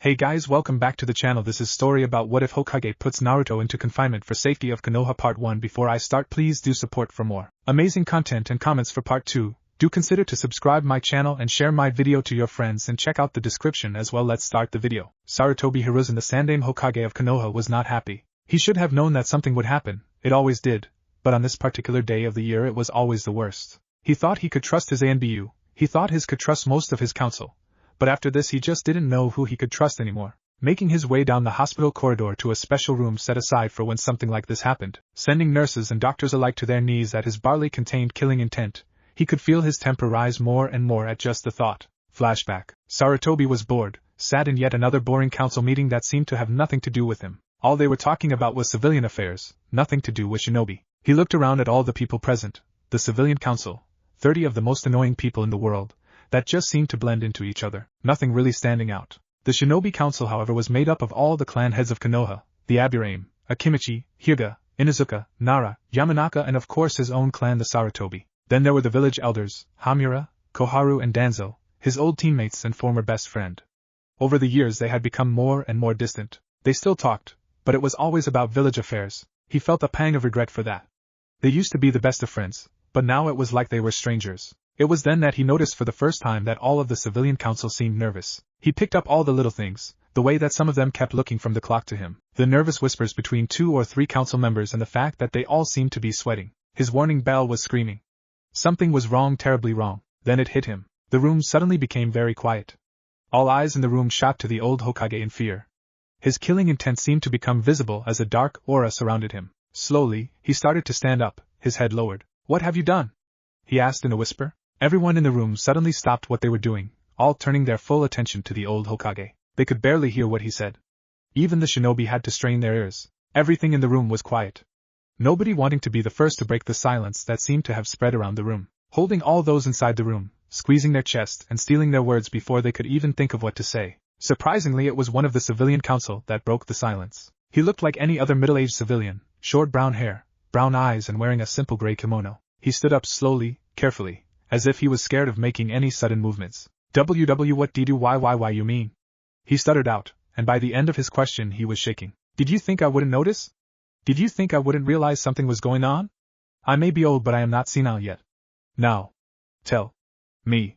Hey guys, welcome back to the channel. This is story about what if Hokage puts Naruto into confinement for safety of Konoha part 1. Before I start, please do support for more amazing content and comments for part 2. Do consider to subscribe my channel and share my video to your friends and check out the description as well. Let's start the video. Sarutobi Hiruzen, the Sandaime Hokage of Konoha, was not happy. He should have known that something would happen, it always did, but on this particular day of the year it was always the worst. He thought he could trust his ANBU, he thought he could trust most of his council. But after this he just didn't know who he could trust anymore. Making his way down the hospital corridor to a special room set aside for when something like this happened, sending nurses and doctors alike to their knees at his barley-contained killing intent, he could feel his temper rise more and more at just the thought. Flashback. Sarutobi was bored, sat in yet another boring council meeting that seemed to have nothing to do with him. All they were talking about was civilian affairs, nothing to do with shinobi. He looked around at all the people present, the civilian council, 30 of the most annoying people in the world, that just seemed to blend into each other, nothing really standing out. The Shinobi Council, however, was made up of all the clan heads of Konoha, the Aburame, Akimichi, Hyuga, Inuzuka, Nara, Yamanaka, and of course his own clan, the Sarutobi. Then there were the village elders, Hamura, Koharu and Danzo, his old teammates and former best friend. Over the years they had become more and more distant. They still talked, but it was always about village affairs. He felt a pang of regret for that. They used to be the best of friends, but now it was like they were strangers. It was then that he noticed for the first time that all of the civilian council seemed nervous. He picked up all the little things, the way that some of them kept looking from the clock to him, the nervous whispers between 2 or 3 council members, and the fact that they all seemed to be sweating. His warning bell was screaming. Something was wrong, terribly wrong. Then it hit him. The room suddenly became very quiet. All eyes in the room shot to the old Hokage in fear. His killing intent seemed to become visible as a dark aura surrounded him. Slowly, he started to stand up, his head lowered. "What have you done?" he asked in a whisper. Everyone in the room suddenly stopped what they were doing, all turning their full attention to the old Hokage. They could barely hear what he said. Even the shinobi had to strain their ears. Everything in the room was quiet. Nobody wanting to be the first to break the silence that seemed to have spread around the room, holding all those inside the room, squeezing their chest and stealing their words before they could even think of what to say. Surprisingly, it was one of the civilian council that broke the silence. He looked like any other middle-aged civilian, short brown hair, brown eyes, and wearing a simple gray kimono. He stood up slowly, carefully, as if he was scared of making any sudden movements. What did you mean? He stuttered out, and by the end of his question he was shaking. Did you think I wouldn't notice? Did you think I wouldn't realize something was going on? I may be old, but I am not senile yet. Now, tell me,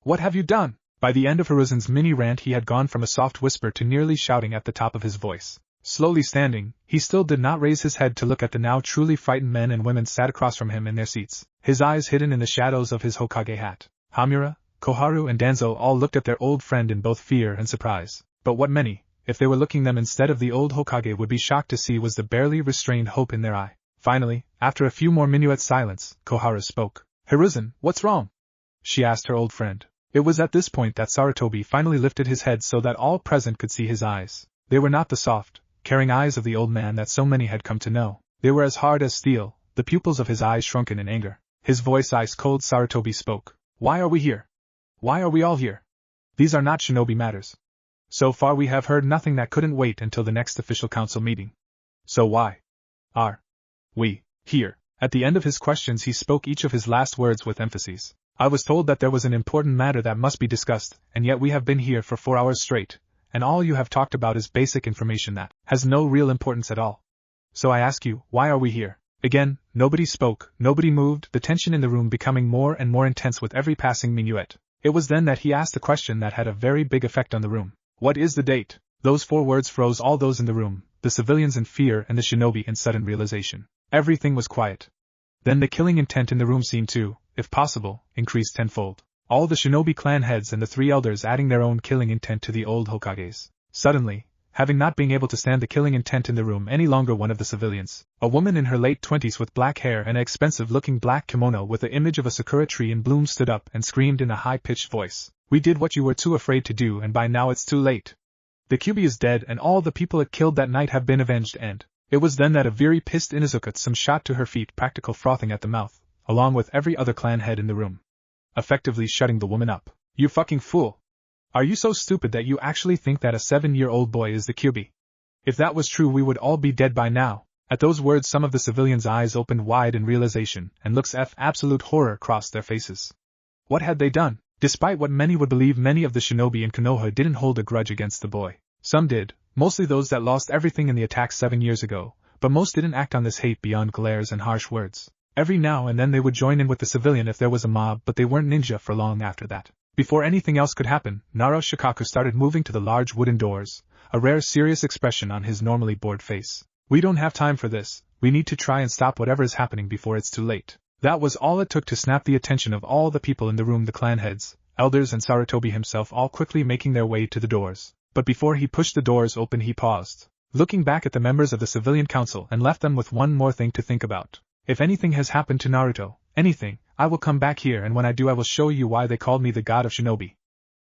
what have you done? By the end of Hiruzen's mini rant he had gone from a soft whisper to nearly shouting at the top of his voice. Slowly standing, he still did not raise his head to look at the now truly frightened men and women sat across from him in their seats, his eyes hidden in the shadows of his Hokage hat. Hamura, Koharu and Danzo all looked at their old friend in both fear and surprise, but what many, if they were looking them instead of the old Hokage, would be shocked to see was the barely restrained hope in their eye. Finally, after a few more minutes silence, Koharu spoke. "Hiruzen, what's wrong?" she asked her old friend. It was at this point that Sarutobi finally lifted his head so that all present could see his eyes. They were not the soft, caring eyes of the old man that so many had come to know. They were as hard as steel, the pupils of his eyes shrunken in anger. His voice ice cold. Sarutobi spoke. "Why are we here? Why are we all here? These are not shinobi matters. So far we have heard nothing that couldn't wait until the next official council meeting. So why are we here?" At the end of his questions he spoke each of his last words with emphasis. "I was told that there was an important matter that must be discussed, and yet we have been here for 4 hours straight. And all you have talked about is basic information that has no real importance at all. So I ask you, why are we here?" Again, nobody spoke, nobody moved, the tension in the room becoming more and more intense with every passing minuet. It was then that he asked a question that had a very big effect on the room. "What is the date?" Those 4 words froze all those in the room, the civilians in fear and the shinobi in sudden realization. Everything was quiet. Then the killing intent in the room seemed to, if possible, increase tenfold. All the shinobi clan heads and the 3 elders adding their own killing intent to the old Hokage's. Suddenly, having not been able to stand the killing intent in the room any longer, one of the civilians, a woman in her late 20s with black hair and an expensive-looking black kimono with the image of a sakura tree in bloom, stood up and screamed in a high-pitched voice. "We did what you were too afraid to do, and by now it's too late. The Kyuubi is dead and all the people it killed that night have been avenged." And it was then that a very pissed Inuzuka shot to her feet, practical frothing at the mouth, along with every other clan head in the room, effectively shutting the woman up. "You fucking fool! Are you so stupid that you actually think that a 7-year-old boy is the Kyuubi? If that was true we would all be dead by now." At those words some of the civilians' eyes opened wide in realization, and looks of absolute horror crossed their faces. What had they done? Despite what many would believe, many of the shinobi in Konoha didn't hold a grudge against the boy. Some did, mostly those that lost everything in the attack 7 years ago, but most didn't act on this hate beyond glares and harsh words. Every now and then they would join in with the civilian if there was a mob, but they weren't ninja for long after that. Before anything else could happen, Naruto started moving to the large wooden doors, a rare serious expression on his normally bored face. We don't have time for this, we need to try and stop whatever is happening before it's too late. That was all it took to snap the attention of all the people in the room, the clan heads, elders and Sarutobi himself all quickly making their way to the doors. But before he pushed the doors open he paused, looking back at the members of the civilian council and left them with one more thing to think about. If anything has happened to Naruto, anything, I will come back here, and when I do I will show you why they called me the god of shinobi.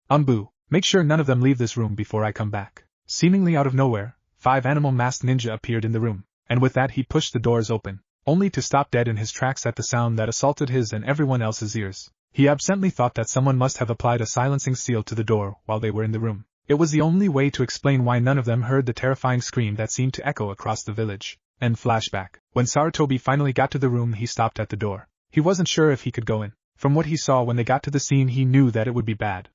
Boo, make sure none of them leave this room before I come back. Seemingly out of nowhere, 5 animal masked ninja appeared in the room, and with that he pushed the doors open, only to stop dead in his tracks at the sound that assaulted his and everyone else's ears. He absently thought that someone must have applied a silencing seal to the door while they were in the room. It was the only way to explain why none of them heard the terrifying scream that seemed to echo across the village. And flashback. When Sarutobi finally got to the room he stopped at the door. He wasn't sure if he could go in. From what he saw when they got to the scene he knew that it would be bad.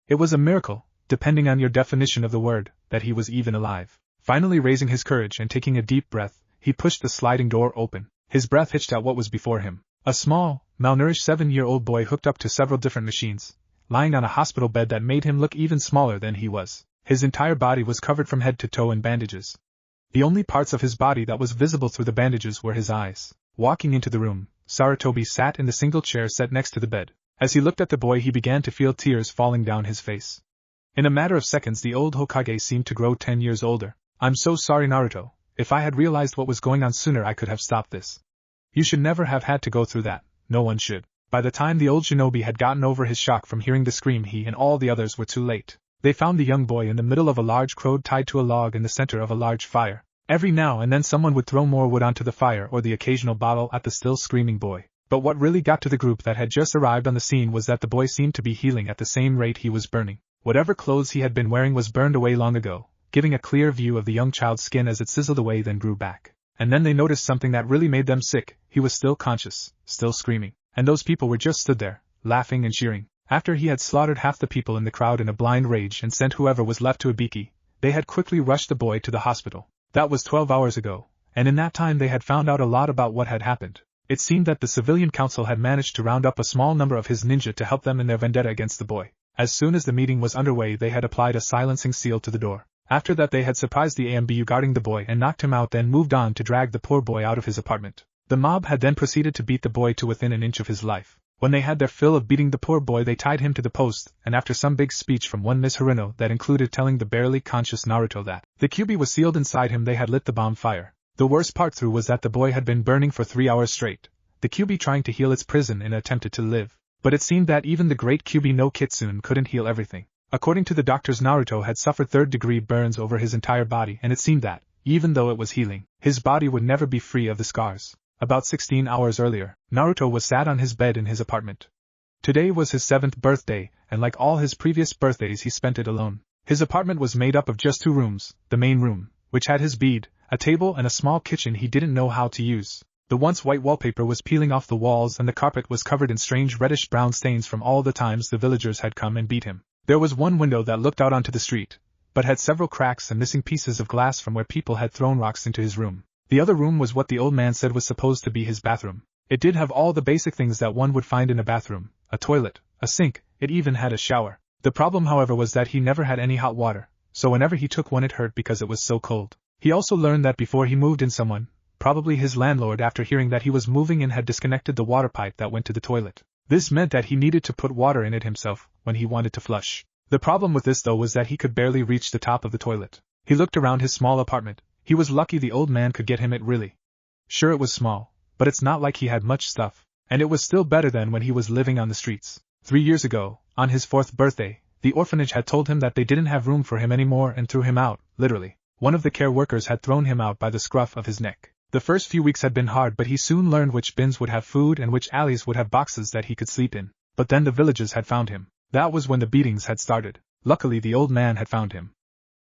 It was a miracle, depending on your definition of the word, that he was even alive. Finally raising his courage and taking a deep breath, he pushed the sliding door open. His breath hitched at what was before him. A small, malnourished 7-year-old boy hooked up to several different machines, lying on a hospital bed that made him look even smaller than he was. His entire body was covered from head to toe in bandages. The only parts of his body that was visible through the bandages were his eyes. Walking into the room, Sarutobi sat in the single chair set next to the bed. As he looked at the boy he began to feel tears falling down his face. In a matter of seconds the old Hokage seemed to grow 10 years older. I'm so sorry Naruto, if I had realized what was going on sooner I could have stopped this. You should never have had to go through that, no one should. By the time the old shinobi had gotten over his shock from hearing the scream he and all the others were too late. They found the young boy in the middle of a large crowd tied to a log in the center of a large fire. Every now and then someone would throw more wood onto the fire or the occasional bottle at the still screaming boy. But what really got to the group that had just arrived on the scene was that the boy seemed to be healing at the same rate he was burning. Whatever clothes he had been wearing was burned away long ago, giving a clear view of the young child's skin as it sizzled away then grew back. And then they noticed something that really made them sick. He was still conscious, still screaming. And those people were just stood there, laughing and cheering. After he had slaughtered half the people in the crowd in a blind rage and sent whoever was left to Ibiki, they had quickly rushed the boy to the hospital. That was 12 hours ago, and in that time they had found out a lot about what had happened. It seemed that the civilian council had managed to round up a small number of his ninja to help them in their vendetta against the boy. As soon as the meeting was underway they had applied a silencing seal to the door. After that they had surprised the AMBU guarding the boy and knocked him out, then moved on to drag the poor boy out of his apartment. The mob had then proceeded to beat the boy to within an inch of his life. When they had their fill of beating the poor boy they tied him to the post, and after some big speech from one Miss Harino that included telling the barely conscious Naruto that the QB was sealed inside him, they had lit the bomb fire. The worst part through was that the boy had been burning for 3 hours straight, the QB trying to heal its prison and attempted to live. But it seemed that even the great QB no Kitsune couldn't heal everything. According to the doctors Naruto had suffered 3rd-degree burns over his entire body, and it seemed that, even though it was healing, his body would never be free of the scars. About 16 hours earlier, Naruto was sat on his bed in his apartment. Today was his 7th birthday, and like all his previous birthdays he spent it alone. His apartment was made up of just 2 rooms, the main room, which had his bed, a table and a small kitchen he didn't know how to use. The once white wallpaper was peeling off the walls and the carpet was covered in strange reddish-brown stains from all the times the villagers had come and beat him. There was one window that looked out onto the street, but had several cracks and missing pieces of glass from where people had thrown rocks into his room. The other room was what the old man said was supposed to be his bathroom. It did have all the basic things that one would find in a bathroom, a toilet, a sink, it even had a shower. The problem however was that he never had any hot water, so whenever he took one it hurt because it was so cold. He also learned that before he moved in someone, probably his landlord after hearing that he was moving in had disconnected the water pipe that went to the toilet. This meant that he needed to put water in it himself when he wanted to flush. The problem with this though was that he could barely reach the top of the toilet. He looked around his small apartment. He was lucky the old man could get him it really. Sure it was small, but it's not like he had much stuff, and it was still better than when he was living on the streets. 3 years ago, on his 4th birthday, the orphanage had told him that they didn't have room for him anymore and threw him out, literally. One of the care workers had thrown him out by the scruff of his neck. The first few weeks had been hard but he soon learned which bins would have food and which alleys would have boxes that he could sleep in. But then the villagers had found him. That was when the beatings had started. Luckily the old man had found him.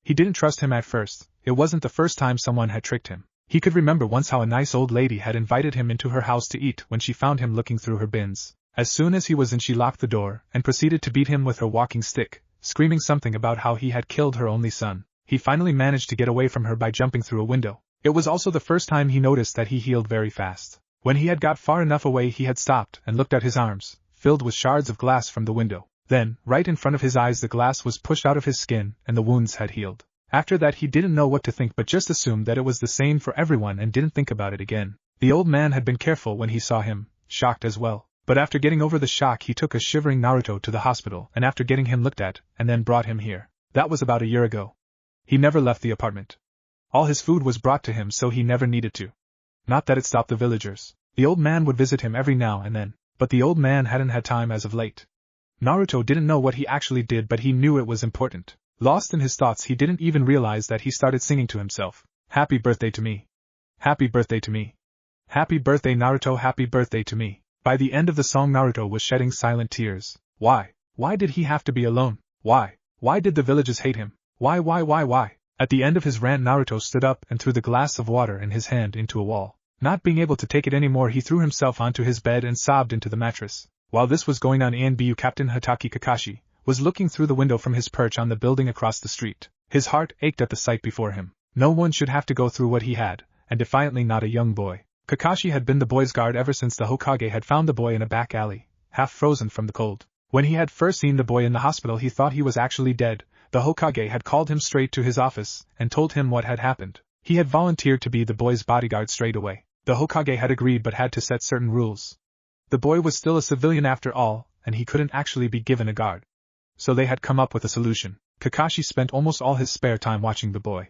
He didn't trust him at first. It wasn't the first time someone had tricked him. He could remember once how a nice old lady had invited him into her house to eat when she found him looking through her bins. As soon as he was in she locked the door and proceeded to beat him with her walking stick, screaming something about how he had killed her only son. He finally managed to get away from her by jumping through a window. It was also the first time he noticed that he healed very fast. When he had got far enough away he had stopped and looked at his arms, filled with shards of glass from the window. Then, right in front of his eyes the glass was pushed out of his skin and the wounds had healed. After that he didn't know what to think but just assumed that it was the same for everyone and didn't think about it again. The old man had been careful when he saw him, shocked as well. But after getting over the shock he took a shivering Naruto to the hospital and after getting him looked at, and then brought him here. That was about a year ago. He never left the apartment. All his food was brought to him so he never needed to. Not that it stopped the villagers. The old man would visit him every now and then, but the old man hadn't had time as of late. Naruto didn't know what he actually did but he knew it was important. Lost in his thoughts he didn't even realize that he started singing to himself. Happy birthday to me. Happy birthday to me. Happy birthday Naruto, happy birthday to me. By the end of the song Naruto was shedding silent tears. Why? Why did he have to be alone? Why? Why did the villagers hate him? Why? At the end of his rant Naruto stood up and threw the glass of water in his hand into a wall. Not being able to take it anymore he threw himself onto his bed and sobbed into the mattress. While this was going on ANBU Captain Hatake Kakashi was looking through the window from his perch on the building across the street. His heart ached at the sight before him. No one should have to go through what he had, and defiantly not a young boy. Kakashi had been the boy's guard ever since the Hokage had found the boy in a back alley, half frozen from the cold. When he had first seen the boy in the hospital he thought he was actually dead. The Hokage had called him straight to his office and told him what had happened. He had volunteered to be the boy's bodyguard straight away. The Hokage had agreed but had to set certain rules. The boy was still a civilian after all, and he couldn't actually be given a guard. So they had come up with a solution. Kakashi spent almost all his spare time watching the boy.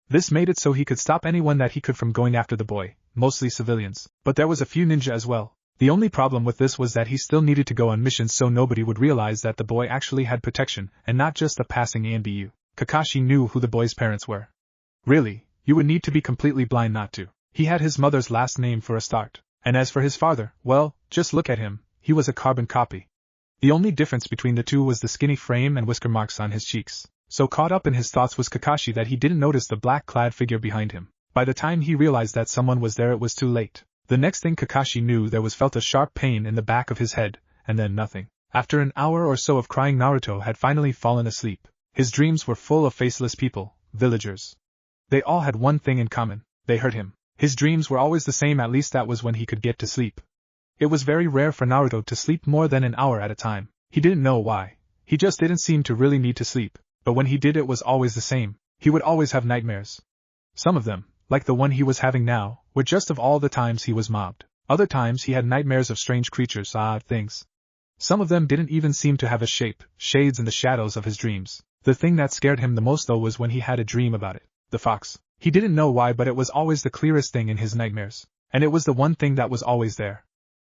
This made it so he could stop anyone that he could from going after the boy, mostly civilians. But there was a few ninja as well. The only problem with this was that he still needed to go on missions so nobody would realize that the boy actually had protection and not just a passing ANBU. Kakashi knew who the boy's parents were. Really, you would need to be completely blind not to. He had his mother's last name for a start. And as for his father, well, just look at him, he was a carbon copy. The only difference between the two was the skinny frame and whisker marks on his cheeks. So caught up in his thoughts was Kakashi that he didn't notice the black-clad figure behind him. By the time he realized that someone was there it was too late. The next thing Kakashi knew there was felt a sharp pain in the back of his head, and then nothing. After an hour or so of crying Naruto had finally fallen asleep. His dreams were full of faceless people, villagers. They all had one thing in common, they hurt him. His dreams were always the same, at least that was when he could get to sleep. It was very rare for Naruto to sleep more than an hour at a time. He didn't know why. He just didn't seem to really need to sleep. But when he did it was always the same. He would always have nightmares. Some of them, like the one he was having now, were just of all the times he was mobbed. Other times he had nightmares of strange creatures, odd things. Some of them didn't even seem to have a shape, shades in the shadows of his dreams. The thing that scared him the most though was when he had a dream about it. The fox. He didn't know why but it was always the clearest thing in his nightmares. And it was the one thing that was always there.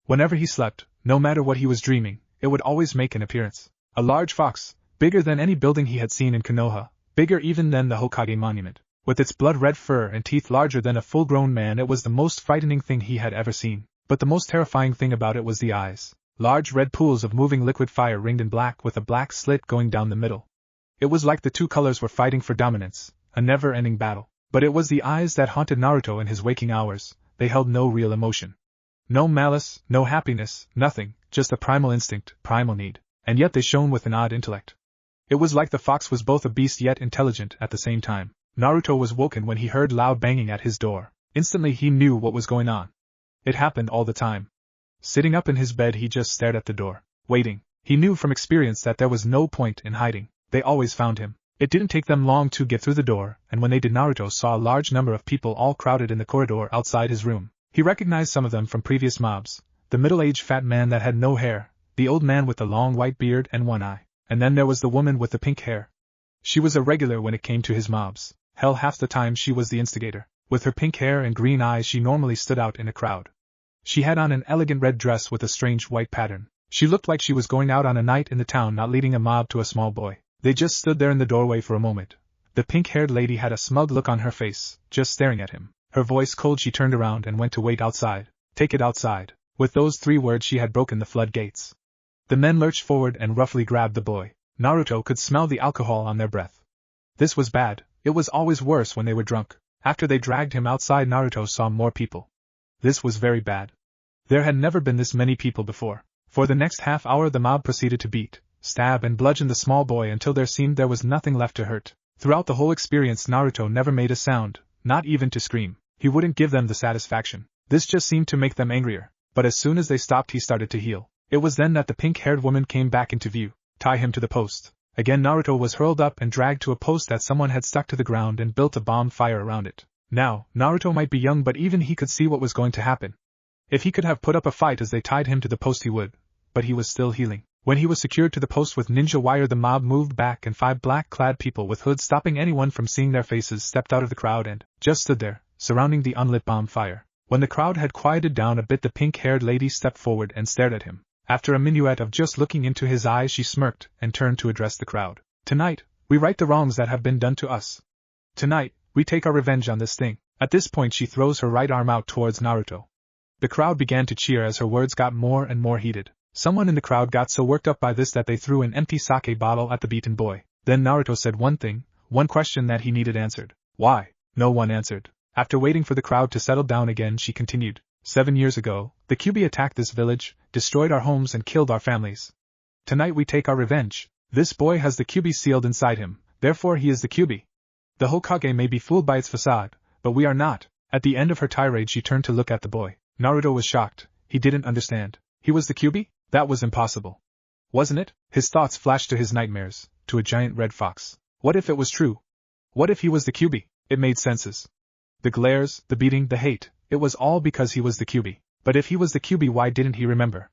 Whenever he slept, no matter what he was dreaming, it would always make an appearance. A large fox, bigger than any building he had seen in Konoha, bigger even than the Hokage monument. With its blood-red fur and teeth larger than a full-grown man it was the most frightening thing he had ever seen. But the most terrifying thing about it was the eyes. Large red pools of moving liquid fire ringed in black with a black slit going down the middle. It was like the two colors were fighting for dominance, a never-ending battle. But it was the eyes that haunted Naruto in his waking hours. They held no real emotion. No malice, no happiness, nothing, just a primal instinct, primal need. And yet they shone with an odd intellect. It was like the fox was both a beast yet intelligent at the same time. Naruto was woken when he heard loud banging at his door. Instantly he knew what was going on. It happened all the time. Sitting up in his bed he just stared at the door, waiting. He knew from experience that there was no point in hiding. They always found him. It didn't take them long to get through the door, and when they did Naruto saw a large number of people all crowded in the corridor outside his room. He recognized some of them from previous mobs. The middle-aged fat man that had no hair, the old man with the long white beard and one eye, and then there was the woman with the pink hair. She was a regular when it came to his mobs. Hell, half the time she was the instigator. With her pink hair and green eyes she normally stood out in a crowd. She had on an elegant red dress with a strange white pattern. She looked like she was going out on a night in the town, not leading a mob to a small boy. They just stood there in the doorway for a moment. The pink-haired lady had a smug look on her face, just staring at him. Her voice cold she turned around and went to wait outside. Take it outside. With those 3 words she had broken the floodgates. The men lurched forward and roughly grabbed the boy. Naruto could smell the alcohol on their breath. This was bad. It was always worse when they were drunk. After they dragged him outside Naruto saw more people. This was very bad. There had never been this many people before. For the next half hour the mob proceeded to beat, stab and bludgeon the small boy until there seemed there was nothing left to hurt. Throughout the whole experience Naruto never made a sound, not even to scream. He wouldn't give them the satisfaction. This just seemed to make them angrier, but as soon as they stopped he started to heal. It was then that the pink-haired woman came back into view. Tie him to the post. Again Naruto was hurled up and dragged to a post that someone had stuck to the ground and built a bomb fire around it. Now, Naruto might be young but even he could see what was going to happen. If he could have put up a fight as they tied him to the post he would, but he was still healing. When he was secured to the post with ninja wire the mob moved back and 5 black-clad people with hoods stopping anyone from seeing their faces stepped out of the crowd and just stood there, surrounding the unlit bomb fire. When the crowd had quieted down a bit the pink-haired lady stepped forward and stared at him. After a minuet of just looking into his eyes she smirked and turned to address the crowd. Tonight, we right the wrongs that have been done to us. Tonight, we take our revenge on this thing. At this point she throws her right arm out towards Naruto. The crowd began to cheer as her words got more and more heated. Someone in the crowd got so worked up by this that they threw an empty sake bottle at the beaten boy. Then Naruto said one thing, one question that he needed answered. Why? No one answered. After waiting for the crowd to settle down again she continued. 7 years ago, the Kyuubi attacked this village, destroyed our homes and killed our families. Tonight we take our revenge. This boy has the Kyuubi sealed inside him, therefore he is the Kyuubi. The Hokage may be fooled by its facade, but we are not. At the end of her tirade she turned to look at the boy. Naruto was shocked. He didn't understand. He was the Kyuubi? That was impossible. Wasn't it? His thoughts flashed to his nightmares, to a giant red fox. What if it was true? What if he was the Kyuubi? It made senses. The glares, the beating, the hate, it was all because he was the Kyuubi. But if he was the Kyuubi why didn't he remember?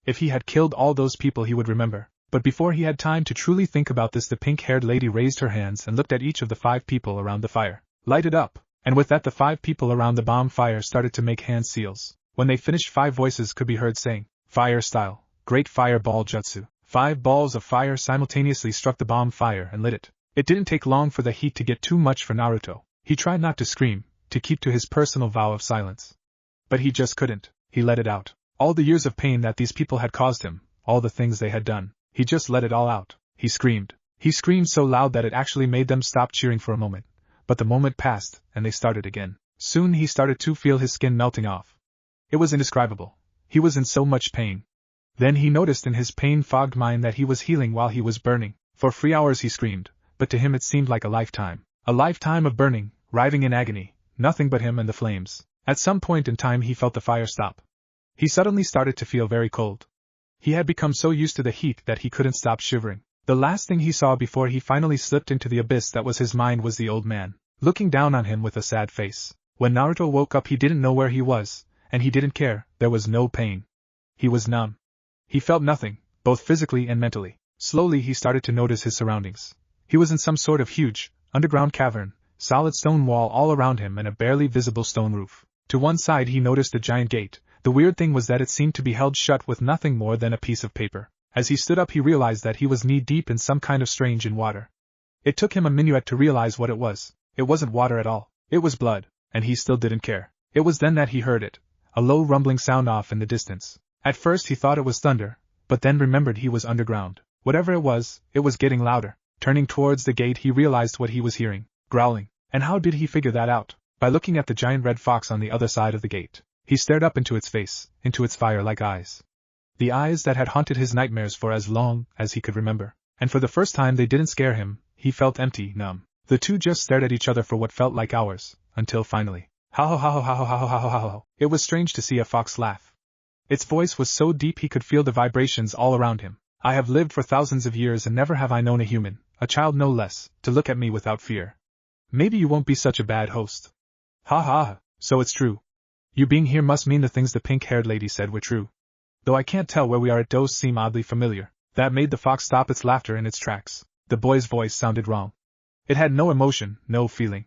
If he had killed all those people he would remember. But before he had time to truly think about this the pink-haired lady raised her hands and looked at each of the 5 people around the fire. Light it up. And with that the 5 people around the bomb fire started to make hand seals. When they finished 5 voices could be heard saying, Fire style, great fireball jutsu. 5 balls of fire simultaneously struck the bomb fire and lit it. It didn't take long for the heat to get too much for Naruto. He tried not to scream, to keep to his personal vow of silence. But he just couldn't. He let it out. All the years of pain that these people had caused him, all the things they had done, he just let it all out. He screamed. He screamed so loud that it actually made them stop cheering for a moment. But the moment passed, and they started again. Soon he started to feel his skin melting off. It was indescribable. He was in so much pain. Then he noticed in his pain-fogged mind that he was healing while he was burning. For 3 hours he screamed, but to him it seemed like a lifetime. A lifetime of burning, writhing in agony, nothing but him and the flames. At some point in time he felt the fire stop. He suddenly started to feel very cold. He had become so used to the heat that he couldn't stop shivering. The last thing he saw before he finally slipped into the abyss that was his mind was the old man, looking down on him with a sad face. When Naruto woke up he didn't know where he was, and he didn't care. There was no pain. He was numb. He felt nothing, both physically and mentally. Slowly he started to notice his surroundings. He was in some sort of huge, underground cavern, solid stone wall all around him and a barely visible stone roof. To one side he noticed a giant gate. The weird thing was that it seemed to be held shut with nothing more than a piece of paper. As he stood up he realized that he was knee-deep in some kind of strange in water. It took him a minuet to realize what it was. It wasn't water at all. It was blood, and he still didn't care. It was then that he heard it, a low rumbling sound off in the distance. At first he thought it was thunder, but then remembered he was underground. Whatever it was getting louder. Turning towards the gate he realized what he was hearing. Growling. And how did he figure that out? By looking at the giant red fox on the other side of the gate. He stared up into its face, into its fire-like eyes. The eyes that had haunted his nightmares for as long as he could remember. And for the first time they didn't scare him. He felt empty, numb. The two just stared at each other for what felt like hours, until finally, ha ha ha ha ha ha ha ha ha ha. It was strange to see a fox laugh. Its voice was so deep he could feel the vibrations all around him. I have lived for thousands of years and never have I known a human, a child no less, to look at me without fear. Maybe you won't be such a bad host. Ha ha, so it's true. You being here must mean the things the pink-haired lady said were true. Though I can't tell where we are, it does seem oddly familiar. That made the fox stop its laughter in its tracks. The boy's voice sounded wrong. It had no emotion, no feeling.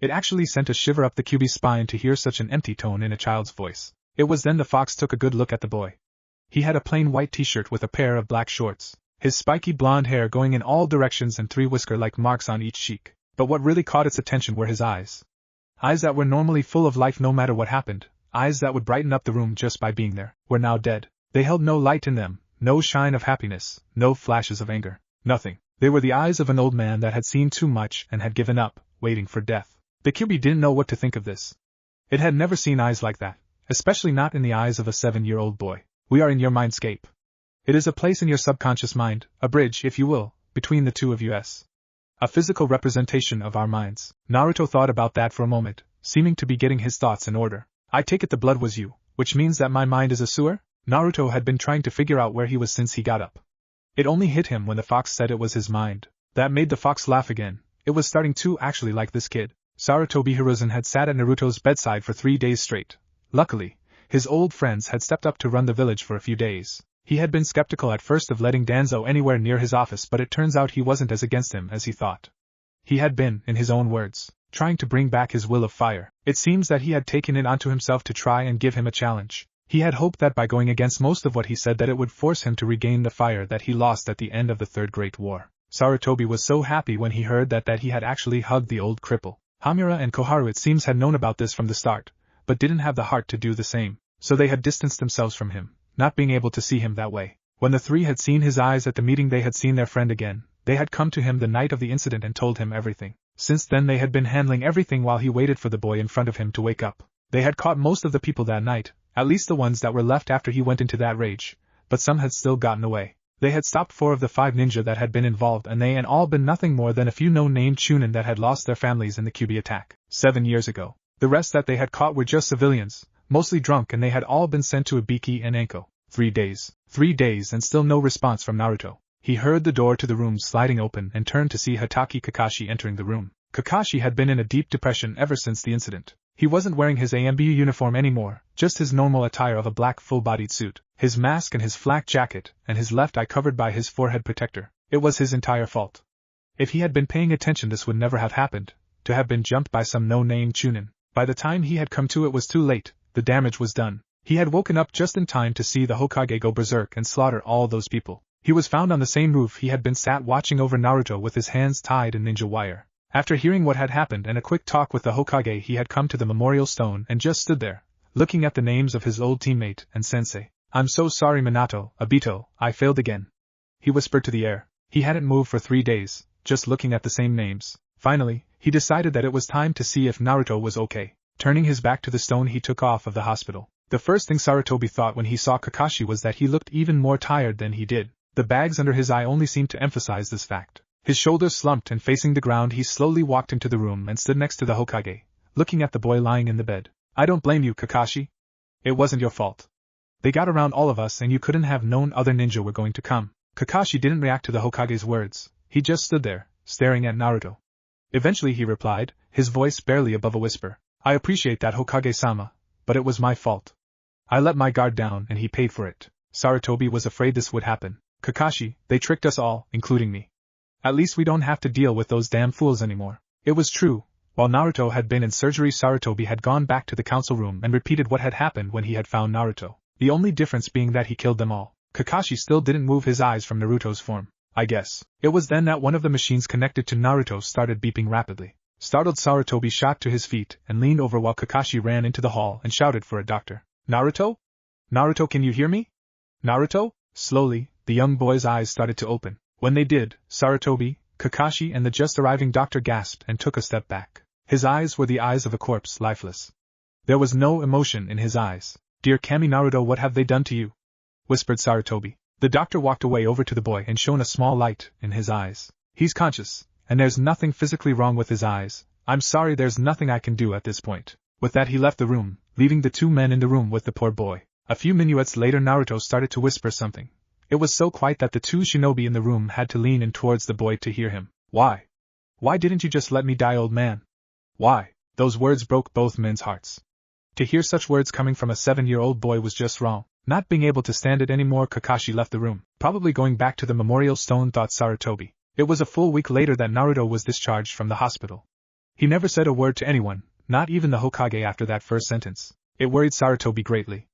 It actually sent a shiver up the Kyuubi's spine to hear such an empty tone in a child's voice. It was then the fox took a good look at the boy. He had a plain white t-shirt with a pair of black shorts, his spiky blonde hair going in all directions and 3 whisker-like marks on each cheek. But what really caught its attention were his eyes. Eyes that were normally full of life no matter what happened, eyes that would brighten up the room just by being there, were now dead. They held no light in them, no shine of happiness, no flashes of anger, nothing. They were the eyes of an old man that had seen too much and had given up, waiting for death. The Kyuubi didn't know what to think of this. It had never seen eyes like that, especially not in the eyes of a 7-year-old boy. We are in your mindscape. It is a place in your subconscious mind, a bridge, if you will, between the two of us. A physical representation of our minds. Naruto thought about that for a moment, seeming to be getting his thoughts in order. I take it the blood was you, which means that my mind is a sewer? Naruto had been trying to figure out where he was since he got up. It only hit him when the fox said it was his mind. That made the fox laugh again. It was starting to actually like this kid. Sarutobi Hiruzen had sat at Naruto's bedside for 3 days straight. Luckily, his old friends had stepped up to run the village for a few days. He had been skeptical at first of letting Danzo anywhere near his office, but it turns out he wasn't as against him as he thought. He had been, in his own words, trying to bring back his will of fire. It seems that he had taken it onto himself to try and give him a challenge. He had hoped that by going against most of what he said that it would force him to regain the fire that he lost at the end of the Third Great War. Sarutobi was so happy when he heard that he had actually hugged the old cripple. Hamura and Koharu it seems had known about this from the start, but didn't have the heart to do the same, so they had distanced themselves from him, not being able to see him that way. When the three had seen his eyes at the meeting, they had seen their friend again. They had come to him the night of the incident and told him everything. Since then they had been handling everything while he waited for the boy in front of him to wake up. They had caught most of the people that night, at least the ones that were left after he went into that rage, but some had still gotten away. They had stopped 4 of the 5 ninja that had been involved, and they had all been nothing more than a few no-named chunin that had lost their families in the Kyuubi attack 7 years ago. The rest that they had caught were just civilians, mostly drunk, and they had all been sent to Ibiki and Anko. 3 days. 3 days and still no response from Naruto. He heard the door to the room sliding open and turned to see Hatake Kakashi entering the room. Kakashi had been in a deep depression ever since the incident. He wasn't wearing his AMBU uniform anymore, just his normal attire of a black full-bodied suit, his mask and his flak jacket, and his left eye covered by his forehead protector. It was his entire fault. If he had been paying attention, this would never have happened, to have been jumped by some no-name chunin. By the time he had come to, it was too late. The damage was done. He had woken up just in time to see the Hokage go berserk and slaughter all those people. He was found on the same roof he had been sat watching over Naruto with his hands tied in ninja wire. After hearing what had happened and a quick talk with the Hokage, he had come to the memorial stone and just stood there, looking at the names of his old teammate and sensei. "I'm so sorry, Minato, Obito, I failed again," he whispered to the air. He hadn't moved for 3 days, just looking at the same names. Finally, he decided that it was time to see if Naruto was okay. Turning his back to the stone, he took off of the hospital. The first thing Sarutobi thought when he saw Kakashi was that he looked even more tired than he did. The bags under his eye only seemed to emphasize this fact. His shoulders slumped, and facing the ground he slowly walked into the room and stood next to the Hokage, looking at the boy lying in the bed. "I don't blame you, Kakashi. It wasn't your fault. They got around all of us and you couldn't have known other ninja were going to come." Kakashi didn't react to the Hokage's words. He just stood there, staring at Naruto. Eventually he replied, his voice barely above a whisper. "I appreciate that, Hokage-sama, but it was my fault. I let my guard down and he paid for it." Sarutobi was afraid this would happen. "Kakashi, they tricked us all, including me. At least we don't have to deal with those damn fools anymore." It was true. While Naruto had been in surgery, Sarutobi had gone back to the council room and repeated what had happened when he had found Naruto. The only difference being that he killed them all. Kakashi still didn't move his eyes from Naruto's form. I guess. It was then that one of the machines connected to Naruto started beeping rapidly. Startled, Sarutobi shot to his feet and leaned over while Kakashi ran into the hall and shouted for a doctor. "Naruto? Naruto, can you hear me? Naruto?" Slowly, the young boy's eyes started to open. When they did, Sarutobi, Kakashi and the just arriving doctor gasped and took a step back. His eyes were the eyes of a corpse, lifeless. There was no emotion in his eyes. "Dear Kami Naruto, what have they done to you?" whispered Sarutobi. The doctor walked away over to the boy and shone a small light in his eyes. "He's conscious, and there's nothing physically wrong with his eyes. I'm sorry, there's nothing I can do at this point." With that he left the room, leaving the 2 men in the room with the poor boy. A few minutes later Naruto started to whisper something. It was so quiet that the 2 shinobi in the room had to lean in towards the boy to hear him. "Why? Why didn't you just let me die, old man? Why?" Those words broke both men's hearts. To hear such words coming from a 7-year-old boy was just wrong. Not being able to stand it anymore, Kakashi left the room, probably going back to the memorial stone, thought Sarutobi. It was a full week later that Naruto was discharged from the hospital. He never said a word to anyone, not even the Hokage, after that first sentence. It worried Sarutobi greatly.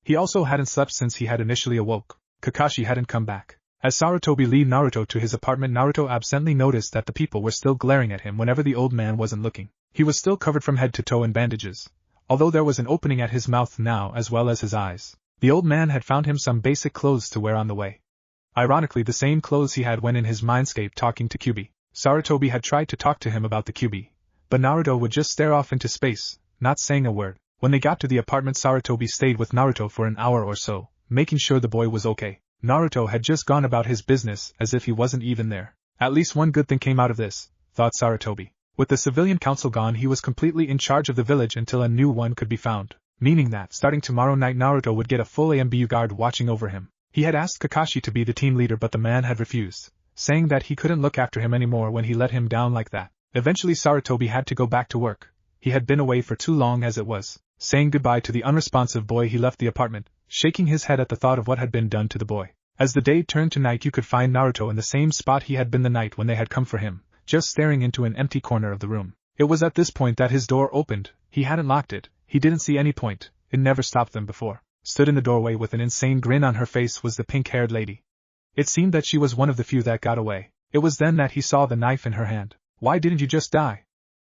He also hadn't slept since he had initially awoke. Kakashi hadn't come back. As Sarutobi led Naruto to his apartment, Naruto absently noticed that the people were still glaring at him whenever the old man wasn't looking. He was still covered from head to toe in bandages, although there was an opening at his mouth now as well as his eyes. The old man had found him some basic clothes to wear on the way. Ironically, the same clothes he had when in his mindscape talking to Kyuubi. Sarutobi had tried to talk to him about the Kyuubi, but Naruto would just stare off into space, not saying a word. When they got to the apartment, Sarutobi stayed with Naruto for an hour or so, making sure the boy was okay. Naruto had just gone about his business as if he wasn't even there. At least one good thing came out of this, thought Sarutobi. With the civilian council gone, he was completely in charge of the village until a new one could be found, meaning that starting tomorrow night Naruto would get a full AMBU guard watching over him. He had asked Kakashi to be the team leader, but the man had refused, saying that he couldn't look after him anymore when he let him down like that. Eventually Sarutobi had to go back to work. He had been away for too long as it was. Saying goodbye to the unresponsive boy, he left the apartment, shaking his head at the thought of what had been done to the boy. As the day turned to night, you could find Naruto in the same spot he had been the night when they had come for him, just staring into an empty corner of the room. It was at this point that his door opened. He hadn't locked it. He didn't see any point. It never stopped them before. Stood in the doorway with an insane grin on her face was the pink-haired lady. It seemed that she was one of the few that got away. It was then that he saw the knife in her hand. Why didn't you just die?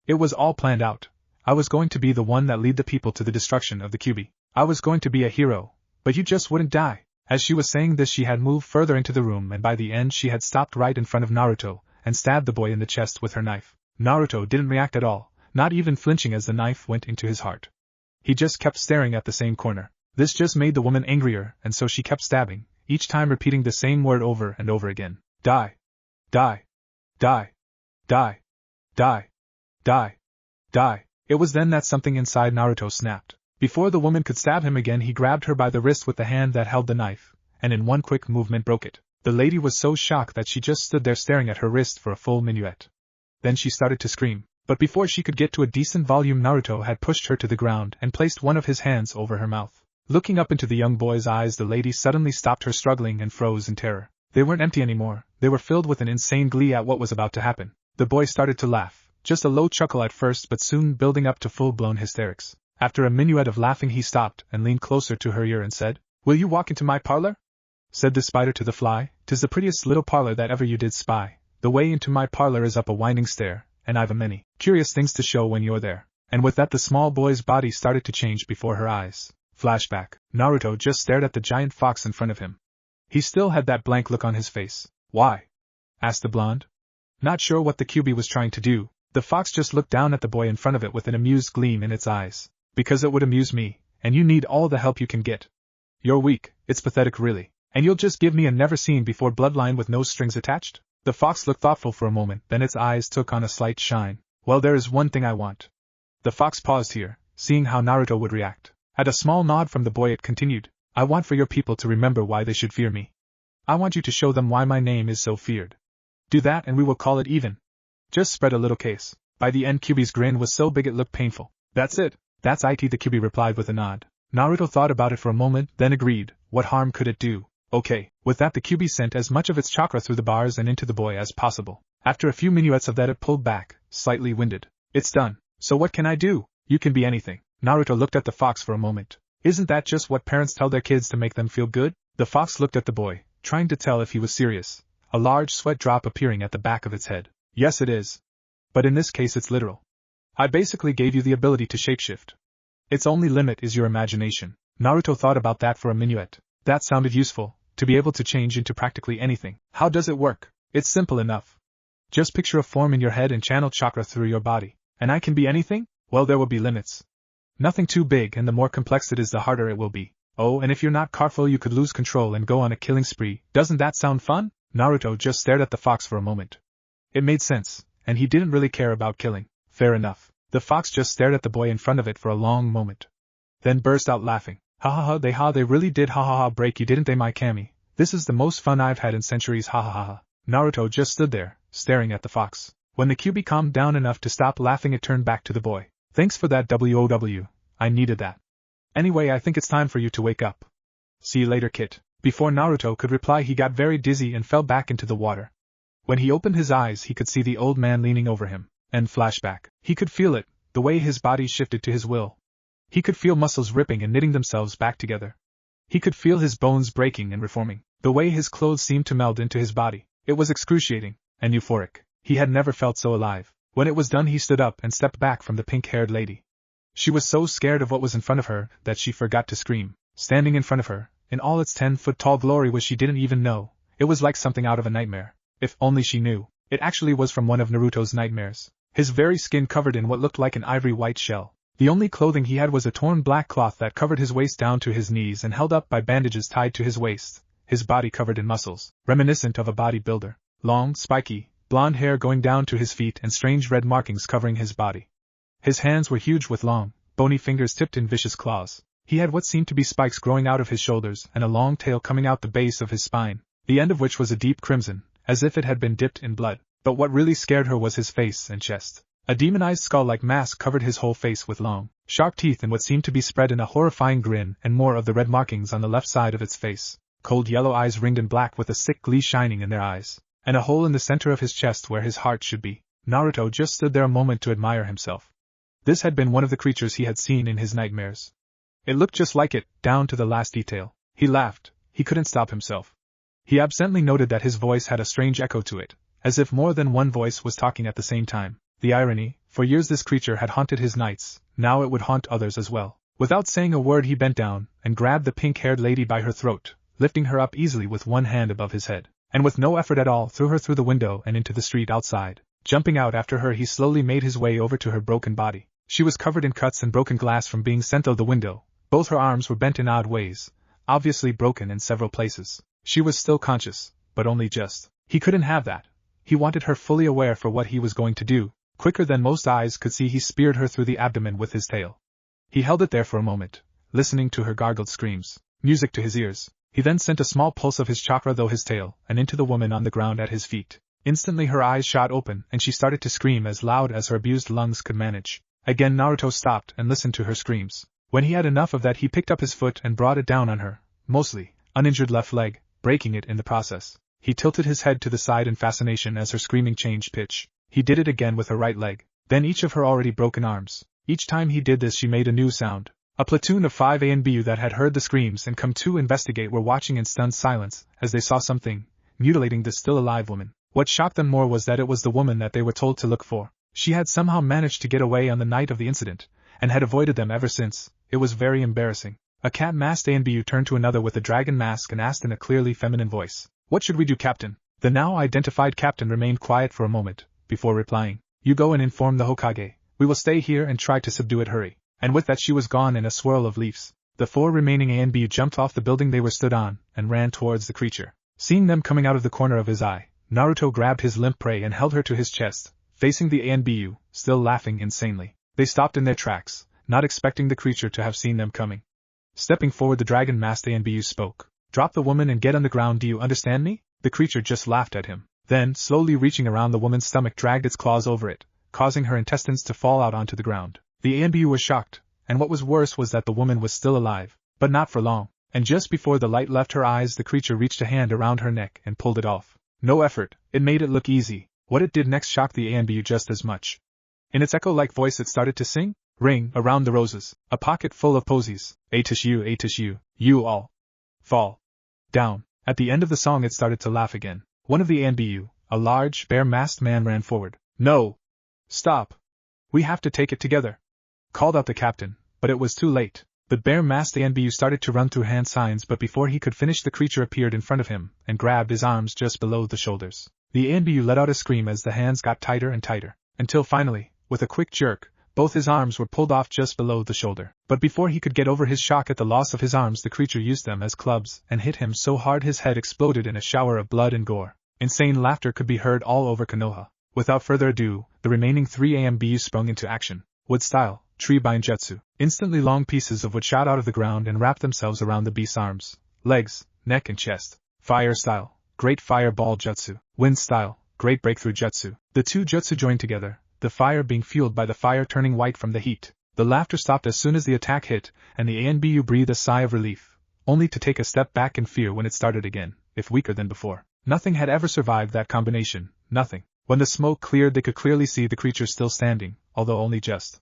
It was all planned out. I was going to be the one that lead the people to the destruction of the Kyuubi. I was going to be a hero, but you just wouldn't die. As she was saying this, she had moved further into the room, and by the end she had stopped right in front of Naruto and stabbed the boy in the chest with her knife. Naruto didn't react at all, not even flinching as the knife went into his heart. He just kept staring at the same corner. This just made the woman angrier, and so she kept stabbing, each time repeating the same word over and over again. Die. Die. Die. Die. Die. Die. Die. It was then that something inside Naruto snapped. Before the woman could stab him again, he grabbed her by the wrist with the hand that held the knife, and in one quick movement broke it. The lady was so shocked that she just stood there staring at her wrist for a full minuet. Then she started to scream, but before she could get to a decent volume, Naruto had pushed her to the ground and placed one of his hands over her mouth. Looking up into the young boy's eyes, the lady suddenly stopped her struggling and froze in terror. They weren't empty anymore. They were filled with an insane glee at what was about to happen. The boy started to laugh, just a low chuckle at first, but soon building up to full-blown hysterics. After a minuet of laughing, he stopped and leaned closer to her ear and said, "Will you walk into my parlor?" Said the spider to the fly, "'Tis the prettiest little parlor that ever you did spy. The way into my parlor is up a winding stair, and I've a many curious things to show when you're there." And with that, the small boy's body started to change before her eyes. Flashback. Naruto just stared at the giant fox in front of him. He still had that blank look on his face. "Why?" asked the blonde. Not sure what the Kyuubi was trying to do, the fox just looked down at the boy in front of it with an amused gleam in its eyes. "Because it would amuse me, and you need all the help you can get. You're weak, it's pathetic really, and you'll just give me a never-seen-before bloodline with no strings attached?" The fox looked thoughtful for a moment, then its eyes took on a slight shine. "Well, there is one thing I want." The fox paused here, seeing how Naruto would react. At a small nod from the boy, it continued, "I want for your people to remember why they should fear me. I want you to show them why my name is so feared. Do that and we will call it even. Just spread a little case." By the end, Kyuubi's grin was so big it looked painful. "That's it. That's it," the Kyuubi replied with a nod. Naruto thought about it for a moment, then agreed. What harm could it do? Okay. With that, the Kyuubi sent as much of its chakra through the bars and into the boy as possible. After a few minuets of that, it pulled back, slightly winded. "It's done. So what can I do?" "You can be anything." Naruto looked at the fox for a moment. "Isn't that just what parents tell their kids to make them feel good?" The fox looked at the boy, trying to tell if he was serious, a large sweat drop appearing at the back of its head. "Yes, it is. But in this case it's literal. I basically gave you the ability to shapeshift. Its only limit is your imagination." Naruto thought about that for a minuet. That sounded useful, to be able to change into practically anything. "How does it work?" "It's simple enough. Just picture a form in your head and channel chakra through your body. And I can be anything?" "Well, there will be limits. Nothing too big, and the more complex it is, the harder it will be. Oh, and if you're not careful, you could lose control and go on a killing spree. Doesn't that sound fun?" Naruto just stared at the fox for a moment. It made sense, and he didn't really care about killing. Fair enough. The fox just stared at the boy in front of it for a long moment. Then burst out laughing. "Ha ha ha, they really did ha ha ha break you, didn't they, my Kami? This is the most fun I've had in centuries, ha ha ha ha." Naruto just stood there, staring at the fox. When the Kyuubi calmed down enough to stop laughing, it turned back to the boy. "Thanks for that, WOW. I needed that. Anyway, I think it's time for you to wake up. See you later, Kit." Before Naruto could reply, he got very dizzy and fell back into the water. When he opened his eyes, he could see the old man leaning over him. And flashback. He could feel it, the way his body shifted to his will. He could feel muscles ripping and knitting themselves back together. He could feel his bones breaking and reforming. The way his clothes seemed to meld into his body. It was excruciating and euphoric. He had never felt so alive. When it was done, he stood up and stepped back from the pink-haired lady. She was so scared of what was in front of her that she forgot to scream. Standing in front of her, in all its 10-foot-tall glory, was she didn't even know. It was like something out of a nightmare. If only she knew. It actually was from one of Naruto's nightmares. His very skin covered in what looked like an ivory white shell. The only clothing he had was a torn black cloth that covered his waist down to his knees and held up by bandages tied to his waist, his body covered in muscles, reminiscent of a bodybuilder. Long, spiky, blonde hair going down to his feet and strange red markings covering his body. His hands were huge with long, bony fingers tipped in vicious claws. He had what seemed to be spikes growing out of his shoulders and a long tail coming out the base of his spine, the end of which was a deep crimson, as if it had been dipped in blood. But what really scared her was his face and chest. A demonized skull-like mask covered his whole face with long, sharp teeth and what seemed to be spread in a horrifying grin and more of the red markings on the left side of its face. Cold yellow eyes ringed in black with a sick glee shining in their eyes, and a hole in the center of his chest where his heart should be. Naruto just stood there a moment to admire himself. This had been one of the creatures he had seen in his nightmares. It looked just like it, down to the last detail. He laughed. He couldn't stop himself. He absently noted that his voice had a strange echo to it, as if more than one voice was talking at the same time. The irony, for years this creature had haunted his nights, now it would haunt others as well. Without saying a word he bent down and grabbed the pink-haired lady by her throat, lifting her up easily with one hand above his head, and with no effort at all threw her through the window and into the street outside. Jumping out after her he slowly made his way over to her broken body. She was covered in cuts and broken glass from being sent through the window. Both her arms were bent in odd ways, obviously broken in several places. She was still conscious, but only just. He couldn't have that. He wanted her fully aware for what he was going to do. Quicker than most eyes could see he speared her through the abdomen with his tail. He held it there for a moment, listening to her gargled screams, music to his ears. He then sent a small pulse of his chakra through his tail and into the woman on the ground at his feet. Instantly her eyes shot open and she started to scream as loud as her abused lungs could manage. Again Naruto stopped and listened to her screams. When he had enough of that he picked up his foot and brought it down on her, mostly uninjured left leg, breaking it in the process. He tilted his head to the side in fascination as her screaming changed pitch. He did it again with her right leg, then each of her already broken arms. Each time he did this she made a new sound. A platoon of 5 ANBU that had heard the screams and come to investigate were watching in stunned silence as they saw something mutilating the still alive woman. What shocked them more was that it was the woman that they were told to look for. She had somehow managed to get away on the night of the incident, and had avoided them ever since. It was very embarrassing. A cat-masked ANBU turned to another with a dragon mask and asked in a clearly feminine voice, "What should we do, Captain?" The now identified captain remained quiet for a moment, before replying, "You go and inform the Hokage. We will stay here and try to subdue it, hurry." And with that she was gone in a swirl of leaves. The 4 remaining ANBU jumped off the building they were stood on, and ran towards the creature. Seeing them coming out of the corner of his eye, Naruto grabbed his limp prey and held her to his chest, facing the ANBU, still laughing insanely. They stopped in their tracks, not expecting the creature to have seen them coming. Stepping forward the dragon-masked ANBU spoke. "Drop the woman and get on the ground, do you understand me?" The creature just laughed at him. Then, slowly reaching around the woman's stomach dragged its claws over it, causing her intestines to fall out onto the ground. The ANBU was shocked, and what was worse was that the woman was still alive, but not for long, and just before the light left her eyes the creature reached a hand around her neck and pulled it off. No effort, it made it look easy. What it did next shocked the ANBU just as much. In its echo-like voice it started to sing, "Ring around the roses, a pocket full of posies, a tissue, you all fall down." At the end of the song it started to laugh again. One of the ANBU, a large, bare-masked man, ran forward. "No! Stop! We have to take it together!" called out the captain, but it was too late. The bare-masked ANBU started to run through hand signs, but before he could finish the creature appeared in front of him and grabbed his arms just below the shoulders. The ANBU let out a scream as the hands got tighter and tighter, until finally, with a quick jerk, both his arms were pulled off just below the shoulder. But before he could get over his shock at the loss of his arms the creature used them as clubs and hit him so hard his head exploded in a shower of blood and gore. Insane laughter could be heard all over Konoha. Without further ado, the remaining 3 ANBU sprung into action. Wood style, tree bind jutsu. Instantly long pieces of wood shot out of the ground and wrapped themselves around the beast's arms, legs, neck and chest. Fire style, great fireball jutsu. Wind style, great breakthrough jutsu. The 2 jutsu joined together, the fire being fueled by the fire turning white from the heat. The laughter stopped as soon as the attack hit, and the ANBU breathed a sigh of relief, only to take a step back in fear when it started again, if weaker than before. Nothing had ever survived that combination, nothing. When the smoke cleared they could clearly see the creature still standing, although only just.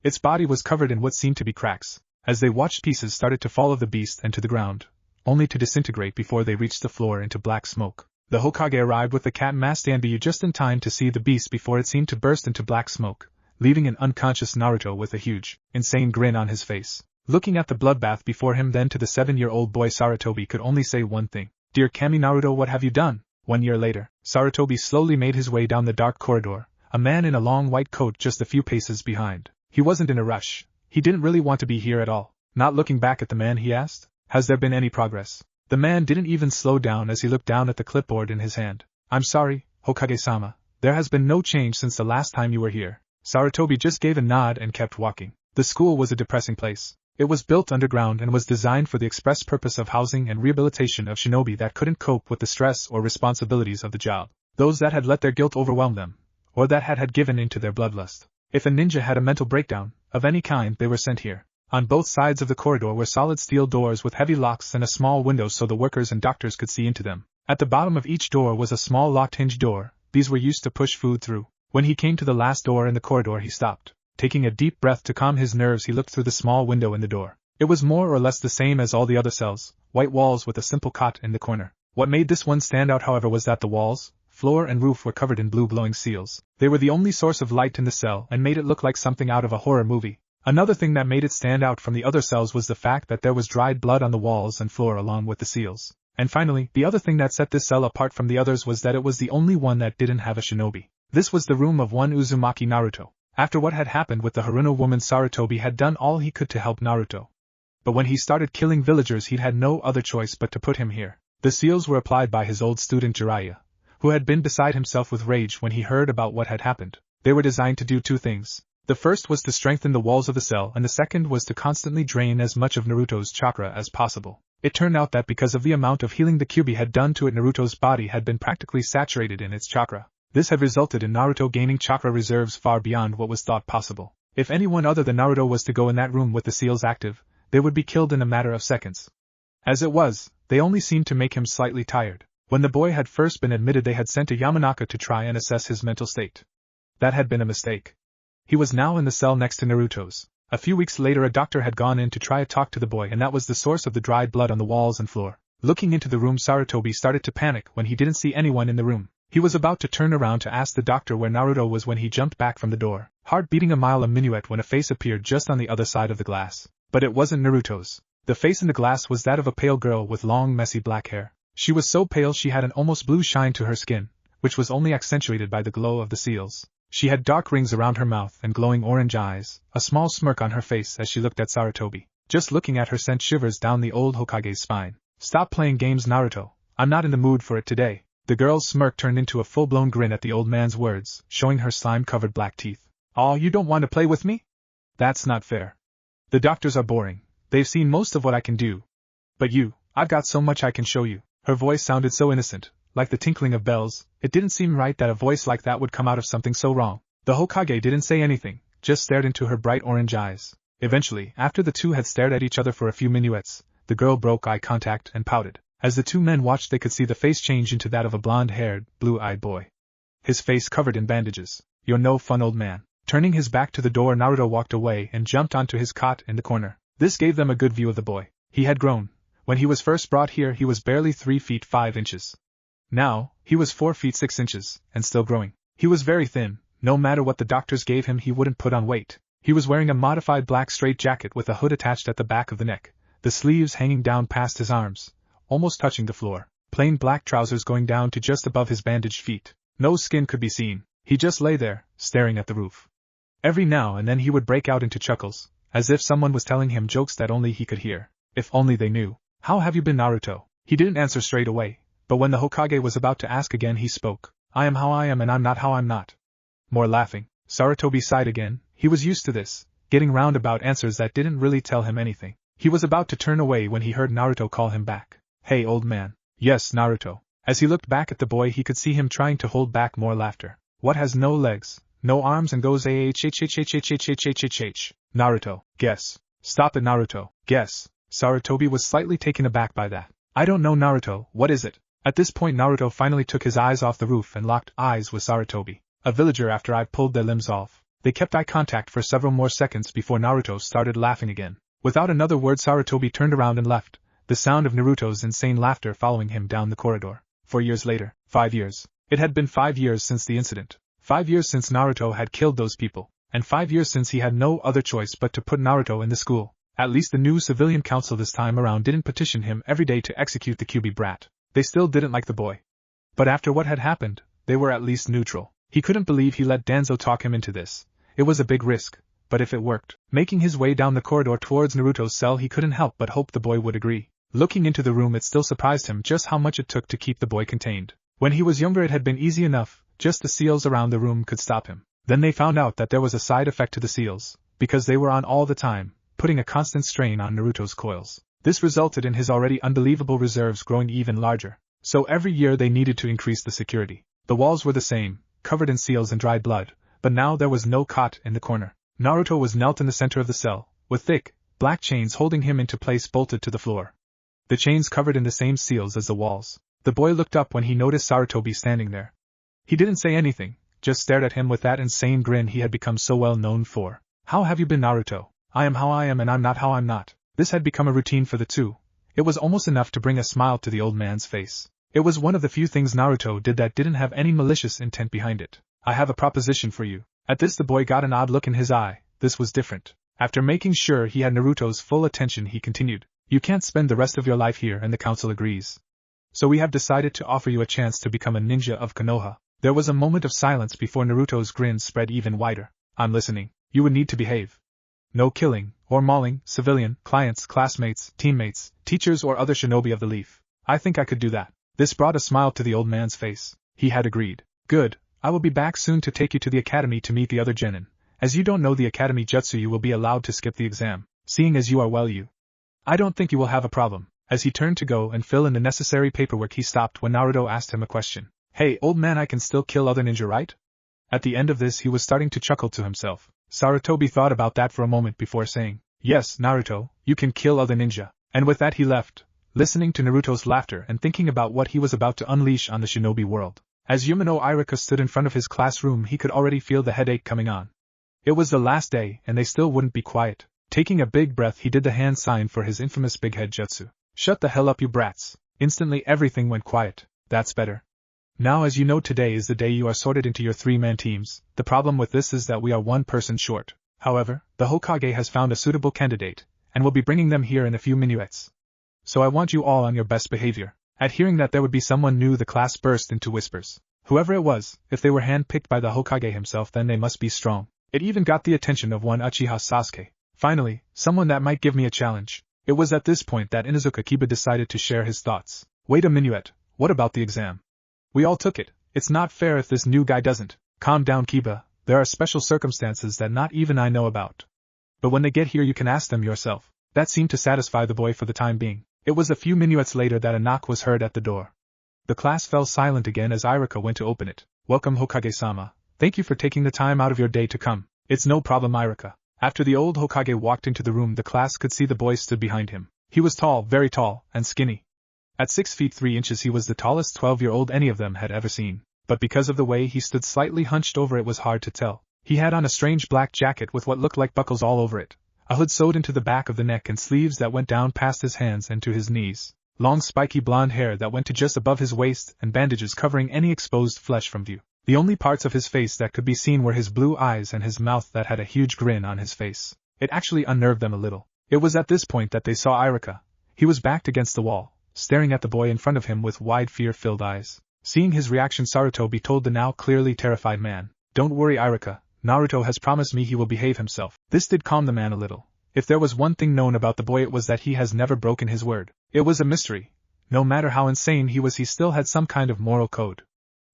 Its body was covered in what seemed to be cracks. As they watched pieces started to fall of the beast and to the ground, only to disintegrate before they reached the floor into black smoke. The Hokage arrived with the cat-masked ANBU just in time to see the beast before it seemed to burst into black smoke, leaving an unconscious Naruto with a huge, insane grin on his face. Looking at the bloodbath before him then to the 7-year-old boy Sarutobi could only say one thing. "Dear Kami Naruto, what have you done?" 1 year later, Sarutobi slowly made his way down the dark corridor, a man in a long white coat just a few paces behind. He wasn't in a rush. He didn't really want to be here at all. Not looking back at the man he asked, "Has there been any progress?" The man didn't even slow down as he looked down at the clipboard in his hand. "I'm sorry, Hokage-sama, There has been no change since the last time you were here. Sarutobi just gave a nod and kept walking. The school was a depressing place. It was built underground and was designed for the express purpose of housing and rehabilitation of shinobi that couldn't cope with the stress or responsibilities of the job. Those that had let their guilt overwhelm them, or that had given in to their bloodlust. If a ninja had a mental breakdown, of any kind, they were sent here. On both sides of the corridor were solid steel doors with heavy locks and a small window so the workers and doctors could see into them. At the bottom of each door was a small locked hinge door. These were used to push food through. When he came to the last door in the corridor he stopped. Taking a deep breath to calm his nerves he looked through the small window in the door. It was more or less the same as all the other cells, white walls with a simple cot in the corner. What made this one stand out however was that the walls, floor and roof were covered in blue glowing seals. They were the only source of light in the cell and made it look like something out of a horror movie. Another thing that made it stand out from the other cells was the fact that there was dried blood on the walls and floor along with the seals. And finally, the other thing that set this cell apart from the others was that it was the only one that didn't have a shinobi. This was the room of one Uzumaki Naruto. After what had happened with the Haruno woman, Sarutobi had done all he could to help Naruto. But when he started killing villagers he'd had no other choice but to put him here. The seals were applied by his old student Jiraiya, who had been beside himself with rage when he heard about what had happened. They were designed to do two things. The first was to strengthen the walls of the cell and the second was to constantly drain as much of Naruto's chakra as possible. It turned out that because of the amount of healing the Kyuubi had done to it, Naruto's body had been practically saturated in its chakra. This had resulted in Naruto gaining chakra reserves far beyond what was thought possible. If anyone other than Naruto was to go in that room with the seals active, they would be killed in a matter of seconds. As it was, they only seemed to make him slightly tired. When the boy had first been admitted they had sent a Yamanaka to try and assess his mental state. That had been a mistake. He was now in the cell next to Naruto's. A few weeks later a doctor had gone in to try to talk to the boy and that was the source of the dried blood on the walls and floor. Looking into the room, Sarutobi started to panic when he didn't see anyone in the room. He was about to turn around to ask the doctor where Naruto was when he jumped back from the door, heart beating a mile a minuet when a face appeared just on the other side of the glass. But it wasn't Naruto's. The face in the glass was that of a pale girl with long messy black hair. She was so pale she had an almost blue shine to her skin, which was only accentuated by the glow of the seals. She had dark rings around her mouth and glowing orange eyes, a small smirk on her face as she looked at Sarutobi. Just looking at her sent shivers down the old Hokage's spine. Stop playing games, Naruto. I'm not in the mood for it today. The girl's smirk turned into a full-blown grin at the old man's words, showing her slime-covered black teeth. "Oh, you don't want to play with me? That's not fair. The doctors are boring. They've seen most of what I can do. But you, I've got so much I can show you." Her voice sounded so innocent, like the tinkling of bells. It didn't seem right that a voice like that would come out of something so wrong. The Hokage didn't say anything, just stared into her bright orange eyes. Eventually, after the two had stared at each other for a few minuets, the girl broke eye contact and pouted. As the two men watched they could see the face change into that of a blonde-haired, blue-eyed boy. His face covered in bandages. "You're no fun, old man." Turning his back to the door, Naruto walked away and jumped onto his cot in the corner. This gave them a good view of the boy. He had grown. When he was first brought here he was barely 3 feet 5 inches. Now, he was 4 feet 6 inches, and still growing. He was very thin. No matter what the doctors gave him he wouldn't put on weight. He was wearing a modified black straitjacket with a hood attached at the back of the neck, the sleeves hanging down past his arms, almost touching the floor, plain black trousers going down to just above his bandaged feet. No skin could be seen. He just lay there, staring at the roof. Every now and then he would break out into chuckles, as if someone was telling him jokes that only he could hear. If only they knew. "How have you been, Naruto?" He didn't answer straight away, but when the Hokage was about to ask again he spoke. "I am how I am and I'm not how I'm not." More laughing. Sarutobi sighed again. He was used to this, getting roundabout answers that didn't really tell him anything. He was about to turn away when he heard Naruto call him back. "Hey, old man." "Yes, Naruto." As he looked back at the boy he could see him trying to hold back more laughter. "What has no legs, no arms and goes ahhhhhhhhhhh? Naruto, guess." "Stop it, Naruto, guess." Sarutobi was slightly taken aback by that. "I don't know, Naruto, what is it?" At this point Naruto finally took his eyes off the roof and locked eyes with Sarutobi. "A villager after I've pulled their limbs off." They kept eye contact for several more seconds before Naruto started laughing again. Without another word Sarutobi turned around and left, the sound of Naruto's insane laughter following him down the corridor. 4 years later. 5 years. It had been 5 years since the incident. 5 years since Naruto had killed those people. And 5 years since he had no other choice but to put Naruto in the school. At least the new civilian council this time around didn't petition him every day to execute the Kyuubi brat. They still didn't like the boy. But after what had happened, they were at least neutral. He couldn't believe he let Danzo talk him into this. It was a big risk, but if it worked. Making his way down the corridor towards Naruto's cell he couldn't help but hope the boy would agree. Looking into the room it still surprised him just how much it took to keep the boy contained. When he was younger it had been easy enough, Just the seals around the room could stop him. Then they found out that there was a side effect to the seals, because they were on all the time, putting a constant strain on Naruto's coils. This resulted in his already unbelievable reserves growing even larger. So every year they needed to increase the security. The walls were the same, covered in seals and dried blood, but now there was no cot in the corner. Naruto was knelt in the center of the cell, with thick, black chains holding him into place bolted to the floor. The chains covered in the same seals as the walls. The boy looked up when he noticed Sarutobi standing there. He didn't say anything, just stared at him with that insane grin he had become so well known for. How have you been, Naruto? I am how I am and I'm not how I'm not. This had become a routine for the two. It was almost enough to bring a smile to the old man's face. It was one of the few things Naruto did that didn't have any malicious intent behind it. I have a proposition for you. At this the boy got an odd look in his eye. This was different. After making sure he had Naruto's full attention, he continued, You can't spend the rest of your life here and the council agrees. So we have decided to offer you a chance to become a ninja of Konoha. There was a moment of silence before Naruto's grin spread even wider. I'm listening. You would need to behave. No killing, or mauling, civilian, clients, classmates, teammates, teachers or other shinobi of the leaf. I think I could do that. This brought a smile to the old man's face. He had agreed. Good, I will be back soon to take you to the academy to meet the other genin. As you don't know the academy jutsu, you will be allowed to skip the exam, seeing as you are well you. I don't think you will have a problem. As he turned to go and fill in the necessary paperwork, he stopped when Naruto asked him a question. Hey, old man, I can still kill other ninja, right? At the end of this he was starting to chuckle to himself. Sarutobi thought about that for a moment before saying, Yes, Naruto, you can kill other ninja. And with that he left, listening to Naruto's laughter and thinking about what he was about to unleash on the shinobi world. As Yumino Irika stood in front of his classroom, he could already feel the headache coming on. It was the last day, and they still wouldn't be quiet. Taking a big breath, he did the hand sign for his infamous big head jutsu. Shut the hell up, you brats. Instantly everything went quiet. That's better. Now, as you know, today is the day you are sorted into your 3-man teams. The problem with this is that we are one person short. However, the Hokage has found a suitable candidate, and will be bringing them here in a few minutes. So I want you all on your best behavior. At hearing that there would be someone new, the class burst into whispers. Whoever it was, if they were handpicked by the Hokage himself, then they must be strong. It even got the attention of one Uchiha Sasuke. Finally, someone that might give me a challenge. It was at this point that Inuzuka Kiba decided to share his thoughts. Wait a minuet, what about the exam? We all took it. It's not fair if this new guy doesn't. Calm down, Kiba. There are special circumstances that not even I know about. But when they get here you can ask them yourself. That seemed to satisfy the boy for the time being. It was a few minutes later that a knock was heard at the door. The class fell silent again as Irika went to open it. Welcome, Hokage-sama. Thank you for taking the time out of your day to come. It's no problem, Irika. After the old Hokage walked into the room, the class could see the boy stood behind him. He was tall, very tall, and skinny. At 6 feet 3 inches he was the tallest 12-year-old any of them had ever seen. But because of the way he stood slightly hunched over, it was hard to tell. He had on a strange black jacket with what looked like buckles all over it, a hood sewed into the back of the neck and sleeves that went down past his hands and to his knees, long spiky blonde hair that went to just above his waist and bandages covering any exposed flesh from view. The only parts of his face that could be seen were his blue eyes and his mouth that had a huge grin on his face. It actually unnerved them a little. It was at this point that they saw Irika. He was backed against the wall, staring at the boy in front of him with wide fear-filled eyes. Seeing his reaction, Sarutobi told the now clearly terrified man, Don't worry, Irika, Naruto has promised me he will behave himself. This did calm the man a little. If there was one thing known about the boy, it was that he has never broken his word. It was a mystery. No matter how insane he was, he still had some kind of moral code.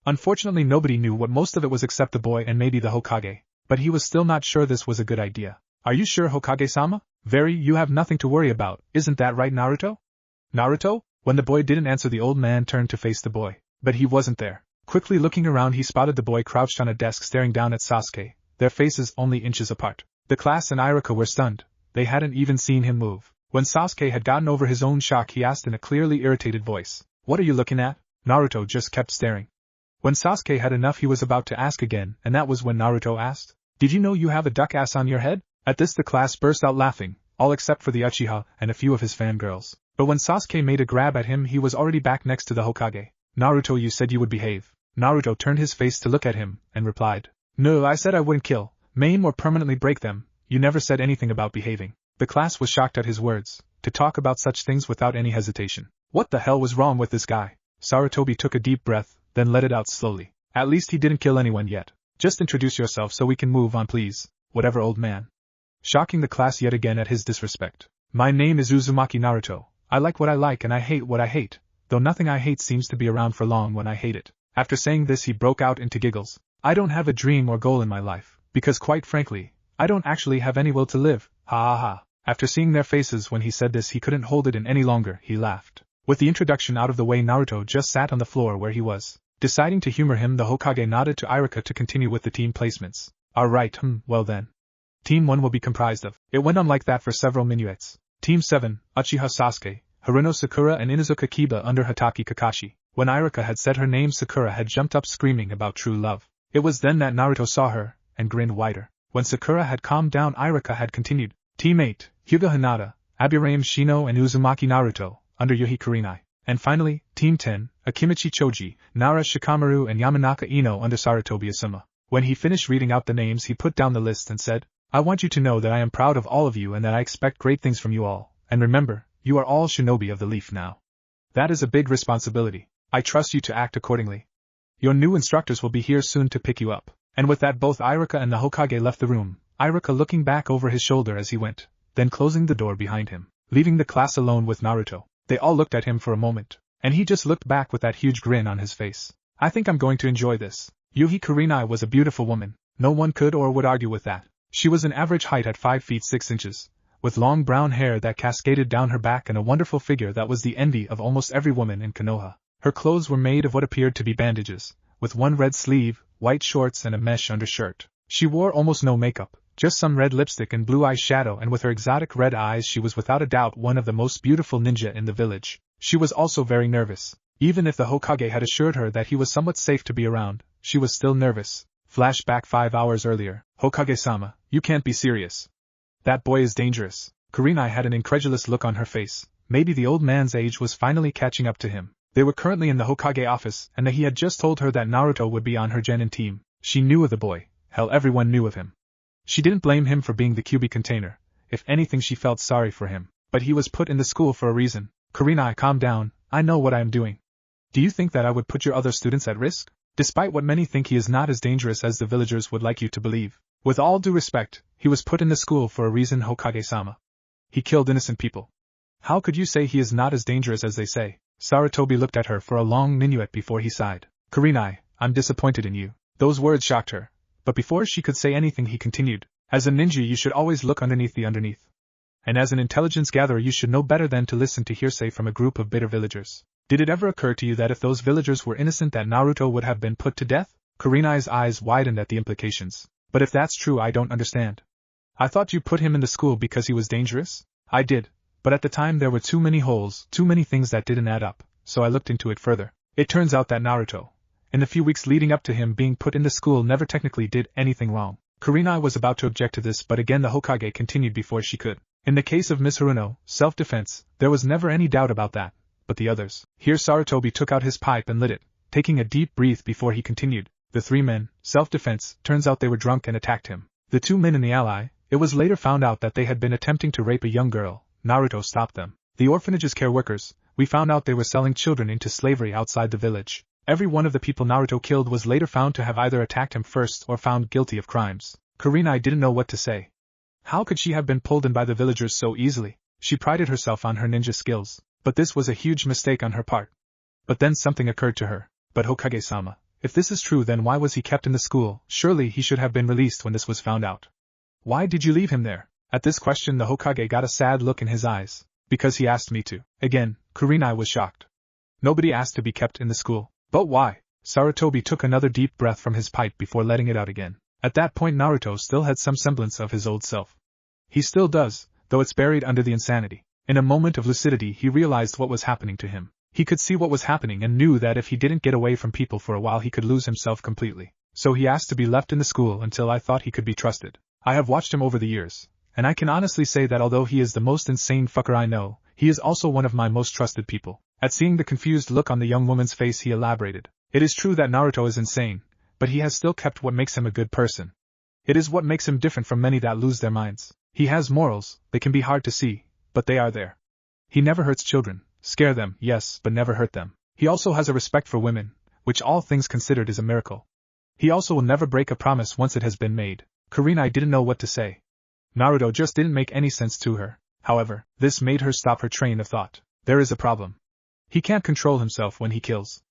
Unfortunately, nobody knew what most of it was except the boy and maybe the Hokage. But he was still not sure this was a good idea. Are you sure, Hokage-sama? Very, you have nothing to worry about, isn't that right, Naruto? Naruto? When the boy didn't answer, the old man turned to face the boy. But he wasn't there. Quickly looking around, he spotted the boy crouched on a desk staring down at Sasuke, their faces only inches apart. The class and Irika were stunned. They hadn't even seen him move. When Sasuke had gotten over his own shock, he asked in a clearly irritated voice, What are you looking at? Naruto just kept staring. When Sasuke had enough, he was about to ask again, and that was when Naruto asked, Did you know you have a duck ass on your head? At this the class burst out laughing, all except for the Uchiha and a few of his fangirls. But when Sasuke made a grab at him, he was already back next to the Hokage. Naruto, you said you would behave. Naruto turned his face to look at him, and replied, No, I said I wouldn't kill, maim or permanently break them. You never said anything about behaving. The class was shocked at his words, to talk about such things without any hesitation. What the hell was wrong with this guy? Sarutobi took a deep breath, then let it out slowly. At least he didn't kill anyone yet. Just introduce yourself so we can move on, please. Whatever, old man. Shocking the class yet again at his disrespect. My name is Uzumaki Naruto. I like what I like and I hate what I hate, though nothing I hate seems to be around for long when I hate it. After saying this he broke out into giggles. I don't have a dream or goal in my life, because quite frankly, I don't actually have any will to live, ha ha ha. After seeing their faces when he said this he couldn't hold it in any longer, he laughed. With the introduction out of the way Naruto just sat on the floor where he was. Deciding to humor him the Hokage nodded to Iruka to continue with the team placements. Alright, well then. Team 1 will be comprised of. It went on like that for several minuets. Team 7, Uchiha Sasuke, Haruno Sakura and Inuzuka Kiba under Hatake Kakashi. When Iruka had said her name Sakura had jumped up screaming about true love. It was then that Naruto saw her, and grinned wider. When Sakura had calmed down Iruka had continued. Team 8, Hyuga Hinata, Aburame Shino and Uzumaki Naruto, under Yohi Kurenai. And finally, Team 10, Akimichi Choji, Nara Shikamaru and Yamanaka Ino under Sarutobi Asuma. When he finished reading out the names he put down the list and said, I want you to know that I am proud of all of you and that I expect great things from you all, and remember, you are all shinobi of the leaf now. That is a big responsibility. I trust you to act accordingly. Your new instructors will be here soon to pick you up. And with that both Iruka and the Hokage left the room, Iruka looking back over his shoulder as he went, then closing the door behind him, leaving the class alone with Naruto. They all looked at him for a moment, and he just looked back with that huge grin on his face. I think I'm going to enjoy this. Yohi Kurenai was a beautiful woman, no one could or would argue with that. She was an average height at 5 feet 6 inches, with long brown hair that cascaded down her back and a wonderful figure that was the envy of almost every woman in Konoha. Her clothes were made of what appeared to be bandages, with one red sleeve, white shorts and a mesh undershirt. She wore almost no makeup, just some red lipstick and blue eyeshadow, and with her exotic red eyes she was without a doubt one of the most beautiful ninja in the village. She was also very nervous. Even if the Hokage had assured her that he was somewhat safe to be around, she was still nervous. Flashback 5 hours earlier. Hokage-sama, you can't be serious. That boy is dangerous. Kurenai had an incredulous look on her face. Maybe the old man's age was finally catching up to him. They were currently in the Hokage office, and he had just told her that Naruto would be on her genin team. She knew of the boy. Hell, everyone knew of him. She didn't blame him for being the QB container. If anything, she felt sorry for him. But he was put in the school for a reason. Kurenai, calm down. I know what I am doing. Do you think that I would put your other students at risk? Despite what many think, he is not as dangerous as the villagers would like you to believe. With all due respect, he was put in the school for a reason, Hokage-sama. He killed innocent people. How could you say he is not as dangerous as they say? Sarutobi looked at her for a long minuet before he sighed. Kurenai, I'm disappointed in you. Those words shocked her. But before she could say anything he continued. As a ninja you should always look underneath the underneath. And as an intelligence gatherer you should know better than to listen to hearsay from a group of bitter villagers. Did it ever occur to you that if those villagers were innocent that Naruto would have been put to death? Kurenai's eyes widened at the implications. But if that's true, I don't understand. I thought you put him in the school because he was dangerous? I did, but at the time there were too many holes, too many things that didn't add up, so I looked into it further. It turns out that Naruto, in the few weeks leading up to him being put in the school, never technically did anything wrong. Kurenai was about to object to this, but again the Hokage continued before she could. In the case of Miss Haruno, self-defense, there was never any doubt about that. But the others. Here Sarutobi took out his pipe and lit it, taking a deep breath before he continued. The 3 men, self-defense, turns out they were drunk and attacked him. The 2 men and the ally, it was later found out that they had been attempting to rape a young girl. Naruto stopped them. The orphanage's care workers, we found out they were selling children into slavery outside the village. Every one of the people Naruto killed was later found to have either attacked him first or found guilty of crimes. Kurenai didn't know what to say. How could she have been pulled in by the villagers so easily? She prided herself on her ninja skills. But this was a huge mistake on her part. But then something occurred to her. But Hokage-sama, if this is true, then why was he kept in the school? Surely he should have been released when this was found out. Why did you leave him there? At this question the Hokage got a sad look in his eyes. Because he asked me to. Again, Kurenai was shocked. Nobody asked to be kept in the school. But why? Sarutobi took another deep breath from his pipe before letting it out again. At that point Naruto still had some semblance of his old self. He still does, though it's buried under the insanity. In a moment of lucidity he realized what was happening to him. He could see what was happening and knew that if he didn't get away from people for a while he could lose himself completely. So he asked to be left in the school until I thought he could be trusted. I have watched him over the years, and I can honestly say that although he is the most insane fucker I know, he is also one of my most trusted people. At seeing the confused look on the young woman's face he elaborated. It is true that Naruto is insane, but he has still kept what makes him a good person. It is what makes him different from many that lose their minds. He has morals, they can be hard to see, but they are there. He never hurts children, scare them, yes, but never hurt them. He also has a respect for women, which all things considered is a miracle. He also will never break a promise once it has been made. Kurenai didn't know what to say. Naruto just didn't make any sense to her. However, this made her stop her train of thought. There is a problem. He can't control himself when he kills.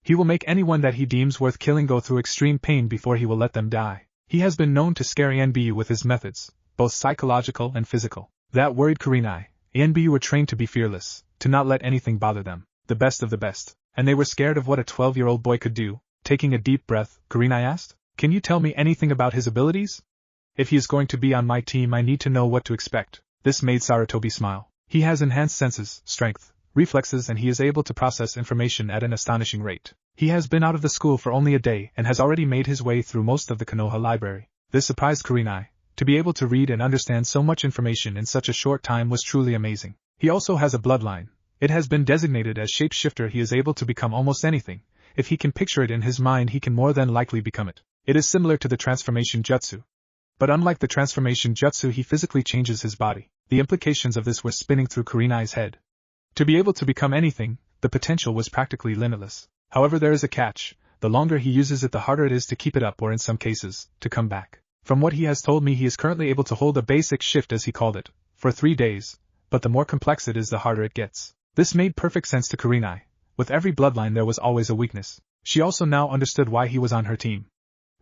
He will make anyone that he deems worth killing go through extreme pain before he will let them die. He has been known to scare Anbu with his methods, both psychological and physical. That worried Kurenai. Anbu were trained to be fearless, to not let anything bother them, the best of the best, and they were scared of what a 12-year-old boy could do. Taking a deep breath, Kurenai asked, "Can you tell me anything about his abilities? If he is going to be on my team, I need to know what to expect." This made Sarutobi smile. He has enhanced senses, strength, reflexes, and he is able to process information at an astonishing rate. He has been out of the school for only a day and has already made his way through most of the Konoha library. This surprised Kurenai. To be able to read and understand so much information in such a short time was truly amazing. He also has a bloodline. It has been designated as shapeshifter. He is able to become almost anything. If he can picture it in his mind, he can more than likely become it. It is similar to the transformation jutsu. But unlike the transformation jutsu, he physically changes his body. The implications of this were spinning through Kurenai's head. To be able to become anything, the potential was practically limitless. However, there is a catch. The longer he uses it, the harder it is to keep it up, or in some cases, to come back. From what he has told me, he is currently able to hold a basic shift, as he called it, for 3 days, but the more complex it is, the harder it gets. This made perfect sense to Kurenai. With every bloodline there was always a weakness. She also now understood why he was on her team.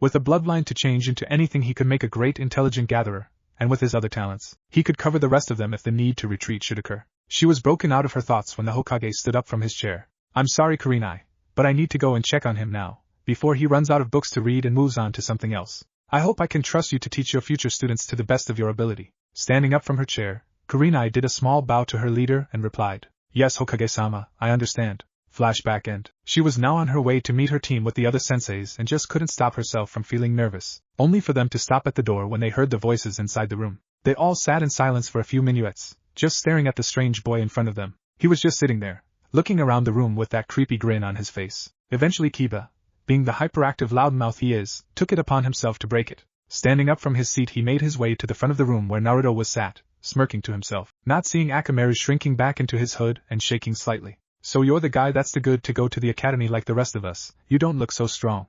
With a bloodline to change into anything, he could make a great intelligent gatherer, and with his other talents, he could cover the rest of them if the need to retreat should occur. She was broken out of her thoughts when the Hokage stood up from his chair. "I'm sorry, Kurenai, but I need to go and check on him now, before he runs out of books to read and moves on to something else. I hope I can trust you to teach your future students to the best of your ability." Standing up from her chair, Kurenai did a small bow to her leader and replied, "Yes, Hokage-sama, I understand." Flashback end. She was now on her way to meet her team with the other senseis and just couldn't stop herself from feeling nervous, only for them to stop at the door when they heard the voices inside the room. They all sat in silence for a few minutes, just staring at the strange boy in front of them. He was just sitting there, looking around the room with that creepy grin on his face. Eventually Kiba, being the hyperactive loudmouth he is, took it upon himself to break it. Standing up from his seat, he made his way to the front of the room where Naruto was sat, smirking to himself, not seeing Akamaru shrinking back into his hood and shaking slightly. "So you're the guy that's too good to go to the academy like the rest of us. You don't look so strong.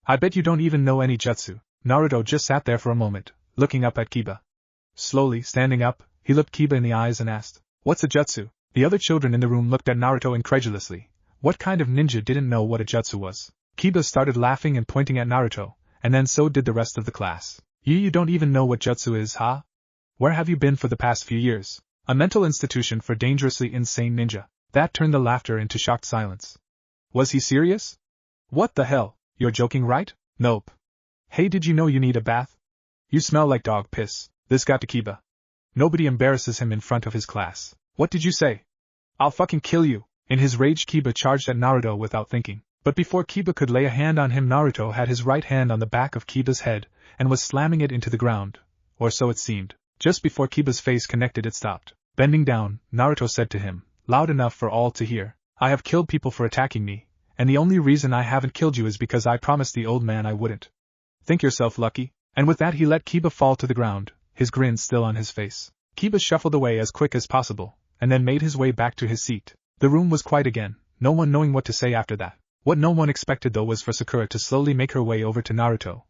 I bet you don't even know any jutsu." Naruto just sat there for a moment, looking up at Kiba. Slowly, standing up, he looked Kiba in the eyes and asked, "What's a jutsu?" The other children in the room looked at Naruto incredulously. What kind of ninja didn't know what a jutsu was? Kiba started laughing and pointing at Naruto, and then so did the rest of the class. You don't even know what jutsu is, huh? Where have you been for the past few years? A mental institution for dangerously insane ninja. That turned the laughter into shocked silence. Was he serious? "What the hell, you're joking, right?" "Nope." "Hey, did you know you need a bath? You smell like dog piss." This got to Kiba. Nobody embarrasses him in front of his class. "What did you say? I'll fucking kill you." In his rage, Kiba charged at Naruto without thinking. But before Kiba could lay a hand on him, Naruto had his right hand on the back of Kiba's head and was slamming it into the ground, or so it seemed. Just before Kiba's face connected, it stopped. Bending down, Naruto said to him, loud enough for all to hear, "I have killed people for attacking me, and the only reason I haven't killed you is because I promised the old man I wouldn't. Think yourself lucky." And with that he let Kiba fall to the ground, his grin still on his face. Kiba shuffled away as quick as possible, and then made his way back to his seat. The room was quiet again, no one knowing what to say after that. What no one expected though was for Sakura to slowly make her way over to Naruto,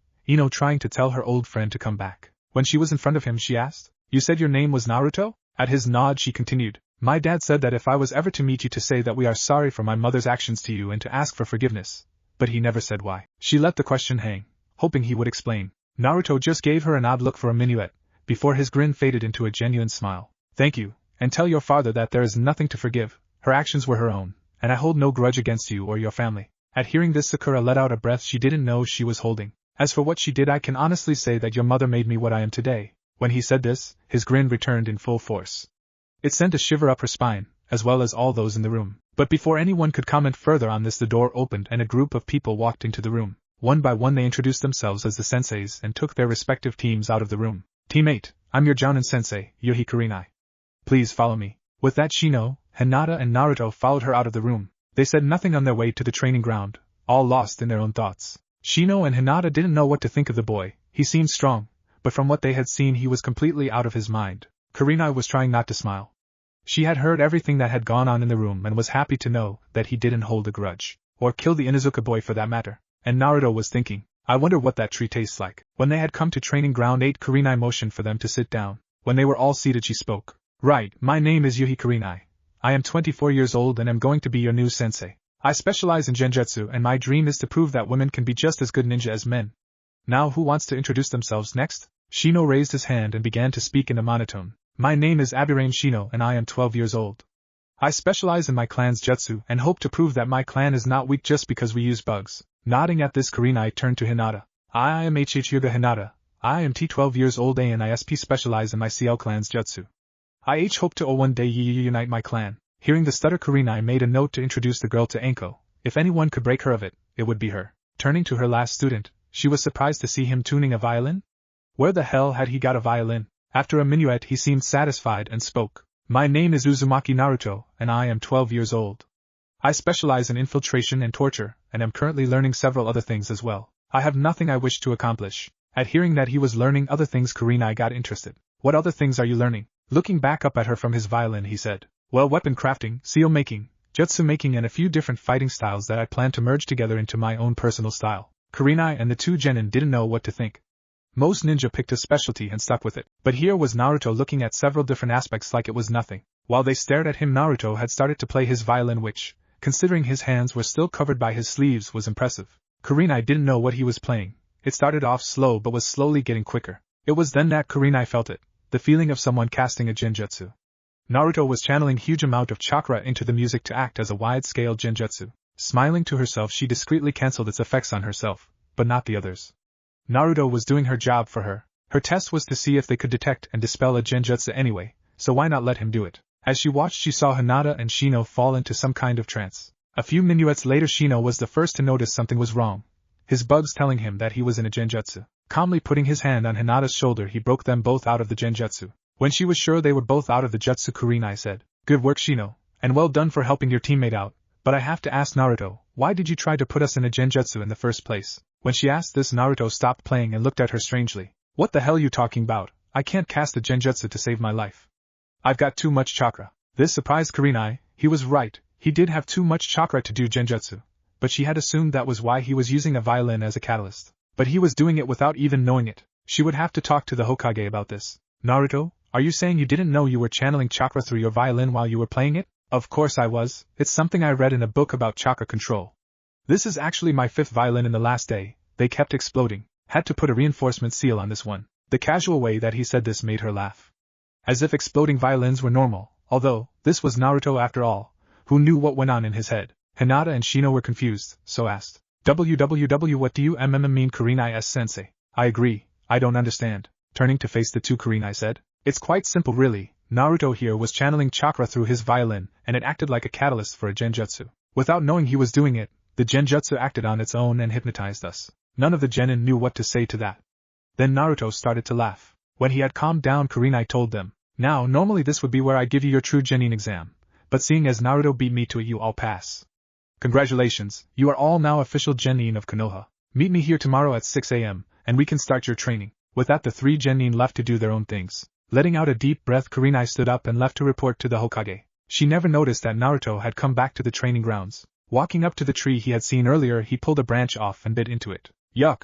trying to tell her old friend to come back. When she was in front of him, she asked, "You said your name was Naruto?" At his nod she continued, "My dad said that if I was ever to meet you to say that we are sorry for my mother's actions to you and to ask for forgiveness, but he never said why." She let the question hang, hoping he would explain. Naruto just gave her an odd look for a minuet, before his grin faded into a genuine smile. "Thank you, and tell your father that there is nothing to forgive. Her actions were her own, and I hold no grudge against you or your family." At hearing this, Sakura let out a breath she didn't know she was holding. "As for what she did, I can honestly say that your mother made me what I am today." When he said this, his grin returned in full force. It sent a shiver up her spine, as well as all those in the room. But before anyone could comment further on this, the door opened and a group of people walked into the room. One by one they introduced themselves as the senseis and took their respective teams out of the room. "Team 8, I'm your Jounin sensei, Yohi Kurenai. Please follow me." With that, Shino, Hinata and Naruto followed her out of the room. They said nothing on their way to the training ground, all lost in their own thoughts. Shino and Hinata didn't know what to think of the boy. He seemed strong, but from what they had seen he was completely out of his mind. Kurenai was trying not to smile. She had heard everything that had gone on in the room and was happy to know that he didn't hold a grudge, or kill the Inuzuka boy for that matter. And Naruto was thinking, "I wonder what that tree tastes like." When they had come to training ground 8, Kurenai motioned for them to sit down. When they were all seated, she spoke. "Right, my name is Yuhi Kurenai. I am 24 years old and am going to be your new sensei. I specialize in genjutsu and my dream is to prove that women can be just as good ninja as men. Now who wants to introduce themselves next? Shino raised his hand and began to speak in a monotone. My name is Abirain Shino and I am 12 years old. I specialize in my clan's jutsu and hope to prove that my clan is not weak just because we use bugs. Nodding at this, Kurenai turned to Hinata. I am Hyuga Hinata. I am 12 years old and ISP specialize in my CL clan's jutsu. I hope to one day unite my clan. Hearing the stutter, Kurenai made a note to introduce the girl to Enko. If anyone could break her of it, it would be her. Turning to her last student, she was surprised to see him tuning a violin. Where the hell had he got a violin? After a minuet he seemed satisfied and spoke. My name is Uzumaki Naruto, and I am 12 years old. I specialize in infiltration and torture, and am currently learning several other things as well. I have nothing I wish to accomplish. At hearing that he was learning other things, Kurenai got interested. What other things are you learning? Looking back up at her from his violin, he said. Well, weapon crafting, seal making, jutsu making and a few different fighting styles that I plan to merge together into my own personal style. Kurenai and the two genin didn't know what to think. Most ninja picked a specialty and stuck with it, but here was Naruto looking at several different aspects like it was nothing. While they stared at him, Naruto had started to play his violin, which, considering his hands were still covered by his sleeves, was impressive. Kurenai didn't know what he was playing. It started off slow but was slowly getting quicker. It was then that Kurenai felt it, the feeling of someone casting a genjutsu. Naruto was channeling huge amount of chakra into the music to act as a wide-scale genjutsu. Smiling to herself, she discreetly cancelled its effects on herself, but not the others. Naruto was doing her job for her. Her test was to see if they could detect and dispel a genjutsu anyway, so why not let him do it? As she watched, she saw Hinata and Shino fall into some kind of trance. A few minuets later, Shino was the first to notice something was wrong. His bugs telling him that he was in a genjutsu. Calmly putting his hand on Hinata's shoulder, he broke them both out of the genjutsu. When she was sure they were both out of the jutsu, Kurenai said, Good work, Shino, and well done for helping your teammate out, but I have to ask Naruto, why did you try to put us in a genjutsu in the first place? When she asked this, Naruto stopped playing and looked at her strangely. What the hell you talking about? I can't cast a genjutsu to save my life. I've got too much chakra. This surprised Kurenai. He was right, he did have too much chakra to do genjutsu, but she had assumed that was why he was using a violin as a catalyst. But he was doing it without even knowing it. She would have to talk to the Hokage about this. Naruto, are you saying you didn't know you were channeling chakra through your violin while you were playing it? Of course I was. It's something I read in a book about chakra control. This is actually my 5th violin in the last day. They kept exploding. Had to put a reinforcement seal on this one. The casual way that he said this made her laugh. As if exploding violins were normal, although, this was Naruto after all, who knew what went on in his head. Hinata and Shino were confused, so asked, WWW, what do you mean? Kurenai sensei? I agree, I don't understand. Turning to face the two, Kurenai said, It's quite simple really. Naruto here was channeling chakra through his violin, and it acted like a catalyst for a genjutsu. Without knowing he was doing it, the genjutsu acted on its own and hypnotized us. None of the genin knew what to say to that. Then Naruto started to laugh. When he had calmed down, Kurenai told them, Now, normally this would be where I give you your true genin exam, but seeing as Naruto beat me to it, you all pass. Congratulations, you are all now official genin of Konoha. Meet me here tomorrow at 6 a.m., and we can start your training. With that, the 3 genin left to do their own things. Letting out a deep breath, Kurenai stood up and left to report to the Hokage. She never noticed that Naruto had come back to the training grounds. Walking up to the tree he had seen earlier, he pulled a branch off and bit into it. Yuck!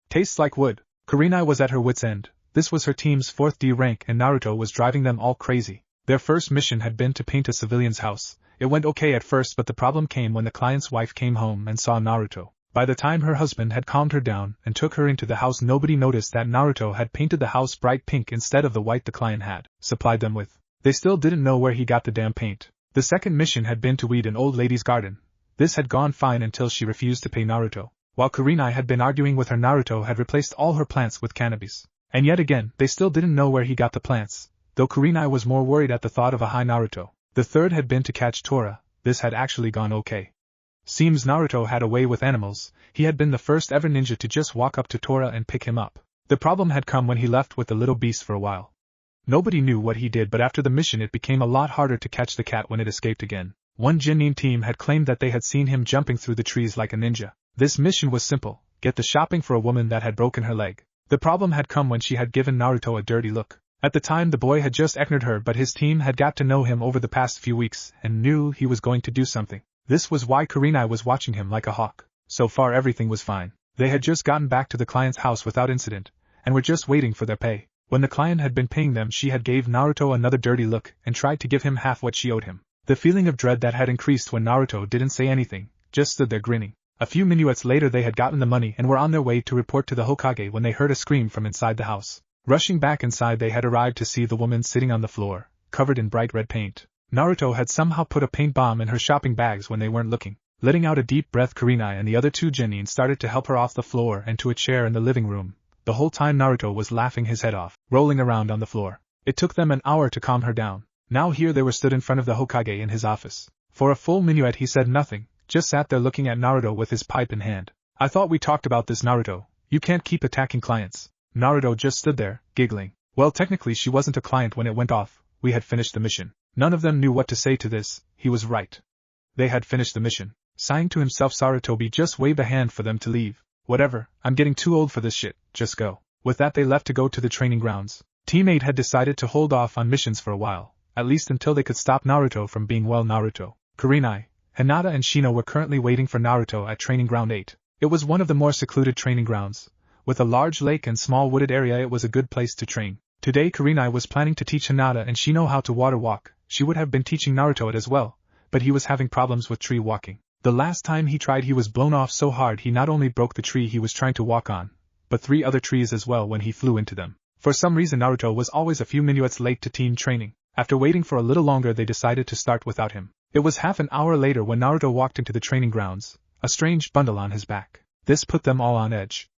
Tastes like wood. Kurenai was at her wit's end. This was her team's 4th D rank and Naruto was driving them all crazy. Their first mission had been to paint a civilian's house. It went okay at first, but the problem came when the client's wife came home and saw Naruto. By the time her husband had calmed her down and took her into the house, nobody noticed that Naruto had painted the house bright pink instead of the white the client had supplied them with. They still didn't know where he got the damn paint. The second mission had been to weed an old lady's garden. This had gone fine until she refused to pay Naruto. While Kurenai had been arguing with her, Naruto had replaced all her plants with cannabis. And yet again, they still didn't know where he got the plants, though Kurenai was more worried at the thought of a high Naruto. The third had been to catch Tora. This had actually gone okay. Seems Naruto had a way with animals. He had been the first ever ninja to just walk up to Tora and pick him up. The problem had come when he left with the little beast for a while. Nobody knew what he did, but after the mission it became a lot harder to catch the cat when it escaped again. One genin team had claimed that they had seen him jumping through the trees like a ninja. This mission was simple: get the shopping for a woman that had broken her leg. The problem had come when she had given Naruto a dirty look. At the time the boy had just ignored her, but his team had got to know him over the past few weeks and knew he was going to do something. This was why Kurenai was watching him like a hawk. So far everything was fine. They had just gotten back to the client's house without incident, and were just waiting for their pay. When the client had been paying them, she had gave Naruto another dirty look and tried to give him half what she owed him. The feeling of dread that had increased when Naruto didn't say anything just stood there grinning. A few minutes later they had gotten the money and were on their way to report to the Hokage when they heard a scream from inside the house. Rushing back inside they had arrived to see the woman sitting on the floor, covered in bright red paint. Naruto had somehow put a paint bomb in her shopping bags when they weren't looking. Letting out a deep breath, Kurenai and the other two genin started to help her off the floor and to a chair in the living room. The whole time Naruto was laughing his head off, rolling around on the floor. It took them an hour to calm her down. Now here they were stood in front of the Hokage in his office. For a full minute he said nothing, just sat there looking at Naruto with his pipe in hand. I thought we talked about this, Naruto. You can't keep attacking clients. Naruto just stood there, giggling. Well, technically she wasn't a client when it went off. We had finished the mission. None of them knew what to say to this. He was right. They had finished the mission. Sighing to himself, Sarutobi just waved a hand for them to leave. Whatever, I'm getting too old for this shit, just go. With that they left to go to the training grounds. Team 8 had decided to hold off on missions for a while, at least until they could stop Naruto from being well. Naruto, Kurenai, Hinata and Shino were currently waiting for Naruto at Training Ground 8. It was one of the more secluded training grounds. With a large lake and small wooded area, it was a good place to train. Today Kurenai was planning to teach Hinata and Shino how to water walk. She would have been teaching Naruto it as well, but he was having problems with tree walking. The last time he tried he was blown off so hard he not only broke the tree he was trying to walk on, but 3 other trees as well when he flew into them. For some reason Naruto was always a few minutes late to team training. After waiting for a little longer they decided to start without him. It was half an hour later when Naruto walked into the training grounds, a strange bundle on his back. This put them all on edge.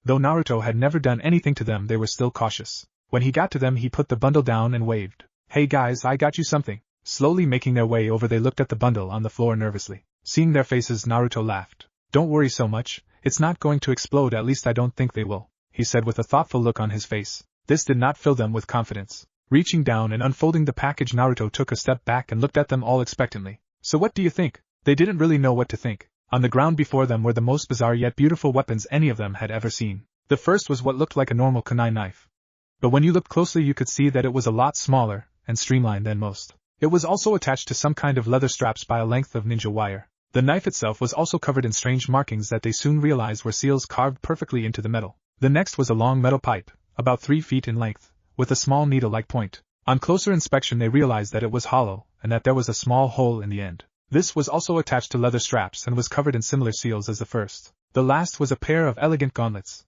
Though Naruto had never done anything to them, they were still cautious. When he got to them he put the bundle down and waved. Hey guys, I got you something. Slowly making their way over they looked at the bundle on the floor nervously. Seeing their faces Naruto laughed. Don't worry so much, it's not going to explode, at least I don't think they will, he said with a thoughtful look on his face. This did not fill them with confidence. Reaching down and unfolding the package, Naruto took a step back and looked at them all expectantly. So what do you think? They didn't really know what to think. On the ground before them were the most bizarre yet beautiful weapons any of them had ever seen. The first was what looked like a normal kunai knife. But when you looked closely you could see that it was a lot smaller and streamlined than most. It was also attached to some kind of leather straps by a length of ninja wire. The knife itself was also covered in strange markings that they soon realized were seals carved perfectly into the metal. The next was a long metal pipe, about 3 feet in length, with a small needle-like point. On closer inspection they realized that it was hollow, and that there was a small hole in the end. This was also attached to leather straps and was covered in similar seals as the first. The last was a pair of elegant gauntlets.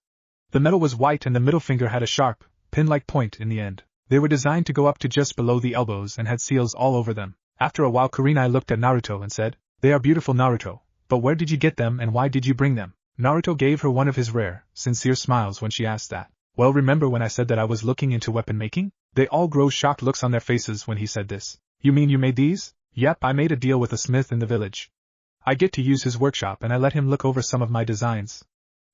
The metal was white and the middle finger had a sharp, pin-like point in the end. They were designed to go up to just below the elbows and had seals all over them. After a while Kurenai looked at Naruto and said, "They are beautiful, Naruto, but where did you get them and why did you bring them?" Naruto gave her one of his rare, sincere smiles when she asked that. Well, remember when I said that I was looking into weapon making? They all grow shocked looks on their faces when he said this. You mean you made these? Yep, I made a deal with a smith in the village. I get to use his workshop and I let him look over some of my designs.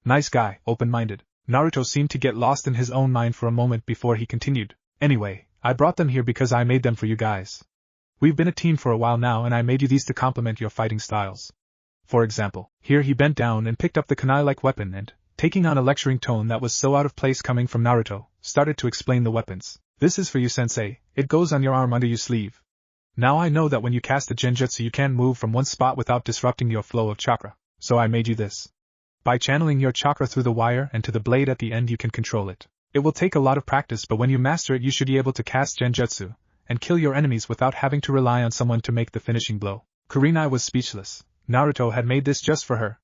Nice guy, open-minded. Naruto seemed to get lost in his own mind for a moment before he continued. Anyway, I brought them here because I made them for you guys. We've been a team for a while now and I made you these to complement your fighting styles. For example, here he bent down and picked up the kunai-like weapon and, taking on a lecturing tone that was so out of place coming from Naruto, started to explain the weapons. This is for you, sensei, it goes on your arm under your sleeve. Now I know that when you cast the genjutsu you can't move from one spot without disrupting your flow of chakra, so I made you this. By channeling your chakra through the wire and to the blade at the end you can control it. It will take a lot of practice, but when you master it you should be able to cast genjutsu and kill your enemies without having to rely on someone to make the finishing blow. Kurenai was speechless. Naruto had made this just for her.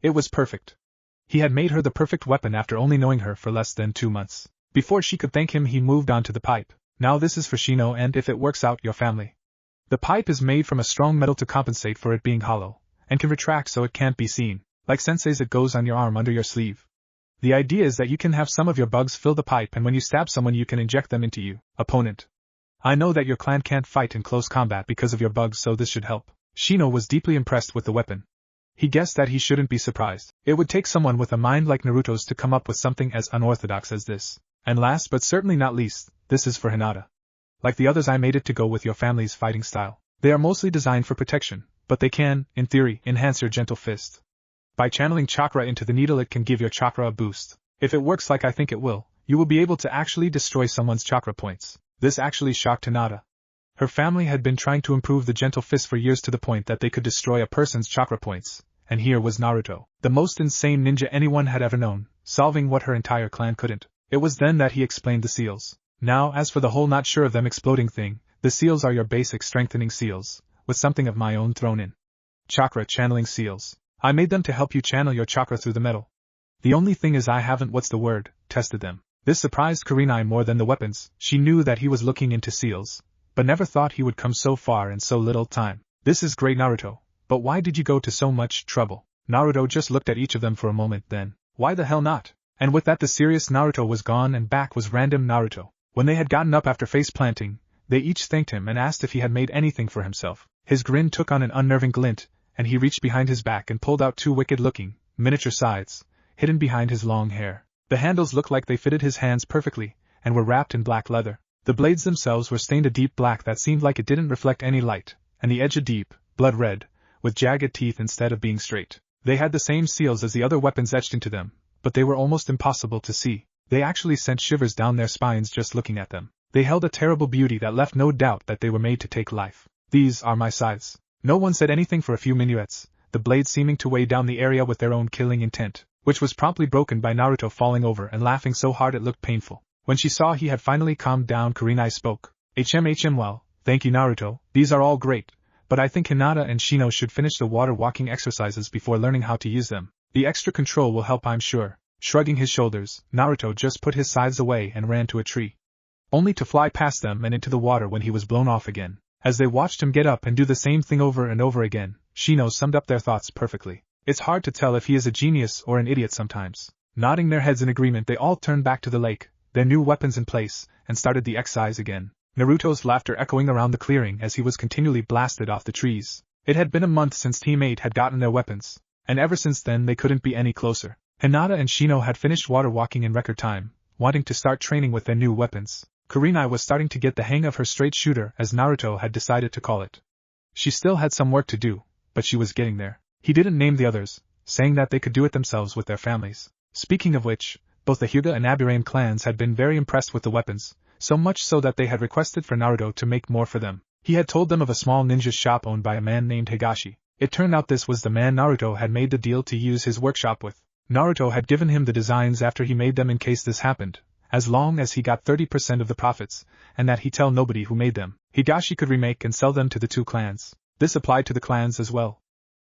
It was perfect. He had made her the perfect weapon after only knowing her for less than 2 months. Before she could thank him he moved on to the pipe. Now this is for Shino and if it works out, your family. The pipe is made from a strong metal to compensate for it being hollow, and can retract so it can't be seen. Like sensei's, it goes on your arm under your sleeve. The idea is that you can have some of your bugs fill the pipe and when you stab someone you can inject them into you, opponent. I know that your clan can't fight in close combat because of your bugs, so this should help. Shino was deeply impressed with the weapon. He guessed that he shouldn't be surprised. It would take someone with a mind like Naruto's to come up with something as unorthodox as this. And last but certainly not least, this is for Hinata. Like the others I made it to go with your family's fighting style. They are mostly designed for protection, but they can, in theory, enhance your gentle fist. By channeling chakra into the needle it can give your chakra a boost. If it works like I think it will, you will be able to actually destroy someone's chakra points. This actually shocked Hinata. Her family had been trying to improve the gentle fist for years to the point that they could destroy a person's chakra points, and here was Naruto, the most insane ninja anyone had ever known, solving what her entire clan couldn't. It was then that he explained the seals. Now, as for the whole not sure of them exploding thing, the seals are your basic strengthening seals, with something of my own thrown in. Chakra channeling seals. I made them to help you channel your chakra through the metal. The only thing is I haven't tested them. This surprised Kurenai more than the weapons. She knew that he was looking into seals, but never thought he would come so far in so little time. This is great, Naruto, but why did you go to so much trouble? Naruto just looked at each of them for a moment, then, why the hell not? And with that the serious Naruto was gone and back was random Naruto. When they had gotten up after face planting, they each thanked him and asked if he had made anything for himself. His grin took on an unnerving glint, and he reached behind his back and pulled out two wicked-looking, miniature scythes, hidden behind his long hair. The handles looked like they fitted his hands perfectly, and were wrapped in black leather. The blades themselves were stained a deep black that seemed like it didn't reflect any light, and the edge a deep, blood red, with jagged teeth instead of being straight. They had the same seals as the other weapons etched into them, but they were almost impossible to see. They actually sent shivers down their spines just looking at them. They held a terrible beauty that left no doubt that they were made to take life. These are my scythes. No one said anything for a few minuets, the blades seeming to weigh down the area with their own killing intent, which was promptly broken by Naruto falling over and laughing so hard it looked painful. When she saw he had finally calmed down, Kurenai spoke. Well, thank you Naruto, these are all great, but I think Hinata and Shino should finish the water walking exercises before learning how to use them. The extra control will help, I'm sure. Shrugging his shoulders, Naruto just put his scythes away and ran to a tree, only to fly past them and into the water when he was blown off again. As they watched him get up and do the same thing over and over again, Shino summed up their thoughts perfectly. It's hard to tell if he is a genius or an idiot sometimes. Nodding their heads in agreement, they all turned back to the lake, their new weapons in place, and started the exercise again. Naruto's laughter echoing around the clearing as he was continually blasted off the trees. It had been a month since Team 8 had gotten their weapons, and ever since then they couldn't be any closer. Hinata and Shino had finished water walking in record time, wanting to start training with their new weapons. Kurenai was starting to get the hang of her straight shooter, as Naruto had decided to call it. She still had some work to do, but she was getting there. He didn't name the others, saying that they could do it themselves with their families. Speaking of which, both the Hyuga and Aburame clans had been very impressed with the weapons, so much so that they had requested for Naruto to make more for them. He had told them of a small ninja shop owned by a man named Higashi. It turned out this was the man Naruto had made the deal to use his workshop with. Naruto had given him the designs after he made them in case this happened, as long as he got 30% of the profits, and that he tell nobody who made them. Higashi could remake and sell them to the two clans. This applied to the clans as well.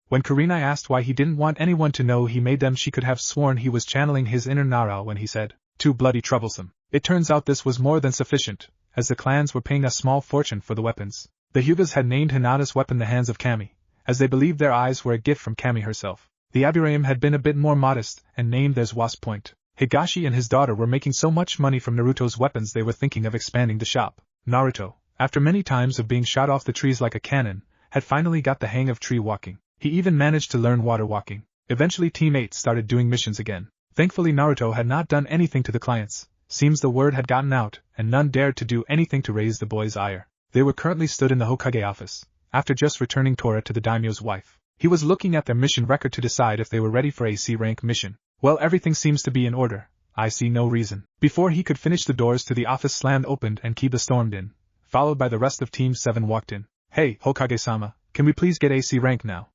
When Kurenai asked why he didn't want anyone to know he made them, she could have sworn he was channeling his inner Nara when he said, "Too bloody troublesome." It turns out this was more than sufficient, as the clans were paying a small fortune for the weapons. The Hyugas had named Hinata's weapon the Hands of Kami, as they believed their eyes were a gift from Kami herself. The Aburame had been a bit more modest, and named theirs Wasp Point. Higashi and his daughter were making so much money from Naruto's weapons they were thinking of expanding the shop. Naruto, after many times of being shot off the trees like a cannon, had finally got the hang of tree walking. He even managed to learn water walking. Eventually Team 8 started doing missions again. Thankfully Naruto had not done anything to the clients. Seems the word had gotten out, and none dared to do anything to raise the boys' ire. They were currently stood in the Hokage office, after just returning Tora to the daimyo's wife. He was looking at their mission record to decide if they were ready for a C rank mission. Well, everything seems to be in order. I see no reason. Before he could finish, the doors to the office slammed opened and Kiba stormed in, followed by the rest of Team 7 walked in. "Hey, Hokage-sama, can we please get AC rank now?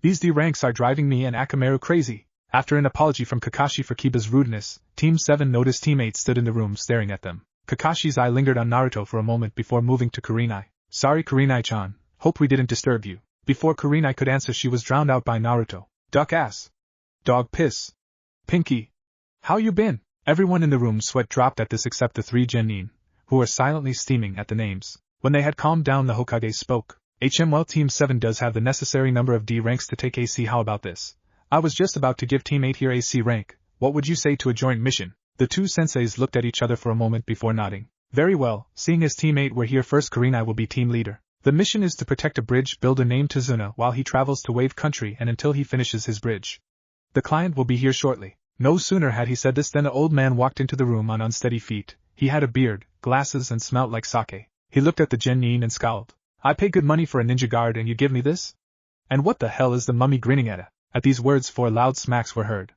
These D ranks are driving me and Akamaru crazy." After an apology from Kakashi for Kiba's rudeness, Team 7 noticed Team 8 stood in the room staring at them. Kakashi's eye lingered on Naruto for a moment before moving to Kurenai. "Sorry Kurenai-chan, hope we didn't disturb you." Before Kurenai could answer, she was drowned out by Naruto. "Duck ass. Dog piss. Pinky. How you been?" Everyone in the room sweat dropped at this except the three genin, who were silently steaming at the names. When they had calmed down, the Hokage spoke. Well, Team 7 does have the necessary number of D ranks to take AC. How about this? I was just about to give Team 8 here AC rank. What would you say to a joint mission? The two senseis looked at each other for a moment before nodding. Very well, seeing as Team 8 were here first, Kurenai will be team leader. The mission is to protect a bridge builder named Tazuna while he travels to Wave Country and until he finishes his bridge. The client will be here shortly. No sooner had he said this than an old man walked into the room on unsteady feet. He had a beard, glasses, and smelt like sake. He looked at the genin and scowled. "I pay good money for a ninja guard and you give me this? And what the hell is the mummy grinning at?" At these words 4 loud smacks were heard.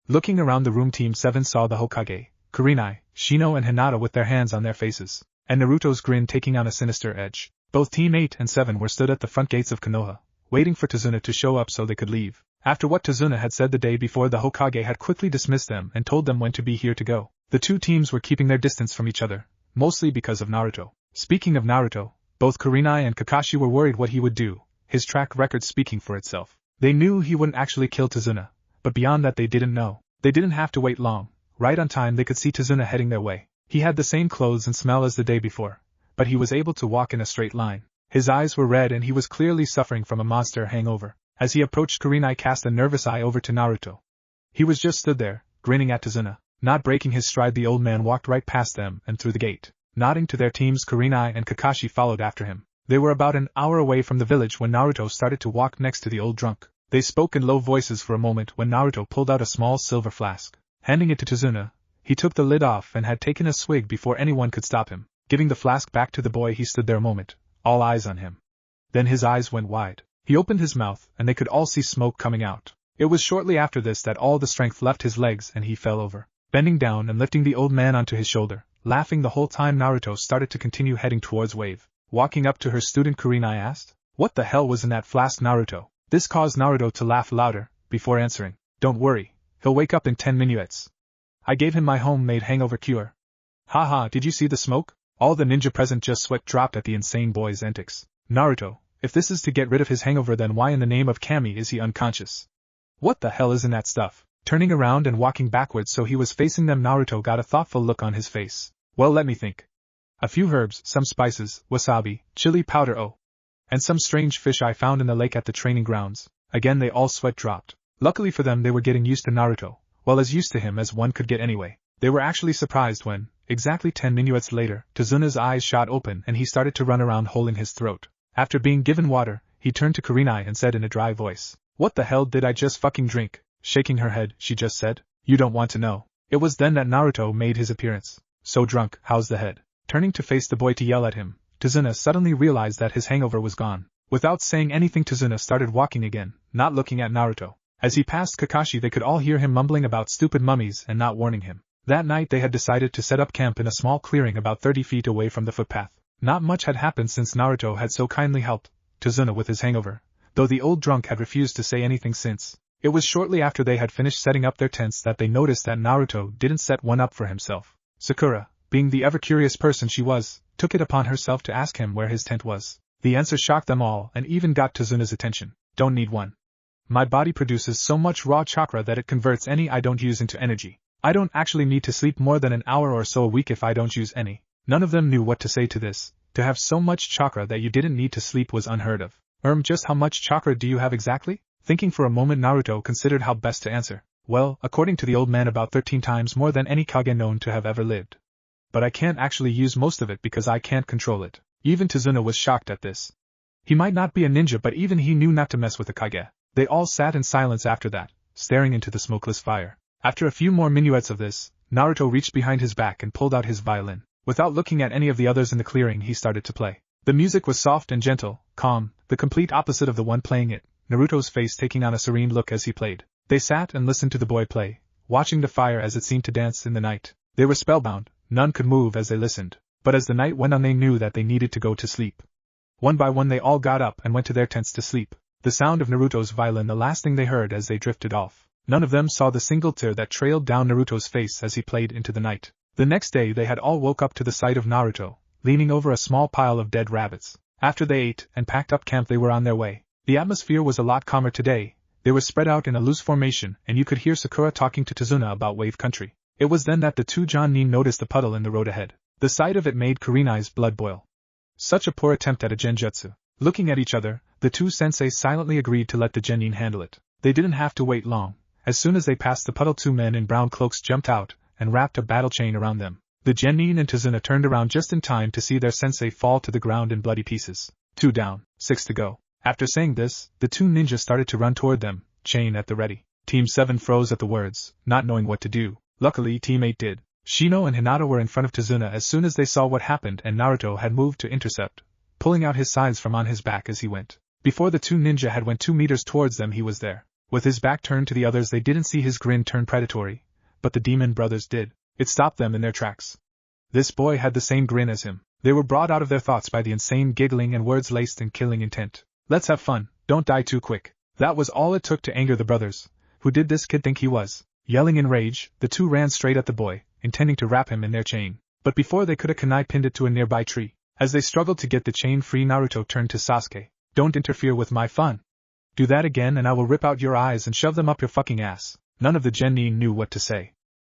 Looking around the room, Team 7 saw the Hokage, Kurenai, Shino and Hinata with their hands on their faces, and Naruto's grin taking on a sinister edge. Both Team 8 and 7 were stood at the front gates of Konoha, waiting for Tazuna to show up so they could leave. After what Tazuna had said the day before, the Hokage had quickly dismissed them and told them when to be here to go. The two teams were keeping their distance from each other, mostly because of Naruto. Speaking of Naruto, both Kurenai and Kakashi were worried what he would do, his track record speaking for itself. They knew he wouldn't actually kill Tazuna, but beyond that they didn't know. They didn't have to wait long. Right on time they could see Tazuna heading their way. He had the same clothes and smell as the day before, but he was able to walk in a straight line. His eyes were red and he was clearly suffering from a monster hangover. As he approached, Kurenai cast a nervous eye over to Naruto. He was just stood there, grinning at Tazuna. Not breaking his stride, the old man walked right past them and through the gate. Nodding to their teams, Kurenai and Kakashi followed after him. They were about an hour away from the village when Naruto started to walk next to the old drunk. They spoke in low voices for a moment when Naruto pulled out a small silver flask. Handing it to Tazuna, he took the lid off and had taken a swig before anyone could stop him. Giving the flask back to the boy, he stood there a moment, all eyes on him. Then his eyes went wide. He opened his mouth and they could all see smoke coming out. It was shortly after this that all the strength left his legs and he fell over. Bending down and lifting the old man onto his shoulder, laughing the whole time, Naruto started to continue heading towards Wave. Walking up to her student, Kurenai asked, "What the hell was in that flask, Naruto?" This caused Naruto to laugh louder, before answering, "Don't worry, he'll wake up in 10 minutes. I gave him my homemade hangover cure." Haha, did you see the smoke? All the ninja present just sweat dropped at the insane boy's antics. Naruto, if this is to get rid of his hangover, then why in the name of Kami is he unconscious? What the hell is in that stuff? Turning around and walking backwards so he was facing them, Naruto got a thoughtful look on his face. Well, let me think. A few herbs, some spices, wasabi, chili powder, and some strange fish I found in the lake at the training grounds. Again they all sweat dropped. Luckily for them they were getting used to Naruto, well as used to him as one could get anyway. They were actually surprised when, exactly 10 minutes later, Tazuna's eyes shot open and he started to run around holding his throat. After being given water, he turned to Kurenai and said in a dry voice, "What the hell did I just fucking drink?" Shaking her head, she just said, "You don't want to know." It was then that Naruto made his appearance. "So drunk, how's the head?" Turning to face the boy to yell at him, Tazuna suddenly realized that his hangover was gone. Without saying anything, Tazuna started walking again, not looking at Naruto. As he passed Kakashi they could all hear him mumbling about stupid mummies and not warning him. That night they had decided to set up camp in a small clearing about 30 feet away from the footpath. Not much had happened since Naruto had so kindly helped Tazuna with his hangover, though the old drunk had refused to say anything since. It was shortly after they had finished setting up their tents that they noticed that Naruto didn't set one up for himself. Sakura, being the ever-curious person she was, took it upon herself to ask him where his tent was. The answer shocked them all and even got Tazuna's attention. "Don't need one. My body produces so much raw chakra that it converts any I don't use into energy. I don't actually need to sleep more than an hour or so a week if I don't use any." None of them knew what to say to this. To have so much chakra that you didn't need to sleep was unheard of. Just how much chakra do you have exactly? Thinking for a moment, Naruto considered how best to answer. Well, according to the old man, about 13 times more than any Kage known to have ever lived. But I can't actually use most of it because I can't control it. Even Tazuna was shocked at this. He might not be a ninja, but even he knew not to mess with the Kage. They all sat in silence after that, staring into the smokeless fire. After a few more minuets of this, Naruto reached behind his back and pulled out his violin. Without looking at any of the others in the clearing, he started to play. The music was soft and gentle, calm, the complete opposite of the one playing it, Naruto's face taking on a serene look as he played. They sat and listened to the boy play, watching the fire as it seemed to dance in the night. They were spellbound, none could move as they listened, but as the night went on they knew that they needed to go to sleep. One by one they all got up and went to their tents to sleep. The sound of Naruto's violin the last thing they heard as they drifted off. None of them saw the single tear that trailed down Naruto's face as he played into the night. The next day they had all woke up to the sight of Naruto, leaning over a small pile of dead rabbits. After they ate and packed up camp they were on their way. The atmosphere was a lot calmer today. They were spread out in a loose formation and you could hear Sakura talking to Tazuna about Wave Country. It was then that the two Jonin noticed the puddle in the road ahead. The sight of it made Kurenai's blood boil. Such a poor attempt at a genjutsu. Looking at each other, the two sensei silently agreed to let the genin handle it. They didn't have to wait long. As soon as they passed the puddle, two men in brown cloaks jumped out and wrapped a battle chain around them. The genin and Tazuna turned around just in time to see their sensei fall to the ground in bloody pieces. 2 down, 6 to go. After saying this, the two ninjas started to run toward them, chain at the ready. Team 7 froze at the words, not knowing what to do. Luckily Team 8 did. Shino and Hinata were in front of Tazuna as soon as they saw what happened, and Naruto had moved to intercept, pulling out his scythes from on his back as he went. Before the two ninja had went 2 meters towards them he was there. With his back turned to the others they didn't see his grin turn predatory, but the demon brothers did. It stopped them in their tracks. This boy had the same grin as him. They were brought out of their thoughts by the insane giggling and words laced in killing intent. "Let's have fun, don't die too quick." That was all it took to anger the brothers. Who did this kid think he was? Yelling in rage, the two ran straight at the boy, intending to wrap him in their chain. But before they could, a kunai pinned it to a nearby tree. As they struggled to get the chain free, Naruto turned to Sasuke. Don't interfere with my fun. Do that again and I will rip out your eyes and shove them up your fucking ass. None of the genin knew what to say.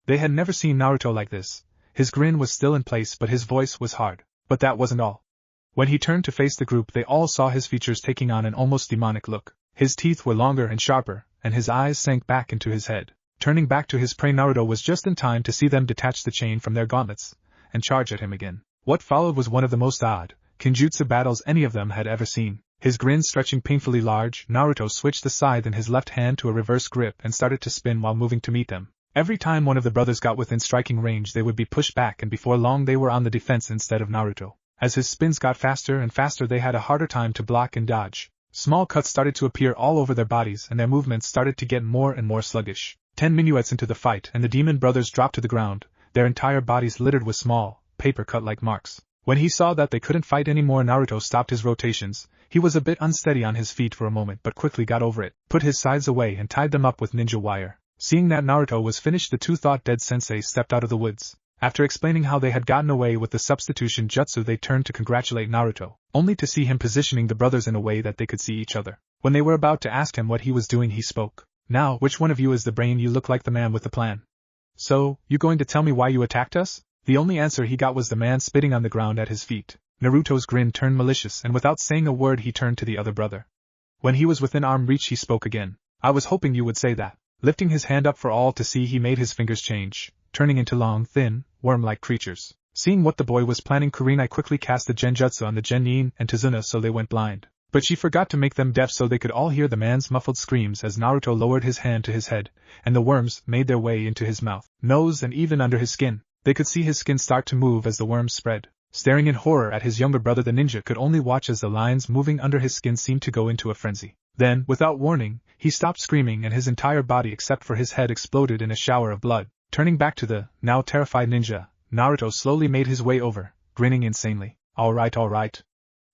They had never seen Naruto like this. His grin was still in place but his voice was hard. But that wasn't all. When he turned to face the group they all saw his features taking on an almost demonic look. His teeth were longer and sharper, and his eyes sank back into his head. Turning back to his prey, Naruto was just in time to see them detach the chain from their gauntlets and charge at him again. What followed was one of the most odd Kinjutsu battles any of them had ever seen. His grin stretching painfully large, Naruto switched the scythe in his left hand to a reverse grip and started to spin while moving to meet them. Every time one of the brothers got within striking range they would be pushed back and before long they were on the defense instead of Naruto. As his spins got faster and faster they had a harder time to block and dodge. Small cuts started to appear all over their bodies and their movements started to get more and more sluggish. 10 minuets into the fight and the demon brothers dropped to the ground, their entire bodies littered with small, paper-cut-like marks. When he saw that they couldn't fight anymore, Naruto stopped his rotations. He was a bit unsteady on his feet for a moment but quickly got over it, put his scythes away and tied them up with ninja wire. Seeing that Naruto was finished, the two thought-dead sensei stepped out of the woods. After explaining how they had gotten away with the substitution jutsu they turned to congratulate Naruto, only to see him positioning the brothers in a way that they could see each other. When they were about to ask him what he was doing he spoke. Now, which one of you is the brain? You look like the man with the plan. So, you going to tell me why you attacked us? The only answer he got was the man spitting on the ground at his feet. Naruto's grin turned malicious and without saying a word he turned to the other brother. When he was within arm reach he spoke again. I was hoping you would say that. Lifting his hand up for all to see he made his fingers change, turning into long, thin, worm-like creatures. Seeing what the boy was planning, Kurenai quickly cast the genjutsu on the genin and Tazuna so they went blind. But she forgot to make them deaf so they could all hear the man's muffled screams as Naruto lowered his hand to his head, and the worms made their way into his mouth, nose and even under his skin. They could see his skin start to move as the worms spread. Staring in horror at his younger brother, the ninja could only watch as the lines moving under his skin seemed to go into a frenzy. Then, without warning, he stopped screaming and his entire body except for his head exploded in a shower of blood. Turning back to the, now terrified ninja, Naruto slowly made his way over, grinning insanely. Alright.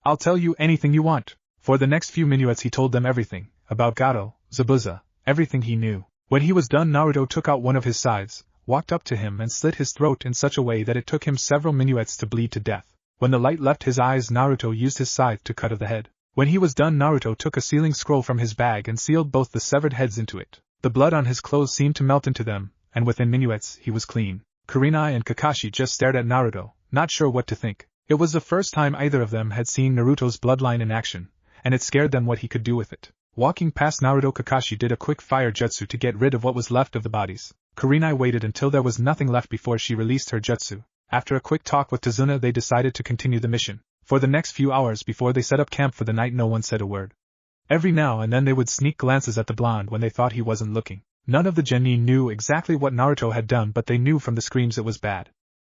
I'll tell you anything you want. For the next few minuets he told them everything, about Gato, Zabuza, everything he knew. When he was done Naruto took out one of his scythes, walked up to him and slit his throat in such a way that it took him several minuets to bleed to death. When the light left his eyes Naruto used his scythe to cut off the head. When he was done Naruto took a sealing scroll from his bag and sealed both the severed heads into it. The blood on his clothes seemed to melt into them, and within minuets he was clean. Kurenai and Kakashi just stared at Naruto, not sure what to think. It was the first time either of them had seen Naruto's bloodline in action, and it scared them what he could do with it. Walking past Naruto, Kakashi did a quick fire jutsu to get rid of what was left of the bodies. Kurenai waited until there was nothing left before she released her jutsu. After a quick talk with Tazuna they decided to continue the mission. For the next few hours before they set up camp for the night no one said a word. Every now and then they would sneak glances at the blonde when they thought he wasn't looking. None of the genin knew exactly what Naruto had done but they knew from the screams it was bad.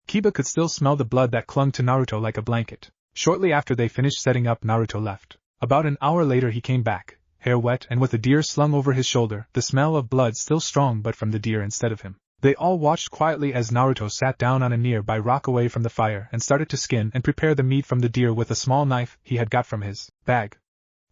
Kiba could still smell the blood that clung to Naruto like a blanket. Shortly after they finished setting up Naruto left. About an hour later he came back, hair wet and with a deer slung over his shoulder, the smell of blood still strong but from the deer instead of him. They all watched quietly as Naruto sat down on a nearby rock away from the fire and started to skin and prepare the meat from the deer with a small knife he had got from his bag.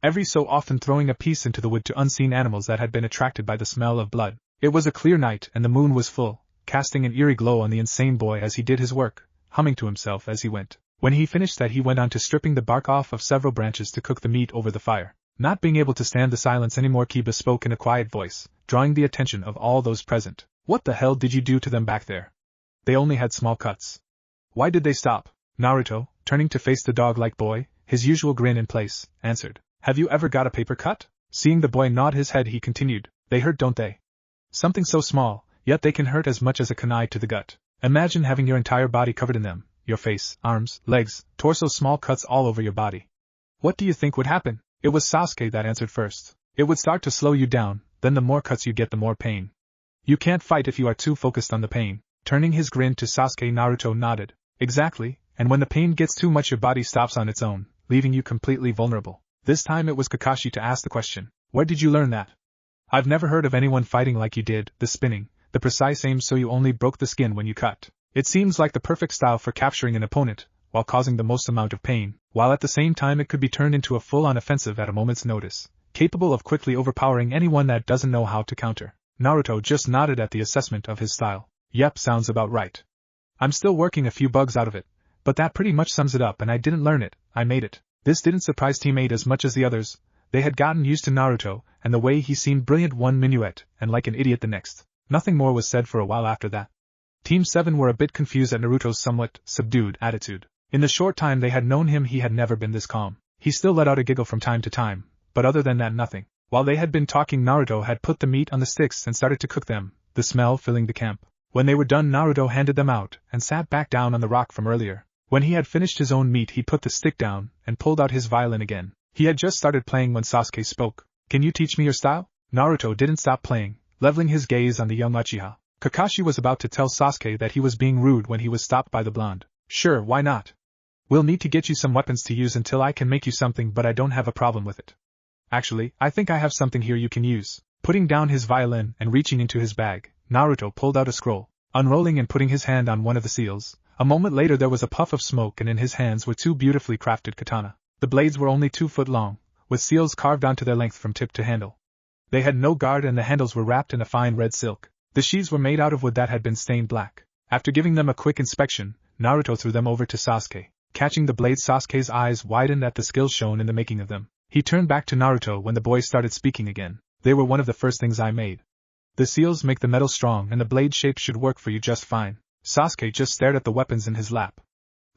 Every so often throwing a piece into the wood to unseen animals that had been attracted by the smell of blood. It was a clear night and the moon was full, casting an eerie glow on the insane boy as he did his work, humming to himself as he went. When he finished that he went on to stripping the bark off of several branches to cook the meat over the fire. Not being able to stand the silence anymore, Kiba spoke in a quiet voice, drawing the attention of all those present. What the hell did you do to them back there? They only had small cuts. Why did they stop? Naruto, turning to face the dog-like boy, his usual grin in place, answered. Have you ever got a paper cut? Seeing the boy nod his head he continued. They hurt, don't they? Something so small, yet they can hurt as much as a kunai to the gut. Imagine having your entire body covered in them, your face, arms, legs, torso, small cuts all over your body. What do you think would happen? It was Sasuke that answered first. It would start to slow you down, then the more cuts you get the more pain. You can't fight if you are too focused on the pain. Turning his grin to Sasuke, Naruto nodded. Exactly, and when the pain gets too much your body stops on its own, leaving you completely vulnerable. This time it was Kakashi to ask the question. Where did you learn that? I've never heard of anyone fighting like you did, the spinning, the precise aim so you only broke the skin when you cut. It seems like the perfect style for capturing an opponent, while causing the most amount of pain, while at the same time it could be turned into a full-on offensive at a moment's notice, capable of quickly overpowering anyone that doesn't know how to counter. Naruto just nodded at the assessment of his style. Yep, sounds about right. I'm still working a few bugs out of it, but that pretty much sums it up and I didn't learn it, I made it. This didn't surprise Team 8 as much as the others. They had gotten used to Naruto, and the way he seemed brilliant one minuet, and like an idiot the next. Nothing more was said for a while after that. Team 7 were a bit confused at Naruto's somewhat subdued attitude. In the short time they had known him he had never been this calm. He still let out a giggle from time to time, but other than that nothing. While they had been talking, Naruto had put the meat on the sticks and started to cook them, the smell filling the camp. When they were done, Naruto handed them out and sat back down on the rock from earlier. When he had finished his own meat, he put the stick down and pulled out his violin again. He had just started playing when Sasuke spoke. "Can you teach me your style?" Naruto didn't stop playing, leveling his gaze on the young Uchiha. Kakashi was about to tell Sasuke that he was being rude when he was stopped by the blonde. "Sure, why not? We'll need to get you some weapons to use until I can make you something, but I don't have a problem with it. Actually, I think I have something here you can use." Putting down his violin and reaching into his bag, Naruto pulled out a scroll, unrolling and putting his hand on one of the seals. A moment later there was a puff of smoke, and in his hands were two beautifully crafted katana. The blades were only 2 foot long, with seals carved onto their length from tip to handle. They had no guard and the handles were wrapped in a fine red silk. The sheaths were made out of wood that had been stained black. After giving them a quick inspection, Naruto threw them over to Sasuke. Catching the blades, Sasuke's eyes widened at the skill shown in the making of them. He turned back to Naruto when the boy started speaking again. "They were one of the first things I made. The seals make the metal strong and the blade shape should work for you just fine." Sasuke just stared at the weapons in his lap.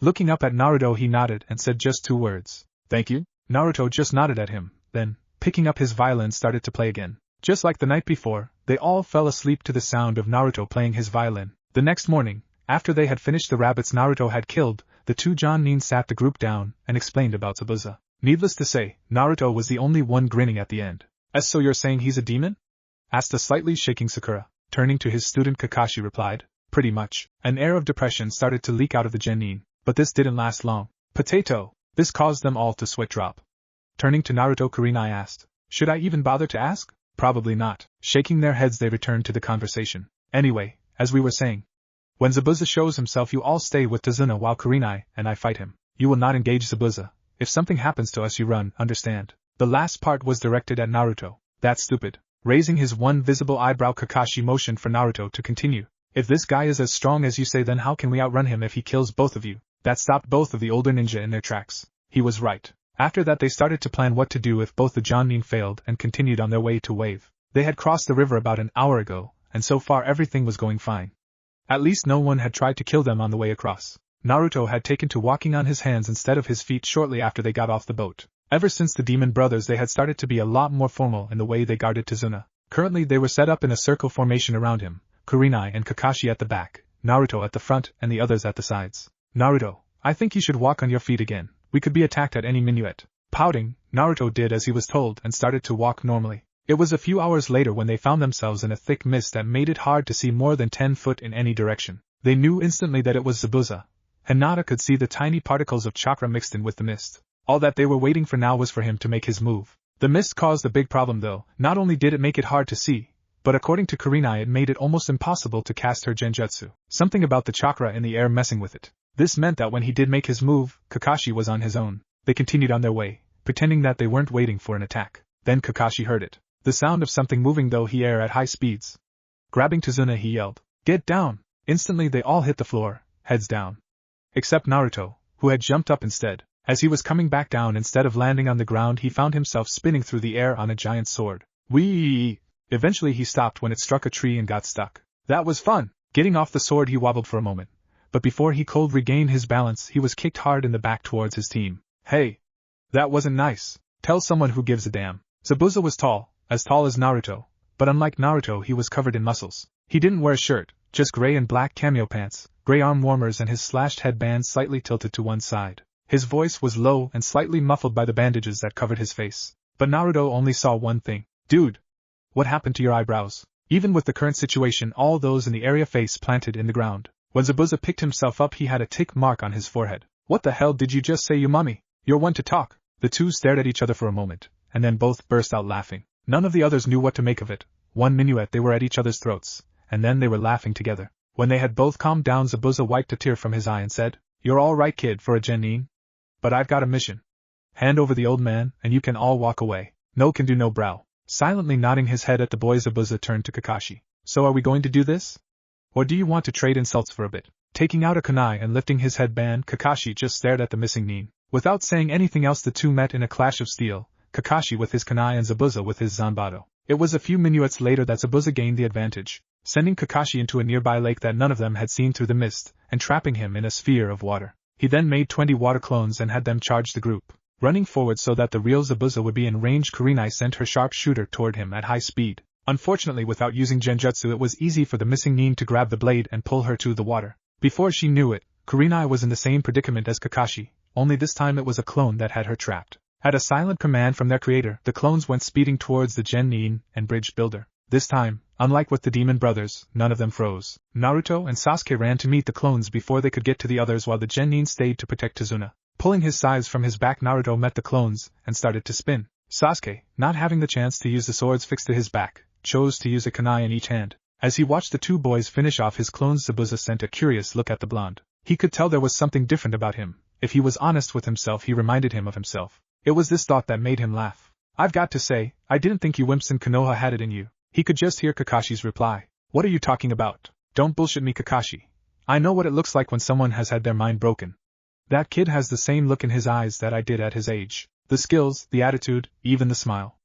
Looking up at Naruto, he nodded and said just 2 words. "Thank you?" Naruto just nodded at him, then, picking up his violin, started to play again. Just like the night before, they all fell asleep to the sound of Naruto playing his violin. The next morning, after they had finished the rabbits Naruto had killed, the 2 Jonin sat the group down and explained about Zabuza. Needless to say, Naruto was the only one grinning at the end. "So you're saying he's a demon?" asked a slightly shaking Sakura. Turning to his student, Kakashi replied, "Pretty much." An air of depression started to leak out of the Genin, but this didn't last long. Potato! This caused them all to sweat drop. Turning to Naruto, Kurenai asked, "Should I even bother to ask?" "Probably not." Shaking their heads, they returned to the conversation. "Anyway, as we were saying, when Zabuza shows himself, you all stay with Tazuna while Kurenai and I fight him. You will not engage Zabuza. If something happens to us, you run, understand?" The last part was directed at Naruto. "That's stupid." Raising his one visible eyebrow, Kakashi motioned for Naruto to continue. "If this guy is as strong as you say, then how can we outrun him if he kills both of you?" That stopped both of the older ninja in their tracks. He was right. After that they started to plan what to do if both the Jonin failed and continued on their way to Wave. They had crossed the river about an hour ago, and so far everything was going fine. At least no one had tried to kill them on the way across. Naruto had taken to walking on his hands instead of his feet shortly after they got off the boat. Ever since the Demon Brothers, they had started to be a lot more formal in the way they guarded Tazuna. Currently they were set up in a circle formation around him, Kurenai and Kakashi at the back, Naruto at the front and the others at the sides. "Naruto, I think you should walk on your feet again. We could be attacked at any minute." Pouting, Naruto did as he was told and started to walk normally. It was a few hours later when they found themselves in a thick mist that made it hard to see more than 10 foot in any direction. They knew instantly that it was Zabuza. Hinata could see the tiny particles of chakra mixed in with the mist. All that they were waiting for now was for him to make his move. The mist caused a big problem though. Not only did it make it hard to see, but according to Kurenai it made it almost impossible to cast her genjutsu. Something about the chakra in the air messing with it. This meant that when he did make his move, Kakashi was on his own. They continued on their way, pretending that they weren't waiting for an attack. Then Kakashi heard it. The sound of something moving through the air at high speeds. Grabbing Tazuna, he yelled, "Get down!" Instantly they all hit the floor, heads down. Except Naruto, who had jumped up instead. As he was coming back down, instead of landing on the ground, he found himself spinning through the air on a giant sword. Whee! Eventually he stopped when it struck a tree and got stuck. That was fun! Getting off the sword, he wobbled for a moment. But before he could regain his balance, he was kicked hard in the back towards his team. "Hey! That wasn't nice. Tell someone who gives a damn." Zabuza was tall as Naruto, but unlike Naruto he was covered in muscles. He didn't wear a shirt, just gray and black cameo pants, gray arm warmers and his slashed headband slightly tilted to one side. His voice was low and slightly muffled by the bandages that covered his face. But Naruto only saw one thing. "Dude! What happened to your eyebrows?" Even with the current situation, all those in the area face planted in the ground. When Zabuza picked himself up, he had a tick mark on his forehead. "What the hell did you just say, you mummy? You're one to talk." The two stared at each other for a moment, and then both burst out laughing. None of the others knew what to make of it. One minuet they were at each other's throats, and then they were laughing together. When they had both calmed down, Zabuza wiped a tear from his eye and said, "You're all right, kid, for a genin. But I've got a mission. Hand over the old man, and you can all walk away. No can do no brow." Silently nodding his head at the boys, Zabuza turned to Kakashi. "So are we going to do this? Or do you want to trade insults for a bit?" Taking out a kunai and lifting his headband, Kakashi just stared at the missing nin. Without saying anything else, the two met in a clash of steel, Kakashi with his kunai and Zabuza with his zanbato. It was a few minutes later that Zabuza gained the advantage, sending Kakashi into a nearby lake that none of them had seen through the mist, and trapping him in a sphere of water. He then made 20 water clones and had them charge the group. Running forward so that the real Zabuza would be in range, Kurenai sent her sharpshooter toward him at high speed. Unfortunately, without using genjutsu, it was easy for the missing nin to grab the blade and pull her to the water. Before she knew it, Kurenai was in the same predicament as Kakashi, only this time it was a clone that had her trapped. At a silent command from their creator, the clones went speeding towards the genin and bridge builder. This time, unlike with the demon brothers, none of them froze. Naruto and Sasuke ran to meet the clones before they could get to the others, while the genin stayed to protect Tazuna. Pulling his scythes from his back, Naruto met the clones and started to spin. Sasuke, not having the chance to use the swords fixed to his back, chose to use a kunai in each hand. As he watched the two boys finish off his clones, Zabuza sent a curious look at the blonde. He could tell there was something different about him. If he was honest with himself, he reminded him of himself. It was this thought that made him laugh. I've got to say, I didn't think you wimps in Konoha had it in you. He could just hear Kakashi's reply. What are you talking about? Don't bullshit me, Kakashi. I know what it looks like when someone has had their mind broken. That kid has the same look in his eyes that I did at his age. The skills, the attitude, even the smile.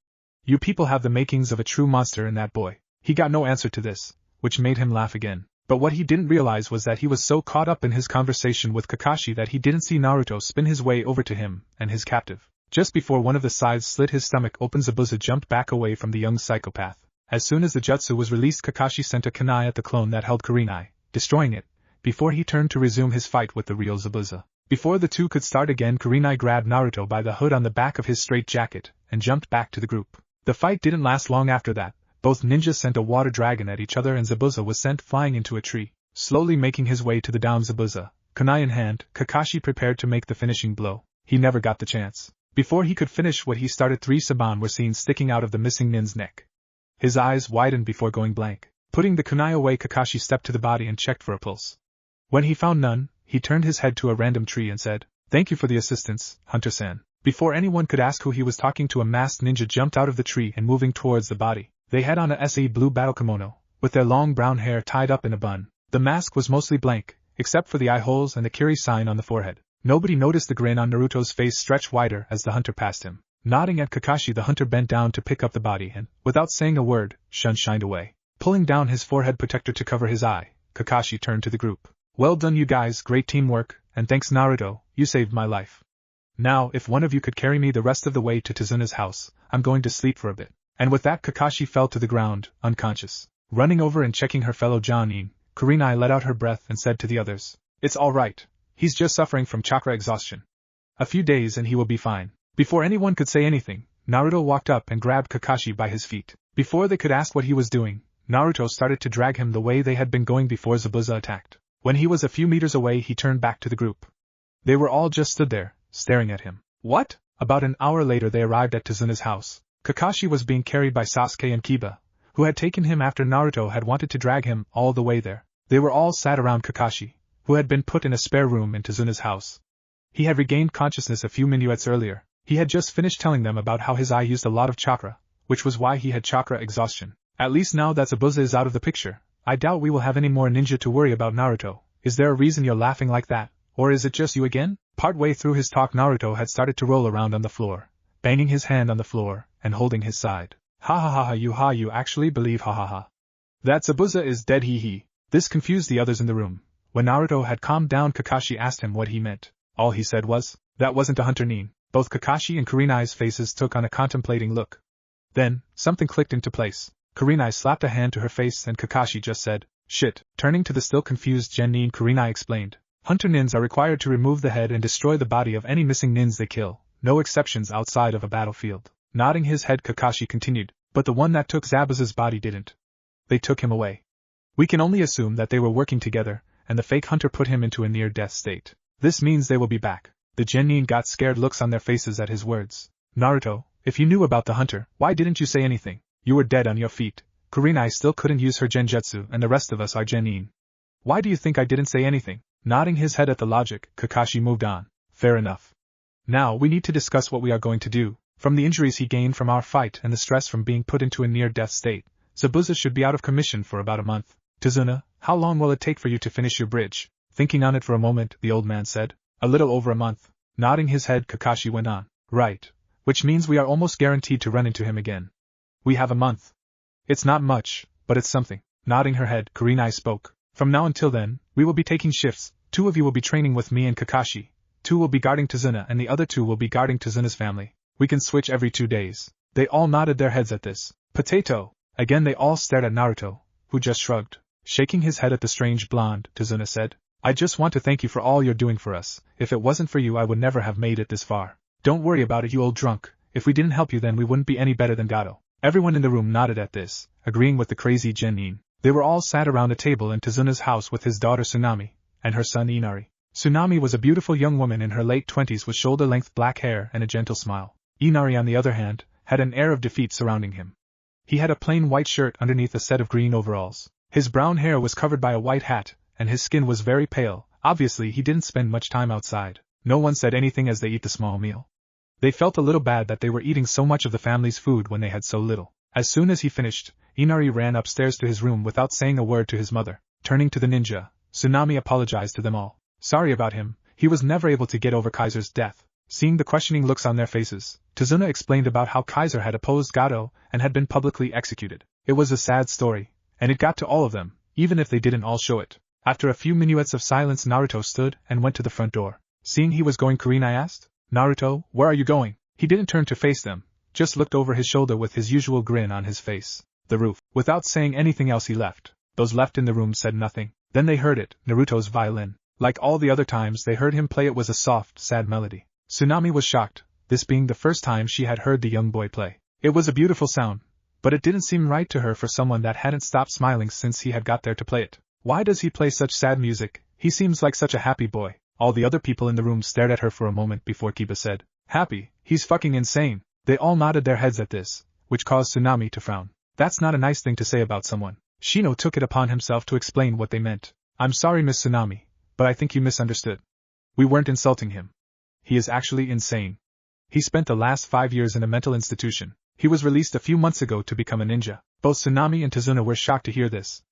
You people have the makings of a true monster in that boy. He got no answer to this, which made him laugh again. But what he didn't realize was that he was so caught up in his conversation with Kakashi that he didn't see Naruto spin his way over to him and his captive. Just before one of the scythes slit his stomach open, Zabuza jumped back away from the young psychopath. As soon as the jutsu was released, Kakashi sent a kunai at the clone that held Kurenai, destroying it, before he turned to resume his fight with the real Zabuza. Before the two could start again, Kurenai grabbed Naruto by the hood on the back of his straitjacket and jumped back to the group. The fight didn't last long after that. Both ninjas sent a water dragon at each other and Zabuza was sent flying into a tree. Slowly making his way to the downed Zabuza, kunai in hand, Kakashi prepared to make the finishing blow. He never got the chance. Before he could finish what he started, 3 saban were seen sticking out of the missing nin's neck. His eyes widened before going blank. Putting the kunai away, Kakashi stepped to the body and checked for a pulse. When he found none, he turned his head to a random tree and said, "Thank you for the assistance, Hunter-san." Before anyone could ask who he was talking to, a masked ninja jumped out of the tree and moving towards the body. They had on a SE blue battle kimono, with their long brown hair tied up in a bun. The mask was mostly blank, except for the eye holes and the Kiri sign on the forehead. Nobody noticed the grin on Naruto's face stretch wider as the hunter passed him. Nodding at Kakashi, the hunter bent down to pick up the body and, without saying a word, shined away. Pulling down his forehead protector to cover his eye, Kakashi turned to the group. "Well done, you guys, great teamwork, and thanks Naruto, you saved my life. Now, if one of you could carry me the rest of the way to Tazuna's house, I'm going to sleep for a bit." And with that, Kakashi fell to the ground, unconscious. Running over and checking her fellow Jonin, Kurenai let out her breath and said to the others, "It's all right. He's just suffering from chakra exhaustion. A few days and he will be fine." Before anyone could say anything, Naruto walked up and grabbed Kakashi by his feet. Before they could ask what he was doing, Naruto started to drag him the way they had been going before Zabuza attacked. When he was a few meters away, he turned back to the group. They were all just stood there, staring at him. What? About an hour later they arrived at Tazuna's house. Kakashi was being carried by Sasuke and Kiba, who had taken him after Naruto had wanted to drag him all the way there. They were all sat around Kakashi, who had been put in a spare room in Tazuna's house. He had regained consciousness a few minutes earlier. He had just finished telling them about how his eye used a lot of chakra, which was why he had chakra exhaustion. At least now that Zabuza is out of the picture, I doubt we will have any more ninja to worry about. Naruto, is there a reason you're laughing like that, or is it just you again? Partway through his talk, Naruto had started to roll around on the floor, banging his hand on the floor and holding his side. Ha ha ha, you actually believe ha ha ha that Zabuza is dead, he. This confused the others in the room. When Naruto had calmed down, Kakashi asked him what he meant. All he said was, "That wasn't a hunter nin." Both Kakashi and Kurenai's faces took on a contemplating look. Then, something clicked into place. Kurenai slapped a hand to her face and Kakashi just said, "Shit." Turning to the still confused Genin, Kurenai explained, "Hunter nins are required to remove the head and destroy the body of any missing nins they kill, no exceptions outside of a battlefield." Nodding his head, Kakashi continued, "But the one that took Zabuza's body didn't. They took him away. We can only assume that they were working together, and the fake hunter put him into a near-death state. This means they will be back." The Genin got scared looks on their faces at his words. "Naruto, if you knew about the hunter, why didn't you say anything? You were dead on your feet." Kurenai still couldn't use her genjutsu and the rest of us are Genin. "Why do you think I didn't say anything?" Nodding his head at the logic, Kakashi moved on. "Fair enough. Now we need to discuss what we are going to do. From the injuries he gained from our fight and the stress from being put into a near-death state, Zabuza should be out of commission for about a month. Tazuna, how long will it take for you to finish your bridge?" Thinking on it for a moment, the old man said, "A little over a month." Nodding his head, Kakashi went on. Right. Which means we are almost guaranteed to run into him again. We have a month. It's not much, but it's something. Nodding her head, Kurenai spoke. From now until then, we will be taking shifts. 2 of you will be training with me and Kakashi. 2 will be guarding Tazuna and the other 2 will be guarding Tazuna's family. We can switch every 2 days. They all nodded their heads at this. Potato! Again they all stared at Naruto, who just shrugged. Shaking his head at the strange blonde, Tazuna said, I just want to thank you for all you're doing for us. If it wasn't for you I would never have made it this far. Don't worry about it, you old drunk. If we didn't help you then we wouldn't be any better than Gato. Everyone in the room nodded at this, agreeing with the crazy Genin. They were all sat around a table in Tazuna's house with his daughter Tsunami, and her son Inari. Tsunami was a beautiful young woman in her late 20s with shoulder-length black hair and a gentle smile. Inari, on the other hand, had an air of defeat surrounding him. He had a plain white shirt underneath a set of green overalls. His brown hair was covered by a white hat, and his skin was very pale. Obviously he didn't spend much time outside. No one said anything as they ate the small meal. They felt a little bad that they were eating so much of the family's food when they had so little. As soon as he finished, Inari ran upstairs to his room without saying a word to his mother. Turning to the ninja, Tsunami apologized to them all. Sorry about him, he was never able to get over Kaiser's death. Seeing the questioning looks on their faces, Tazuna explained about how Kaiser had opposed Gato and had been publicly executed. It was a sad story, and it got to all of them, even if they didn't all show it. After a few minutes of silence, Naruto stood and went to the front door. Seeing he was going, Kurenai asked, Naruto, where are you going? He didn't turn to face them, just looked over his shoulder with his usual grin on his face. The roof. Without saying anything else he left. Those left in the room said nothing. Then they heard it, Naruto's violin. Like all the other times they heard him play, it was a soft, sad melody. Tsunami was shocked, this being the first time she had heard the young boy play. It was a beautiful sound, but it didn't seem right to her for someone that hadn't stopped smiling since he had got there to play it. Why does he play such sad music? He seems like such a happy boy. All the other people in the room stared at her for a moment before Kiba said, Happy? He's fucking insane. They all nodded their heads at this, which caused Tsunami to frown. That's not a nice thing to say about someone. Shino took it upon himself to explain what they meant. I'm sorry, Miss Tsunami, but I think you misunderstood. We weren't insulting him. He is actually insane. He spent the last 5 years in a mental institution. He was released a few months ago to become a ninja. Both Tsunami and Tazuna were shocked to hear this.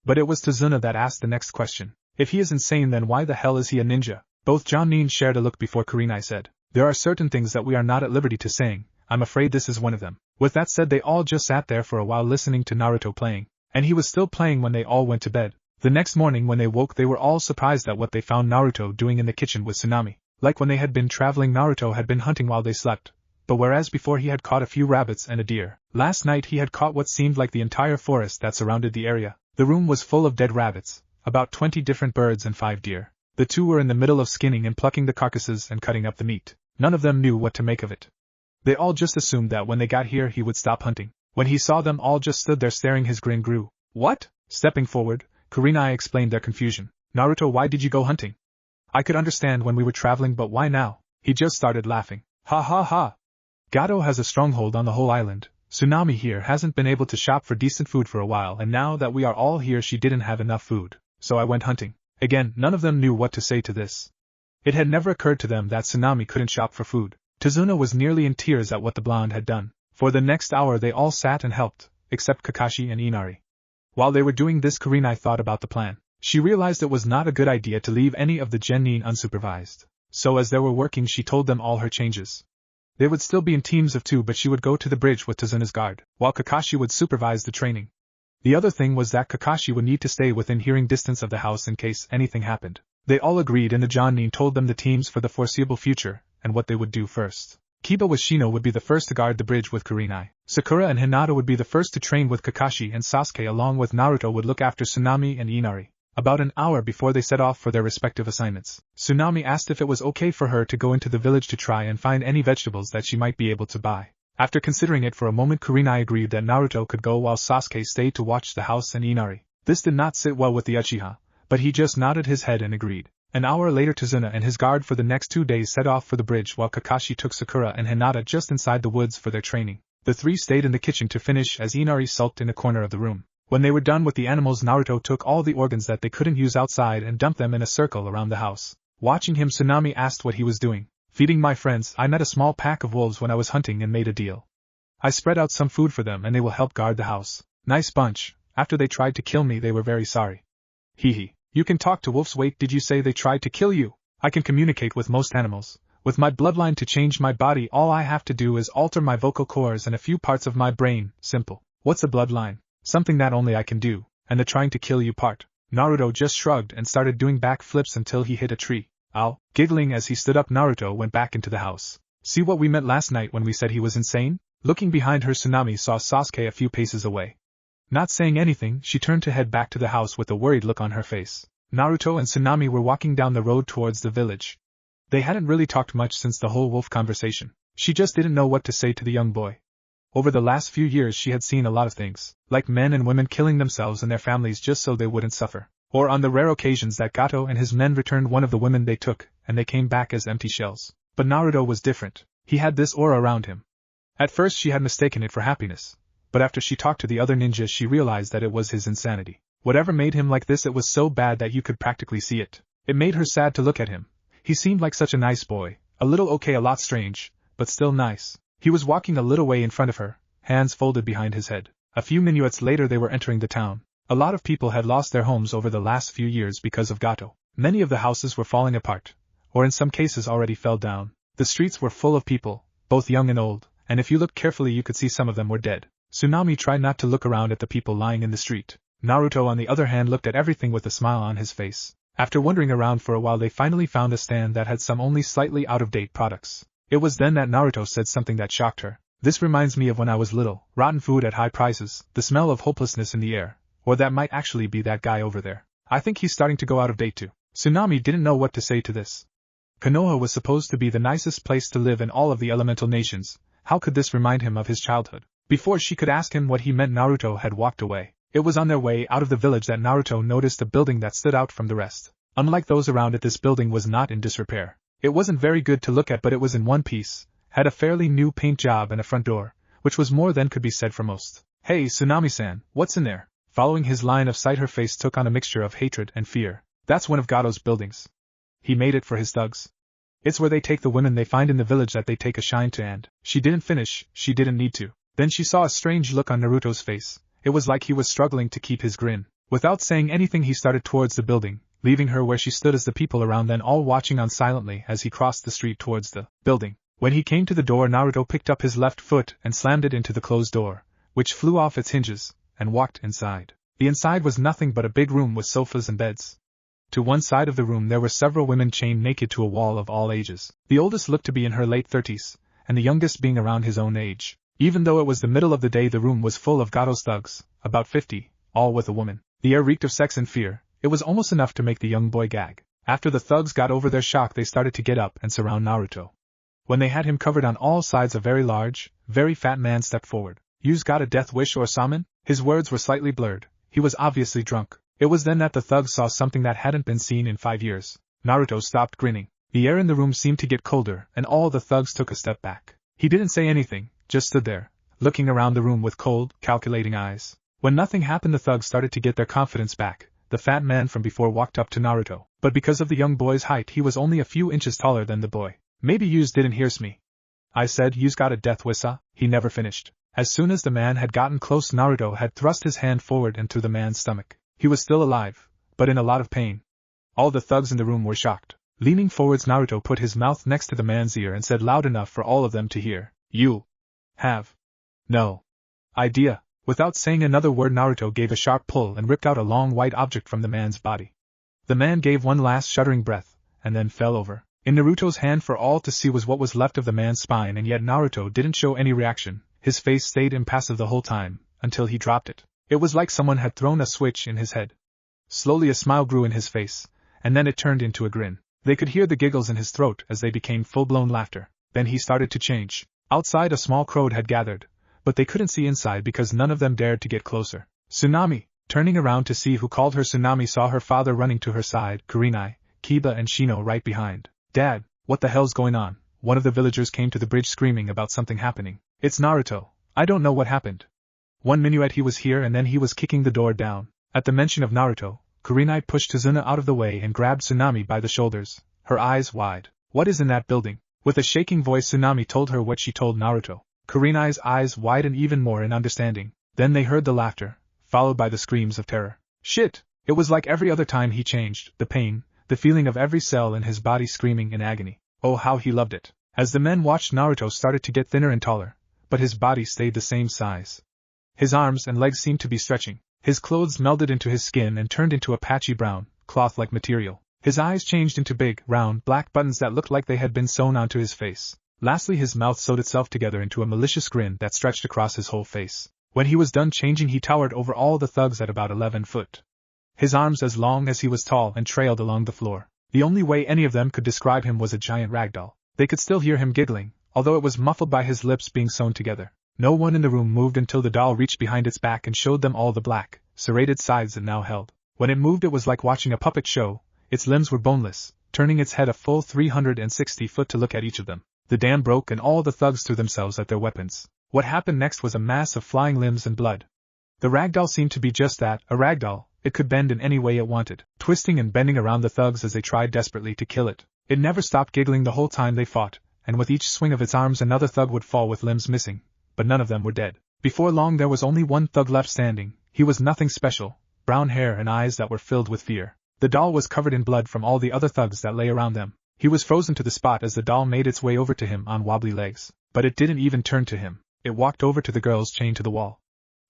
But it was Tazuna that asked the next question. If he is insane, then why the hell is he a ninja? Both Jonin shared a look before Kurenai said, There are certain things that we are not at liberty to saying. I'm afraid this is one of them. With that said, they all just sat there for a while listening to Naruto playing. And he was still playing when they all went to bed. The next morning when they woke, they were all surprised at what they found Naruto doing in the kitchen with Tsunami. Like when they had been traveling, Naruto had been hunting while they slept. But whereas before he had caught a few rabbits and a deer, last night he had caught what seemed like the entire forest that surrounded the area. The room was full of dead rabbits, about 20 different birds and 5 deer. The 2 were in the middle of skinning and plucking the carcasses and cutting up the meat. None of them knew what to make of it. They all just assumed that when they got here he would stop hunting. When he saw them all just stood there staring, his grin grew. What? Stepping forward, Kurenai explained their confusion. Naruto, why did you go hunting? I could understand when we were traveling, but why now? He just started laughing. Ha ha ha. Gato has a stronghold on the whole island. Tsunami here hasn't been able to shop for decent food for a while, and now that we are all here she didn't have enough food. So I went hunting. Again, none of them knew what to say to this. It had never occurred to them that Tsunami couldn't shop for food. Tazuna was nearly in tears at what the blonde had done. For the next hour they all sat and helped, except Kakashi and Inari. While they were doing this, Kurenai thought about the plan. She realized it was not a good idea to leave any of the genin unsupervised. So as they were working, she told them all her changes. They would still be in teams of 2, but she would go to the bridge with Tazuna's guard, while Kakashi would supervise the training. The other thing was that Kakashi would need to stay within hearing distance of the house in case anything happened. They all agreed, and the Jonin told them the teams for the foreseeable future, and what they would do first. Kiba with Shino would be the first to guard the bridge with Kurenai. Sakura and Hinata would be the first to train with Kakashi, and Sasuke along with Naruto would look after Tsunami and Inari. About an hour before they set off for their respective assignments, Tsunami asked if it was okay for her to go into the village to try and find any vegetables that she might be able to buy. After considering it for a moment, Kurenai agreed that Naruto could go while Sasuke stayed to watch the house and Inari. This did not sit well with the Uchiha, but he just nodded his head and agreed. An hour later, Tazuna and his guard for the next 2 days set off for the bridge, while Kakashi took Sakura and Hinata just inside the woods for their training. The 3 stayed in the kitchen to finish as Inari sulked in a corner of the room. When they were done with the animals, Naruto took all the organs that they couldn't use outside and dumped them in a circle around the house. Watching him, Tsunami asked what he was doing. Feeding my friends. I met a small pack of wolves when I was hunting and made a deal. I spread out some food for them and they will help guard the house. Nice bunch. After they tried to kill me, they were very sorry. Hee hee. You can talk to wolves. Wait, did you say they tried to kill you? I can communicate with most animals. With my bloodline to change my body, all I have to do is alter my vocal cords and a few parts of my brain. Simple. What's a bloodline? Something that only I can do. And the trying to kill you part. Naruto just shrugged and started doing backflips until he hit a tree. Ow. Giggling as he stood up, Naruto went back into the house. See what we meant last night when we said he was insane? Looking behind her, Tsunami saw Sasuke a few paces away. Not saying anything, she turned to head back to the house with a worried look on her face. Naruto and Tsunami were walking down the road towards the village. They hadn't really talked much since the whole wolf conversation. She just didn't know what to say to the young boy. Over the last few years she had seen a lot of things, like men and women killing themselves and their families just so they wouldn't suffer. Or on the rare occasions that Gato and his men returned one of the women they took, and they came back as empty shells. But Naruto was different. He had this aura around him. At first she had mistaken it for happiness, but after she talked to the other ninjas she realized that it was his insanity. Whatever made him like this, it was so bad that you could practically see it. It made her sad to look at him. He seemed like such a nice boy, a little okay, a lot strange, but still nice. He was walking a little way in front of her, hands folded behind his head. A few minutes later they were entering the town. A lot of people had lost their homes over the last few years because of Gato. Many of the houses were falling apart, or in some cases already fell down. The streets were full of people, both young and old, and if you looked carefully you could see some of them were dead. Tsunami tried not to look around at the people lying in the street. Naruto on the other hand looked at everything with a smile on his face. After wandering around for a while they finally found a stand that had some only slightly out-of-date products. It was then that Naruto said something that shocked her. This reminds me of when I was little, rotten food at high prices, the smell of hopelessness in the air, or that might actually be that guy over there. I think he's starting to go out of date too. Tsunami didn't know what to say to this. Konoha was supposed to be the nicest place to live in all of the elemental nations. How could this remind him of his childhood? Before she could ask him what he meant, Naruto had walked away. It was on their way out of the village that Naruto noticed a building that stood out from the rest. Unlike those around it, this building was not in disrepair. It wasn't very good to look at, but it was in one piece, had a fairly new paint job and a front door, which was more than could be said for most. Hey, Tsunami-san, what's in there? Following his line of sight, her face took on a mixture of hatred and fear. That's one of Gato's buildings. He made it for his thugs. It's where they take the women they find in the village that they take a shine to, and she didn't finish, she didn't need to. Then she saw a strange look on Naruto's face. It was like he was struggling to keep his grin. Without saying anything he started towards the building, leaving her where she stood as the people around then all watching on silently as he crossed the street towards the building. When he came to the door, Naruto picked up his left foot and slammed it into the closed door, which flew off its hinges, and walked inside. The inside was nothing but a big room with sofas and beds. To one side of the room there were several women chained naked to a wall of all ages. The oldest looked to be in her late 30s, and the youngest being around his own age. Even though it was the middle of the day, the room was full of Gato's thugs, about 50, all with a woman. The air reeked of sex and fear. It was almost enough to make the young boy gag. After the thugs got over their shock, they started to get up and surround Naruto. When they had him covered on all sides, a very large, very fat man stepped forward. "You's got a death wish or summon?" His words were slightly blurred. He was obviously drunk. It was then that the thugs saw something that hadn't been seen in 5 years. Naruto stopped grinning. The air in the room seemed to get colder, and all the thugs took a step back. He didn't say anything, just stood there, looking around the room with cold, calculating eyes. When nothing happened, the thugs started to get their confidence back. The fat man from before walked up to Naruto, but because of the young boy's height he was only a few inches taller than the boy. "Maybe yous didn't hears me. I said yous got a death wish, huh?" He never finished. As soon as the man had gotten close, Naruto had thrust his hand forward and through the man's stomach. He was still alive, but in a lot of pain. All the thugs in the room were shocked. Leaning forwards, Naruto put his mouth next to the man's ear and said loud enough for all of them to hear, "You have no idea." Without saying another word, Naruto gave a sharp pull and ripped out a long white object from the man's body. The man gave one last shuddering breath, and then fell over. In Naruto's hand for all to see was what was left of the man's spine, and yet Naruto didn't show any reaction. His face stayed impassive the whole time, until he dropped it. It was like someone had thrown a switch in his head. Slowly a smile grew in his face, and then it turned into a grin. They could hear the giggles in his throat as they became full-blown laughter. Then he started to change. Outside a small crowd had gathered, but they couldn't see inside because none of them dared to get closer. Tsunami, turning around to see who called her Tsunami, saw her father running to her side, Kurenai, Kiba and Shino right behind. "Dad, what the hell's going on?" One of the villagers came to the bridge screaming about something happening. "It's Naruto. I don't know what happened. 1 minute he was here and then he was kicking the door down." At the mention of Naruto, Kurenai pushed Tazuna out of the way and grabbed Tsunami by the shoulders, her eyes wide. "What is in that building?" With a shaking voice, Tsunami told her what she told Naruto. Kurenai's eyes widened even more in understanding. Then they heard the laughter, followed by the screams of terror. Shit! It was like every other time he changed, the pain, the feeling of every cell in his body screaming in agony. Oh, how he loved it. As the men watched, Naruto started to get thinner and taller, but his body stayed the same size. His arms and legs seemed to be stretching. His clothes melded into his skin and turned into a patchy brown, cloth-like material. His eyes changed into big, round, black buttons that looked like they had been sewn onto his face. Lastly, his mouth sewed itself together into a malicious grin that stretched across his whole face. When he was done changing, he towered over all the thugs at about 11 foot. His arms as long as he was tall and trailed along the floor. The only way any of them could describe him was a giant ragdoll. They could still hear him giggling, although it was muffled by his lips being sewn together. No one in the room moved until the doll reached behind its back and showed them all the black, serrated sides it now held. When it moved, it was like watching a puppet show. Its limbs were boneless, turning its head a full 360 foot to look at each of them. The dam broke and all the thugs threw themselves at their weapons. What happened next was a mass of flying limbs and blood. The ragdoll seemed to be just that, a ragdoll. It could bend in any way it wanted, twisting and bending around the thugs as they tried desperately to kill it. It never stopped giggling the whole time they fought, and with each swing of its arms another thug would fall with limbs missing, but none of them were dead. Before long there was only one thug left standing. He was nothing special, brown hair and eyes that were filled with fear. The doll was covered in blood from all the other thugs that lay around them. He was frozen to the spot as the doll made its way over to him on wobbly legs, but it didn't even turn to him. It walked over to the girls chained to the wall.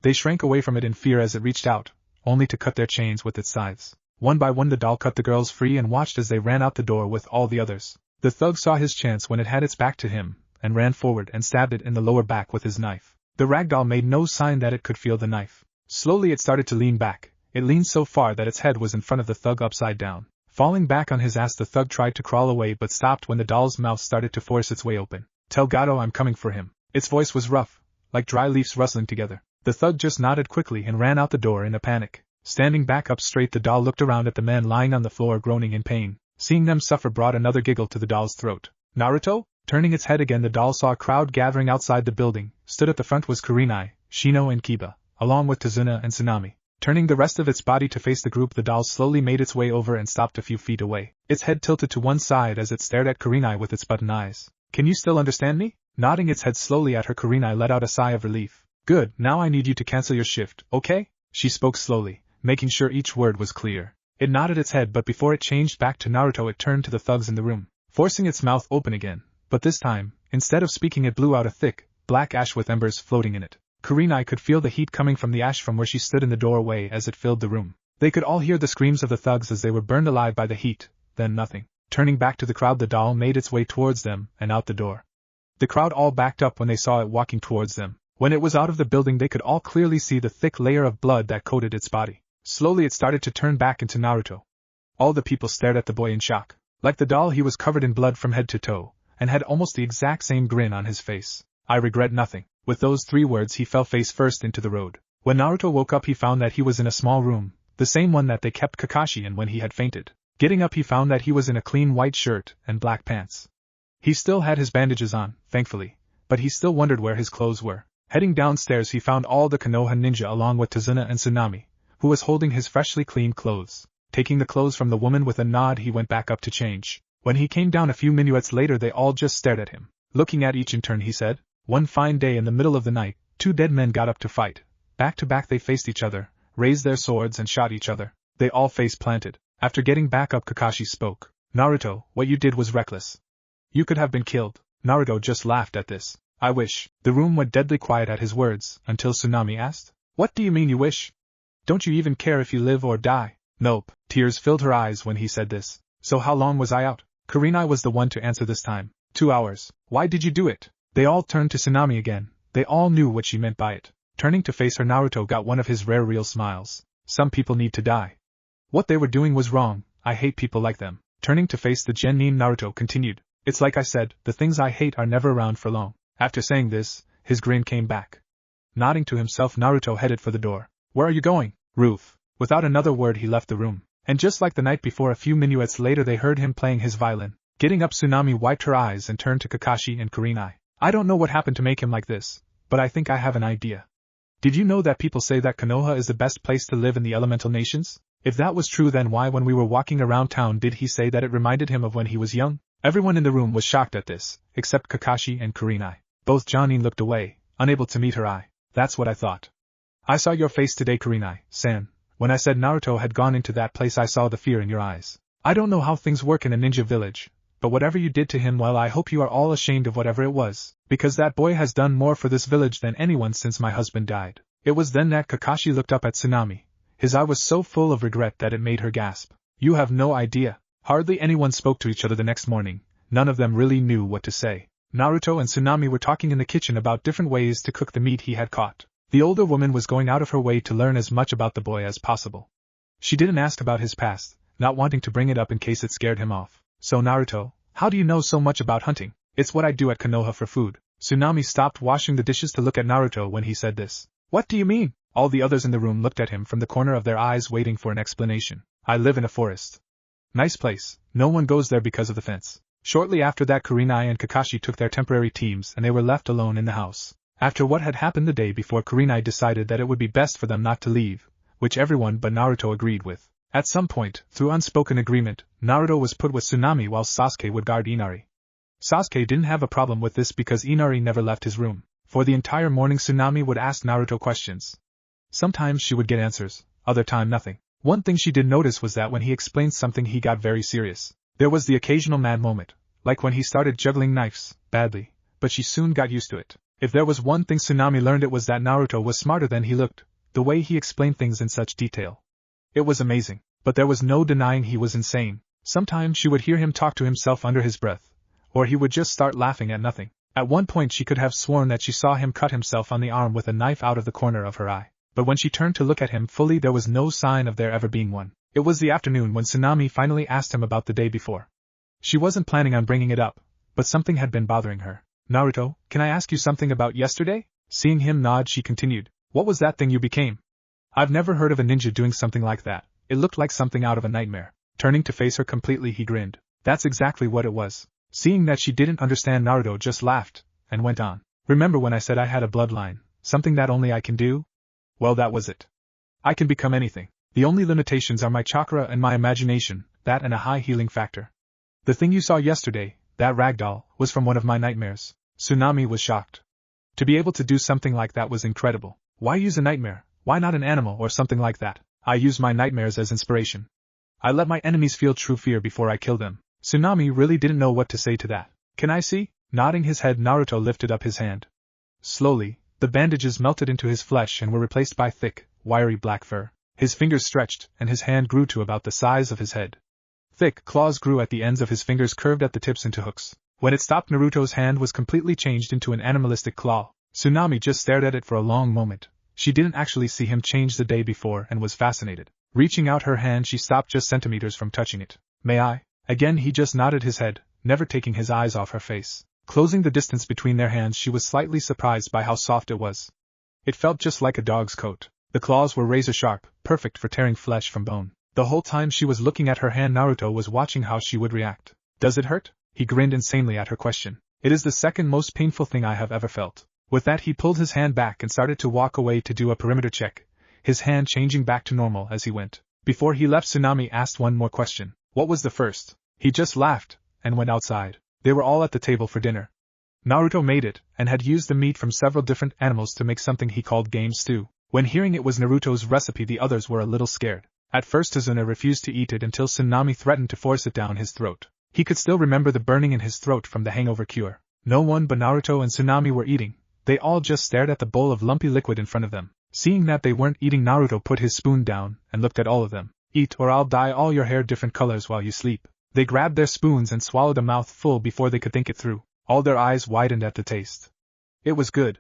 They shrank away from it in fear as it reached out, only to cut their chains with its scythes. One by one the doll cut the girls free and watched as they ran out the door with all the others. The thug saw his chance when it had its back to him, and ran forward and stabbed it in the lower back with his knife. The ragdoll made no sign that it could feel the knife. Slowly it started to lean back. It leaned so far that its head was in front of the thug upside down. Falling back on his ass, the thug tried to crawl away but stopped when the doll's mouth started to force its way open. "Tell Gato I'm coming for him." Its voice was rough, like dry leaves rustling together. The thug just nodded quickly and ran out the door in a panic. Standing back up straight, the doll looked around at the men lying on the floor groaning in pain. Seeing them suffer brought another giggle to the doll's throat. "Naruto?" Turning its head again, the doll saw a crowd gathering outside the building. Stood at the front was Kurenai, Shino and Kiba, along with Tazuna and Tsunami. Turning the rest of its body to face the group, the doll slowly made its way over and stopped a few feet away. Its head tilted to one side as it stared at Kurenai with its button eyes. "Can you still understand me?" Nodding its head slowly at her, Kurenai let out a sigh of relief. "Good, now I need you to cancel your shift, okay?" She spoke slowly, making sure each word was clear. It nodded its head, but before it changed back to Naruto it turned to the thugs in the room, forcing its mouth open again. But this time, instead of speaking, it blew out a thick, black ash with embers floating in it. Kurenai could feel the heat coming from the ash from where she stood in the doorway as it filled the room. They could all hear the screams of the thugs as they were burned alive by the heat, then nothing. Turning back to the crowd, the doll made its way towards them and out the door. The crowd all backed up when they saw it walking towards them. When it was out of the building, they could all clearly see the thick layer of blood that coated its body. Slowly it started to turn back into Naruto. All the people stared at the boy in shock. Like the doll, he was covered in blood from head to toe, and had almost the exact same grin on his face. "I regret nothing." With those 3 words he fell face first into the road. When Naruto woke up, he found that he was in a small room, the same one that they kept Kakashi in when he had fainted. Getting up, he found that he was in a clean white shirt and black pants. He still had his bandages on, thankfully, but he still wondered where his clothes were. Heading downstairs, he found all the Konoha ninja along with Tazuna and Tsunami, who was holding his freshly cleaned clothes. Taking the clothes from the woman with a nod, he went back up to change. When he came down a few minutes later, they all just stared at him. Looking at each in turn, he said, "One fine day in the middle of the night, 2 dead men got up to fight. Back to back they faced each other, raised their swords and shot each other. They all face planted." After getting back up, Kakashi spoke. "Naruto, what you did was reckless. You could have been killed." Naruto just laughed at this. "I wish." The room went deadly quiet at his words, until Tsunami asked, "What do you mean you wish? Don't you even care if you live or die?" "Nope." Tears filled her eyes when he said this. "So how long was I out?" Kurenai was the one to answer this time. 2 hours. "Why did you do it?" They all turned to Tsunami again. They all knew what she meant by it. Turning to face her, Naruto got one of his rare real smiles. "Some people need to die. What they were doing was wrong. I hate people like them." Turning to face the genin, Naruto continued, "It's like I said, the things I hate are never around for long." After saying this, his grin came back. Nodding to himself, Naruto headed for the door. "Where are you going?" "Roof." Without another word he left the room. And just like the night before, a few minutes later they heard him playing his violin. Getting up, Tsunami wiped her eyes and turned to Kakashi and Kurenai. "I don't know what happened to make him like this, but I think I have an idea. Did you know that people say that Konoha is the best place to live in the elemental nations? If that was true, then why, when we were walking around town, did he say that it reminded him of when he was young?" Everyone in the room was shocked at this, except Kakashi and Kurenai. Both Jonin looked away, unable to meet her eye. "That's what I thought. I saw your face today, Kurenai-san. When I said Naruto had gone into that place, I saw the fear in your eyes. I don't know how things work in a ninja village, but whatever you did to him, well, I hope you are all ashamed of whatever it was, because that boy has done more for this village than anyone since my husband died." It was then that Kakashi looked up at Tsunami. His eye was so full of regret that it made her gasp. You have no idea. Hardly anyone spoke to each other the next morning. None of them really knew what to say. Naruto and Tsunami were talking in the kitchen about different ways to cook the meat he had caught. The older woman was going out of her way to learn as much about the boy as possible. She didn't ask about his past, not wanting to bring it up in case it scared him off. "So Naruto, how do you know so much about hunting?" "It's what I do at Konoha for food." Tsunami stopped washing the dishes to look at Naruto when he said this. "What do you mean?" All the others in the room looked at him from the corner of their eyes, waiting for an explanation. "I live in a forest." "Nice place. No one goes there because of the fence." Shortly after that, Kurenai and Kakashi took their temporary teams and they were left alone in the house. After what had happened the day before, Kurenai decided that it would be best for them not to leave, which everyone but Naruto agreed with. At some point, through unspoken agreement, Naruto was put with Tsunami while Sasuke would guard Inari. Sasuke didn't have a problem with this because Inari never left his room. For the entire morning, Tsunami would ask Naruto questions. Sometimes she would get answers, other time nothing. One thing she did notice was that when he explained something he got very serious. There was the occasional mad moment, like when he started juggling knives, badly, but she soon got used to it. If there was one thing Tsunami learned, it was that Naruto was smarter than he looked, the way he explained things in such detail. It was amazing, but there was no denying he was insane. Sometimes she would hear him talk to himself under his breath, or he would just start laughing at nothing. At one point she could have sworn that she saw him cut himself on the arm with a knife out of the corner of her eye. But when she turned to look at him fully, there was no sign of there ever being one. It was the afternoon when Tsunami finally asked him about the day before. She wasn't planning on bringing it up, but something had been bothering her. "Naruto, can I ask you something about yesterday?" Seeing him nod, she continued. "What was that thing you became?" "I've never heard of a ninja doing something like that. It looked like something out of a nightmare." Turning to face her completely, he grinned. "That's exactly what it was." Seeing that she didn't understand, Naruto just laughed, and went on. "Remember when I said I had a bloodline, something that only I can do? Well, that was it. I can become anything. The only limitations are my chakra and my imagination, that and a high healing factor. The thing you saw yesterday, that ragdoll, was from one of my nightmares." Tsunami was shocked. To be able to do something like that was incredible. Why use a nightmare? Why not an animal or something like that? "I use my nightmares as inspiration. I let my enemies feel true fear before I kill them." Tsunami really didn't know what to say to that. "Can I see?" Nodding his head, Naruto lifted up his hand. Slowly, the bandages melted into his flesh and were replaced by thick, wiry black fur. His fingers stretched, and his hand grew to about the size of his head. Thick claws grew at the ends of his fingers, curved at the tips into hooks. When it stopped, Naruto's hand was completely changed into an animalistic claw. Tsunami just stared at it for a long moment. She didn't actually see him change the day before and was fascinated. Reaching out her hand, she stopped just centimeters from touching it. "May I?" Again he just nodded his head, never taking his eyes off her face. Closing the distance between their hands, she was slightly surprised by how soft it was. It felt just like a dog's coat. The claws were razor sharp, perfect for tearing flesh from bone. The whole time she was looking at her hand, Naruto was watching how she would react. "Does it hurt?" He grinned insanely at her question. "It is the second most painful thing I have ever felt." With that, he pulled his hand back and started to walk away to do a perimeter check, his hand changing back to normal as he went. Before he left, Tsunami asked one more question. "What was the first?" He just laughed, and went outside. They were all at the table for dinner. Naruto made it, and had used the meat from several different animals to make something he called game stew. When hearing it was Naruto's recipe, the others were a little scared. At first Tazuna refused to eat it until Tsunami threatened to force it down his throat. He could still remember the burning in his throat from the hangover cure. No one but Naruto and Tsunami were eating. They all just stared at the bowl of lumpy liquid in front of them. Seeing that they weren't eating, Naruto put his spoon down and looked at all of them. "Eat or I'll dye all your hair different colors while you sleep." They grabbed their spoons and swallowed a mouthful before they could think it through. All their eyes widened at the taste. It was good.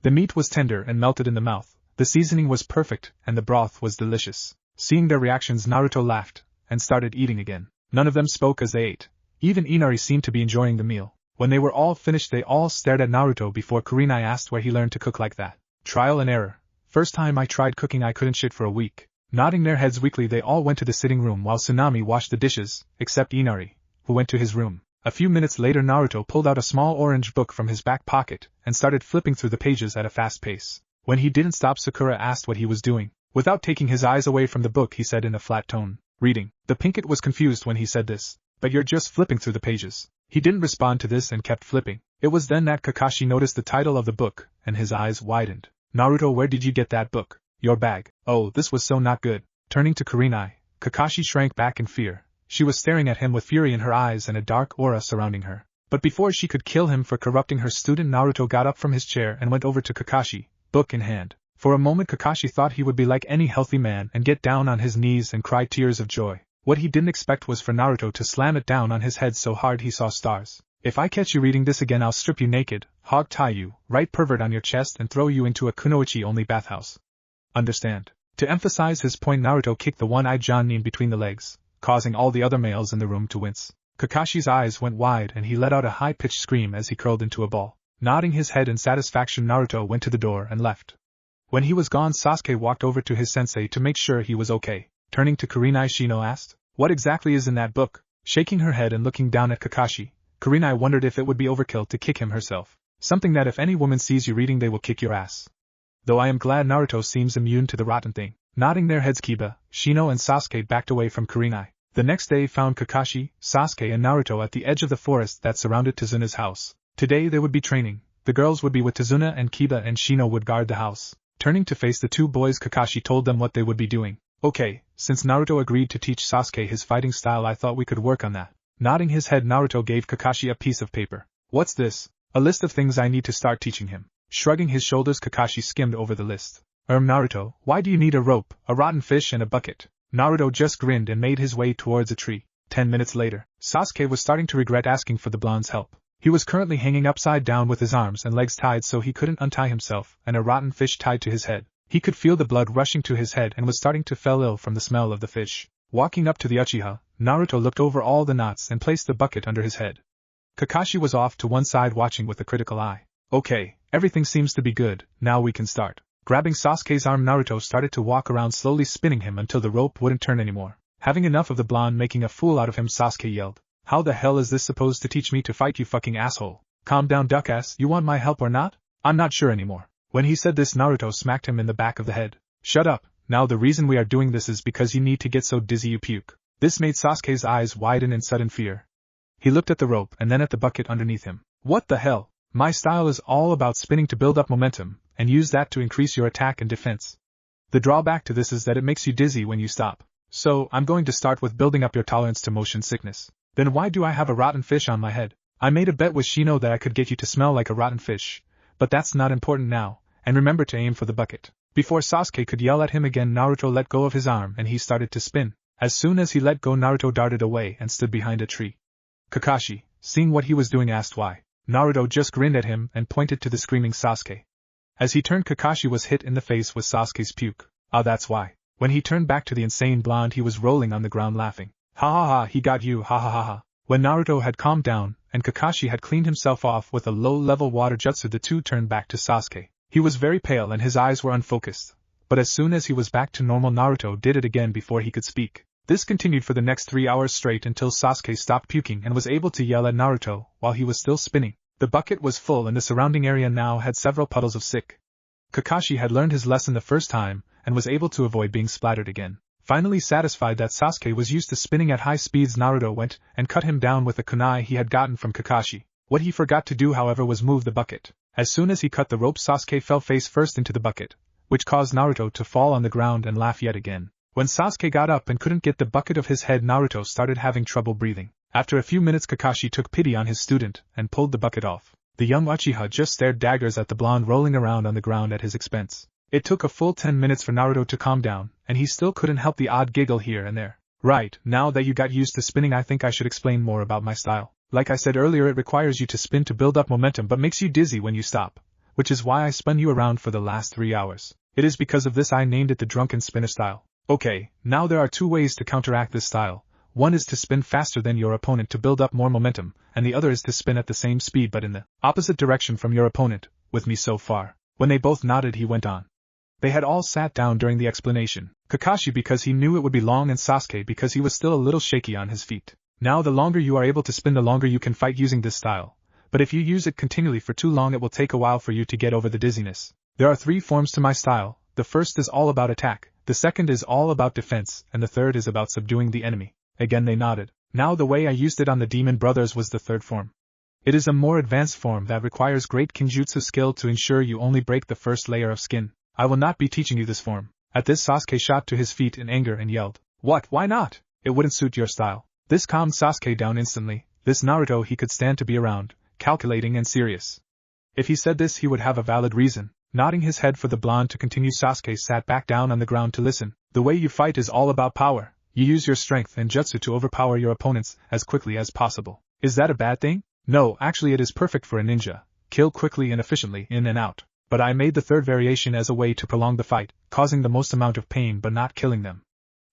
The meat was tender and melted in the mouth. The seasoning was perfect, and the broth was delicious. Seeing their reactions, Naruto laughed, and started eating again. None of them spoke as they ate. Even Inari seemed to be enjoying the meal. When they were all finished, they all stared at Naruto before Kurenai asked where he learned to cook like that. "Trial and error. First time I tried cooking I couldn't shit for a week." Nodding their heads weakly, they all went to the sitting room while Tsunami washed the dishes, except Inari, who went to his room. A few minutes later, Naruto pulled out a small orange book from his back pocket and started flipping through the pages at a fast pace. When he didn't stop, Sakura asked what he was doing. Without taking his eyes away from the book, he said in a flat tone, "Reading." The Pinkett was confused when he said this. "But you're just flipping through the pages." He didn't respond to this and kept flipping. It was then that Kakashi noticed the title of the book, and his eyes widened. "Naruto, where did you get that book?" "Your bag." Oh, this was so not good. Turning to Kurenai, Kakashi shrank back in fear, She was staring at him with fury in her eyes and a dark aura surrounding her. But before she could kill him for corrupting her student, Naruto got up from his chair and went over to Kakashi, book in hand. For a moment Kakashi thought he would be like any healthy man and get down on his knees and cry tears of joy. What he didn't expect was for Naruto to slam it down on his head so hard he saw stars. If I catch you reading this again, I'll strip you naked, hog tie you, write pervert on your chest and throw you into a kunoichi-only bathhouse. Understand? To emphasize his point, Naruto kicked the one-eyed Jonin between the legs, causing all the other males in the room to wince. Kakashi's eyes went wide and he let out a high-pitched scream as he curled into a ball. Nodding his head in satisfaction, Naruto went to the door and left. When he was gone, Sasuke walked over to his sensei to make sure he was okay. Turning to Kurenai, Shino asked, "What exactly is in that book?" Shaking her head and looking down at Kakashi, Kurenai wondered if it would be overkill to kick him herself. Something that if any woman sees you reading, they will kick your ass. Though I am glad Naruto seems immune to the rotten thing. Nodding their heads, Kiba, Shino and Sasuke backed away from Kurenai. The next day found Kakashi, Sasuke and Naruto at the edge of the forest that surrounded Tazuna's house. Today they would be training. The girls would be with Tazuna and Kiba and Shino would guard the house. Turning to face the two boys, Kakashi told them what they would be doing. Okay, since Naruto agreed to teach Sasuke his fighting style, I thought we could work on that. Nodding his head, Naruto gave Kakashi a piece of paper. What's this? A list of things I need to start teaching him. Shrugging his shoulders, Kakashi skimmed over the list. Naruto, why do you need a rope, a rotten fish and a bucket? Naruto just grinned and made his way towards a tree. 10 minutes later, Sasuke was starting to regret asking for the blonde's help. He was currently hanging upside down with his arms and legs tied so he couldn't untie himself, and a rotten fish tied to his head. He could feel the blood rushing to his head and was starting to fall ill from the smell of the fish. Walking up to the Uchiha, Naruto looked over all the knots and placed the bucket under his head. Kakashi was off to one side watching with a critical eye. Okay, everything seems to be good, now we can start. Grabbing Sasuke's arm, Naruto started to walk around, slowly spinning him until the rope wouldn't turn anymore. Having enough of the blonde making a fool out of him, Sasuke yelled, "How the hell is this supposed to teach me to fight, you fucking asshole? Calm down, duckass, you want my help or not? I'm not sure anymore." When he said this, Naruto smacked him in the back of the head. "Shut up, now the reason we are doing this is because you need to get so dizzy you puke." This made Sasuke's eyes widen in sudden fear. He looked at the rope and then at the bucket underneath him. What the hell? My style is all about spinning to build up momentum, and use that to increase your attack and defense. The drawback to this is that it makes you dizzy when you stop. So, I'm going to start with building up your tolerance to motion sickness. Then why do I have a rotten fish on my head? I made a bet with Shino that I could get you to smell like a rotten fish, but that's not important now, and remember to aim for the bucket. Before Sasuke could yell at him again, Naruto let go of his arm and he started to spin. As soon as he let go, Naruto darted away and stood behind a tree. Kakashi, seeing what he was doing, asked why. Naruto just grinned at him and pointed to the screaming Sasuke. As he turned, Kakashi was hit in the face with Sasuke's puke. Ah, that's why. When he turned back to the insane blonde, he was rolling on the ground laughing. Ha ha ha, he got you, ha ha ha ha. When Naruto had calmed down, and Kakashi had cleaned himself off with a low-level water jutsu, the two turned back to Sasuke. He was very pale and his eyes were unfocused. But as soon as he was back to normal, Naruto did it again before he could speak. This continued for the next 3 hours straight until Sasuke stopped puking and was able to yell at Naruto while he was still spinning. The bucket was full and the surrounding area now had several puddles of sick. Kakashi had learned his lesson the first time and was able to avoid being splattered again. Finally satisfied that Sasuke was used to spinning at high speeds, Naruto went and cut him down with a kunai he had gotten from Kakashi. What he forgot to do, however, was move the bucket. As soon as he cut the rope, Sasuke fell face first into the bucket, which caused Naruto to fall on the ground and laugh yet again. When Sasuke got up and couldn't get the bucket of his head, Naruto started having trouble breathing. After a few minutes, Kakashi took pity on his student and pulled the bucket off. The young Uchiha just stared daggers at the blonde rolling around on the ground at his expense. It took a full 10 minutes for Naruto to calm down, and he still couldn't help the odd giggle here and there. Right, now that you got used to spinning, I think I should explain more about my style. Like I said earlier, it requires you to spin to build up momentum but makes you dizzy when you stop, which is why I spun you around for the last 3 hours. It is because of this I named it the drunken spinner style. Okay, now there are 2 ways to counteract this style. One is to spin faster than your opponent to build up more momentum, and the other is to spin at the same speed but in the opposite direction from your opponent, with me so far. When they both nodded, he went on. They had all sat down during the explanation. Kakashi because he knew it would be long, and Sasuke because he was still a little shaky on his feet. Now the longer you are able to spin, the longer you can fight using this style. But if you use it continually for too long, it will take a while for you to get over the dizziness. There are 3 forms to my style. The first is all about attack, the second is all about defense, and the third is about subduing the enemy. Again they nodded. Now the way I used it on the Demon Brothers was the third form. It is a more advanced form that requires great kinjutsu skill to ensure you only break the first layer of skin. I will not be teaching you this form. At this, Sasuke shot to his feet in anger and yelled, "What, why not? It wouldn't suit your style." This calmed Sasuke down instantly. This Naruto he could stand to be around, calculating and serious. If he said this he would have a valid reason. Nodding his head for the blonde to continue, Sasuke sat back down on the ground to listen. The way you fight is all about power. You use your strength and jutsu to overpower your opponents as quickly as possible. Is that a bad thing? No, actually it is perfect for a ninja. Kill quickly and efficiently, in and out. But I made the third variation as a way to prolong the fight, causing the most amount of pain but not killing them.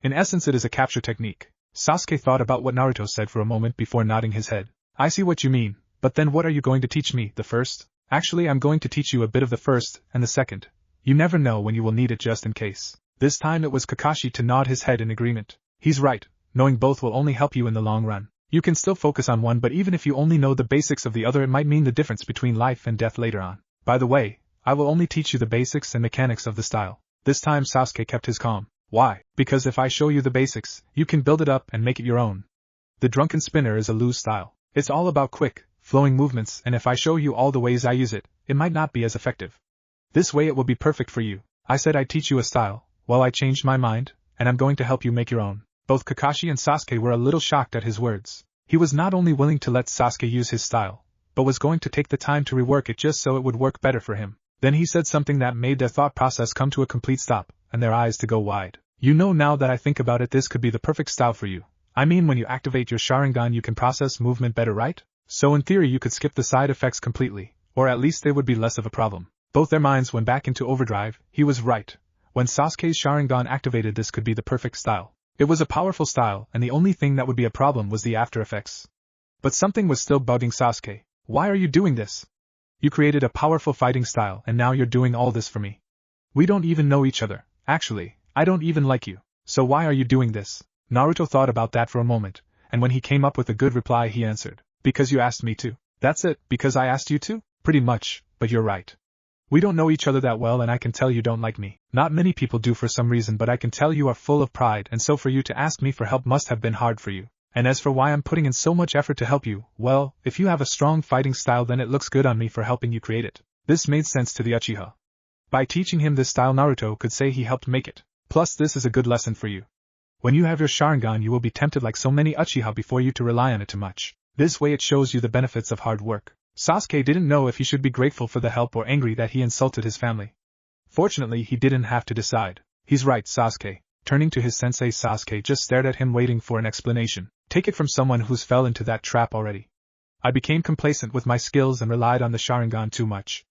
In essence it is a capture technique. Sasuke thought about what Naruto said for a moment before nodding his head. I see what you mean, but then what are you going to teach me, the first? Actually I'm going to teach you a bit of the first and the second. You never know when you will need it, just in case. This time it was Kakashi to nod his head in agreement. He's right, knowing both will only help you in the long run. You can still focus on one, but even if you only know the basics of the other it might mean the difference between life and death later on. By the way, I will only teach you the basics and mechanics of the style. This time Sasuke kept his calm. Why? Because if I show you the basics, you can build it up and make it your own. The drunken spinner is a loose style. It's all about quick, flowing movements, and if I show you all the ways I use it, it might not be as effective. This way it will be perfect for you. I said I'd teach you a style. Well, I changed my mind, and I'm going to help you make your own. Both Kakashi and Sasuke were a little shocked at his words. He was not only willing to let Sasuke use his style, but was going to take the time to rework it just so it would work better for him. Then he said something that made their thought process come to a complete stop, and their eyes to go wide. You know, now that I think about it, this could be the perfect style for you. I mean, when you activate your Sharingan you can process movement better, right? So in theory you could skip the side effects completely, or at least they would be less of a problem. Both their minds went back into overdrive. He was right. When Sasuke's Sharingan activated, this could be the perfect style. It was a powerful style, and the only thing that would be a problem was the after effects. But something was still bugging Sasuke. Why are you doing this? You created a powerful fighting style and now you're doing all this for me. We don't even know each other. Actually, I don't even like you. So why are you doing this? Naruto thought about that for a moment, and when he came up with a good reply he answered. Because you asked me to. That's it, because I asked you to? Pretty much, but you're right. We don't know each other that well and I can tell you don't like me. Not many people do for some reason, but I can tell you are full of pride, and so for you to ask me for help must have been hard for you. And as for why I'm putting in so much effort to help you, well, if you have a strong fighting style then it looks good on me for helping you create it. This made sense to the Uchiha. By teaching him this style Naruto could say he helped make it. Plus this is a good lesson for you. When you have your Sharingan you will be tempted like so many Uchiha before you to rely on it too much. This way it shows you the benefits of hard work. Sasuke didn't know if he should be grateful for the help or angry that he insulted his family. Fortunately he didn't have to decide. He's right, Sasuke. Turning to his sensei, Sasuke just stared at him waiting for an explanation. Take it from someone who's fell into that trap already. I became complacent with my skills and relied on the Sharingan too much.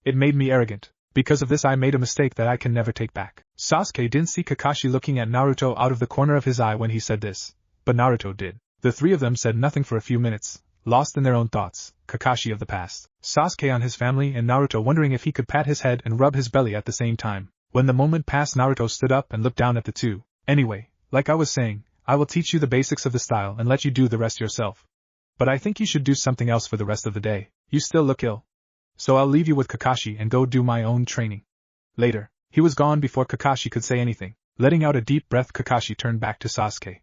It made me arrogant. Because of this I made a mistake that I can never take back. Sasuke didn't see Kakashi looking at Naruto out of the corner of his eye when he said this, but Naruto did. The three of them said nothing for a few minutes, lost in their own thoughts. Kakashi of the past, Sasuke on his family, and Naruto wondering if he could pat his head and rub his belly at the same time. When the moment passed, Naruto stood up and looked down at the two. Anyway, like I was saying, I will teach you the basics of the style and let you do the rest yourself. But I think you should do something else for the rest of the day. You still look ill. So I'll leave you with Kakashi and go do my own training. Later, he was gone before Kakashi could say anything. Letting out a deep breath, Kakashi turned back to Sasuke.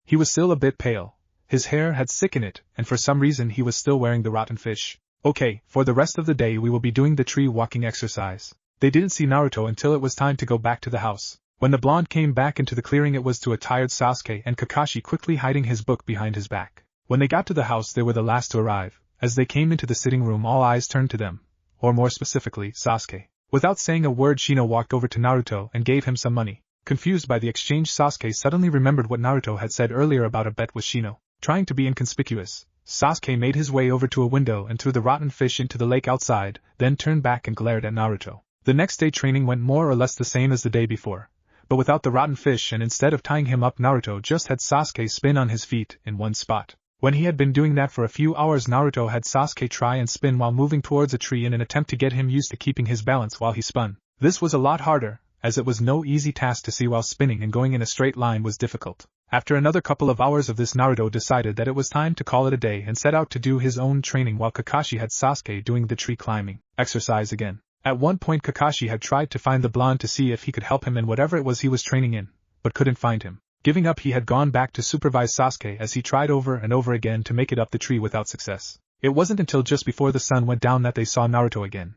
He was still a bit pale. His hair had sick in it, and for some reason he was still wearing the rotten fish. Okay, for the rest of the day we will be doing the tree walking exercise. They didn't see Naruto until it was time to go back to the house. When the blonde came back into the clearing it was to a tired Sasuke and Kakashi quickly hiding his book behind his back. When they got to the house they were the last to arrive. As they came into the sitting room all eyes turned to them, or more specifically, Sasuke. Without saying a word Shino walked over to Naruto and gave him some money. Confused by the exchange, Sasuke suddenly remembered what Naruto had said earlier about a bet with Shino. Trying to be inconspicuous, Sasuke made his way over to a window and threw the rotten fish into the lake outside, then turned back and glared at Naruto. The next day training went more or less the same as the day before, but without the rotten fish, and instead of tying him up Naruto just had Sasuke spin on his feet in one spot. When he had been doing that for a few hours, Naruto had Sasuke try and spin while moving towards a tree in an attempt to get him used to keeping his balance while he spun. This was a lot harder, as it was no easy task to see while spinning, and going in a straight line was difficult. After another couple of hours of this, Naruto decided that it was time to call it a day and set out to do his own training while Kakashi had Sasuke doing the tree climbing exercise again. At one point Kakashi had tried to find the blonde to see if he could help him in whatever it was he was training in, but couldn't find him. Giving up, he had gone back to supervise Sasuke as he tried over and over again to make it up the tree without success. It wasn't until just before the sun went down that they saw Naruto again.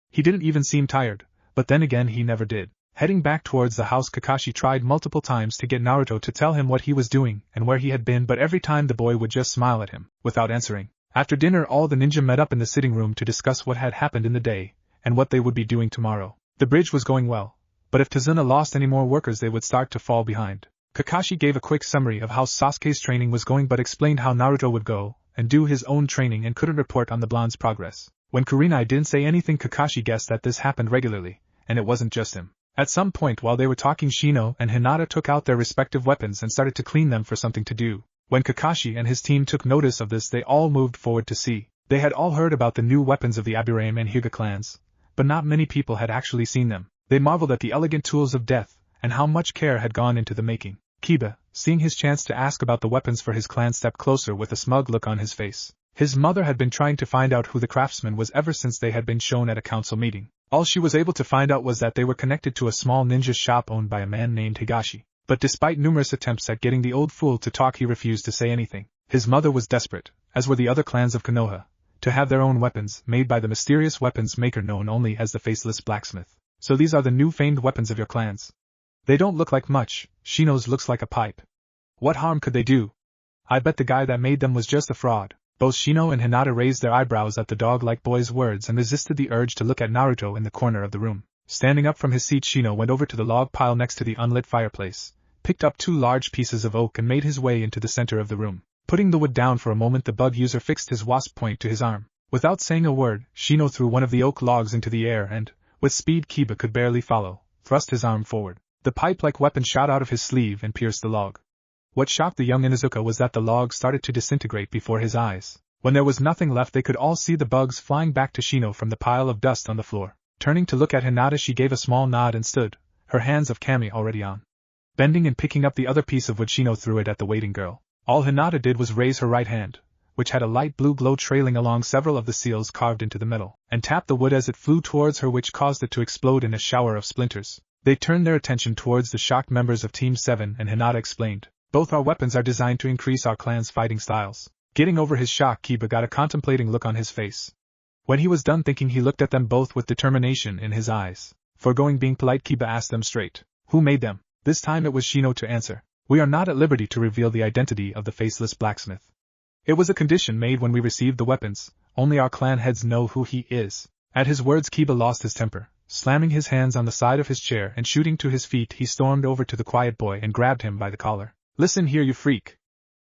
He didn't even seem tired, but then again he never did. Heading back towards the house, Kakashi tried multiple times to get Naruto to tell him what he was doing and where he had been, but every time the boy would just smile at him, without answering. After dinner, all the ninja met up in the sitting room to discuss what had happened in the day, and what they would be doing tomorrow. The bridge was going well, but if Tazuna lost any more workers they would start to fall behind. Kakashi gave a quick summary of how Sasuke's training was going but explained how Naruto would go and do his own training and couldn't report on the blonde's progress. When Kurenai didn't say anything, Kakashi guessed that this happened regularly, and it wasn't just him. At some point while they were talking, Shino and Hinata took out their respective weapons and started to clean them for something to do. When Kakashi and his team took notice of this, they all moved forward to see. They had all heard about the new weapons of the Aburame and Hyuga clans, but not many people had actually seen them. They marveled at the elegant tools of death, and how much care had gone into the making. Kiba, seeing his chance to ask about the weapons for his clan, stepped closer with a smug look on his face. His mother had been trying to find out who the craftsman was ever since they had been shown at a council meeting. All she was able to find out was that they were connected to a small ninja shop owned by a man named Higashi. But despite numerous attempts at getting the old fool to talk, he refused to say anything. His mother was desperate, as were the other clans of Konoha, to have their own weapons made by the mysterious weapons maker known only as the Faceless Blacksmith. So these are the new famed weapons of your clans. They don't look like much. Shino's looks like a pipe. What harm could they do? I bet the guy that made them was just a fraud. Both Shino and Hinata raised their eyebrows at the dog-like boy's words and resisted the urge to look at Naruto in the corner of the room. Standing up from his seat, Shino went over to the log pile next to the unlit fireplace, picked up 2 large pieces of oak and made his way into the center of the room. Putting the wood down for a moment, the bug user fixed his wasp point to his arm. Without saying a word, Shino threw one of the oak logs into the air and, with speed Kiba could barely follow, thrust his arm forward. The pipe-like weapon shot out of his sleeve and pierced the log. What shocked the young Inuzuka was that the log started to disintegrate before his eyes. When there was nothing left, they could all see the bugs flying back to Shino from the pile of dust on the floor. Turning to look at Hinata, she gave a small nod and stood, her hands of kami already on. Bending and picking up the other piece of wood, Shino threw it at the waiting girl. All Hinata did was raise her right hand, which had a light blue glow trailing along several of the seals carved into the metal, and tapped the wood as it flew towards her, which caused it to explode in a shower of splinters. They turned their attention towards the shocked members of Team 7 and Hinata explained, "Both our weapons are designed to increase our clan's fighting styles." Getting over his shock, Kiba got a contemplating look on his face. When he was done thinking, he looked at them both with determination in his eyes. Foregoing being polite, Kiba asked them straight, "Who made them?" This time it was Shino to answer. "We are not at liberty to reveal the identity of the Faceless Blacksmith. It was a condition made when we received the weapons. Only our clan heads know who he is." At his words, Kiba lost his temper. Slamming his hands on the side of his chair and shooting to his feet, he stormed over to the quiet boy and grabbed him by the collar. "Listen here, you freak.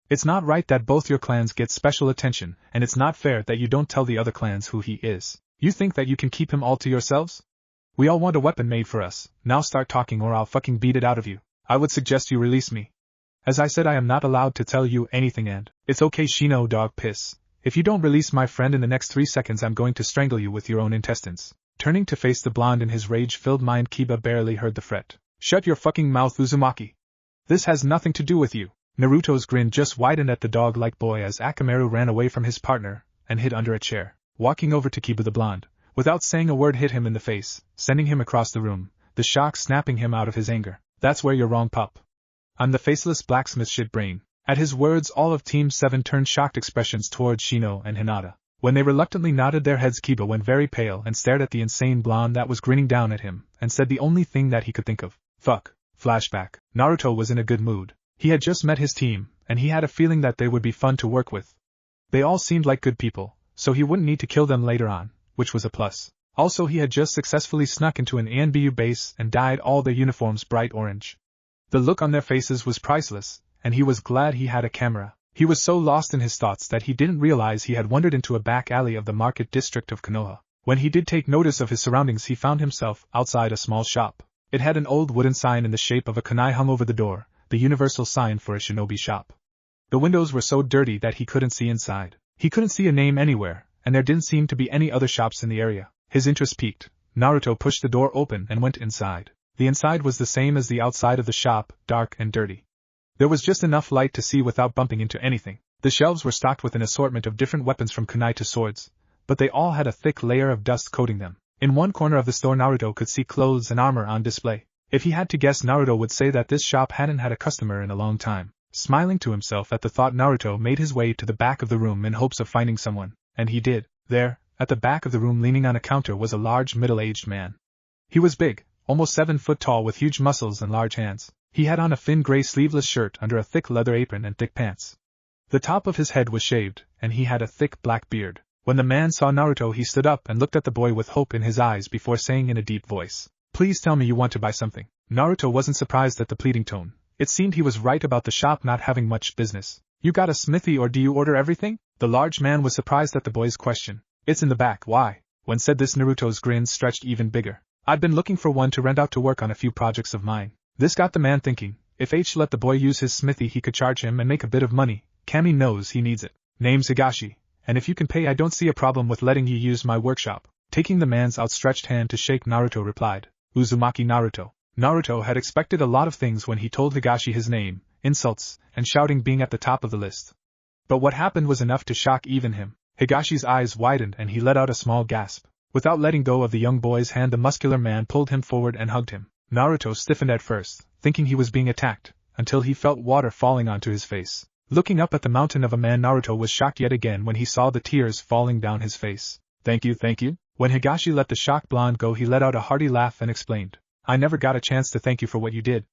It's not right that both your clans get special attention, and it's not fair that you don't tell the other clans who he is. You think that you can keep him all to yourselves? We all want a weapon made for us. Now start talking or I'll fucking beat it out of you. I would suggest you release me. As I said, I am not allowed to tell you anything, and it's okay, Shino dog piss. If you don't release my friend in the next 3 seconds, I'm going to strangle you with your own intestines." Turning to face the blonde in his rage-filled mind, Kiba barely heard the threat. "Shut your fucking mouth, Uzumaki. This has nothing to do with you." Naruto's grin just widened at the dog-like boy as Akamaru ran away from his partner and hid under a chair. Walking over to Kiba, the blonde, without saying a word, hit him in the face, sending him across the room, the shock snapping him out of his anger. "That's where you're wrong, pup. I'm the Faceless Blacksmith, shit brain." At his words, all of Team 7 turned shocked expressions towards Shino and Hinata. When they reluctantly nodded their heads, Kiba went very pale and stared at the insane blonde that was grinning down at him, and said the only thing that he could think of. Fuck. Flashback. Naruto was in a good mood. He had just met his team, and he had a feeling that they would be fun to work with. They all seemed like good people, so he wouldn't need to kill them later on, which was a plus. Also, he had just successfully snuck into an ANBU base and dyed all their uniforms bright orange. The look on their faces was priceless, and he was glad he had a camera. He was so lost in his thoughts that he didn't realize he had wandered into a back alley of the market district of Konoha. When he did take notice of his surroundings, he found himself outside a small shop. It had an old wooden sign in the shape of a kunai hung over the door, the universal sign for a shinobi shop. The windows were so dirty that he couldn't see inside. He couldn't see a name anywhere, and there didn't seem to be any other shops in the area. His interest piqued. Naruto pushed the door open and went inside. The inside was the same as the outside of the shop, dark and dirty. There was just enough light to see without bumping into anything. The shelves were stocked with an assortment of different weapons from kunai to swords, but they all had a thick layer of dust coating them. In one corner of the store, Naruto could see clothes and armor on display. If he had to guess, Naruto would say that this shop hadn't had a customer in a long time. Smiling to himself at the thought, Naruto made his way to the back of the room in hopes of finding someone, and he did. There, at the back of the room, leaning on a counter, was a large middle-aged man. He was big, almost 7 foot tall with huge muscles and large hands. He had on a thin gray sleeveless shirt under a thick leather apron and thick pants. The top of his head was shaved, and he had a thick black beard. When the man saw Naruto, he stood up and looked at the boy with hope in his eyes before saying in a deep voice, "Please tell me you want to buy something." Naruto wasn't surprised at the pleading tone. It seemed he was right about the shop not having much business. "You got a smithy or do you order everything?" The large man was surprised at the boy's question. "It's in the back, why?" When said this, Naruto's grin stretched even bigger. "I'd been looking for one to rent out to work on a few projects of mine." This got the man thinking. If H let the boy use his smithy, he could charge him and make a bit of money. Kami knows he needs it. "Name's Higashi, and if you can pay, I don't see a problem with letting you use my workshop." Taking the man's outstretched hand to shake, Naruto replied, "Uzumaki Naruto." Naruto had expected a lot of things when he told Higashi his name, insults, and shouting being at the top of the list. But what happened was enough to shock even him. Higashi's eyes widened and he let out a small gasp. Without letting go of the young boy's hand, the muscular man pulled him forward and hugged him. Naruto stiffened at first, thinking he was being attacked, until he felt water falling onto his face. Looking up at the mountain of a man, Naruto was shocked yet again when he saw the tears falling down his face. Thank you. When Higashi let the shocked blonde go, he let out a hearty laugh and explained, "I never got a chance to thank you for what you did.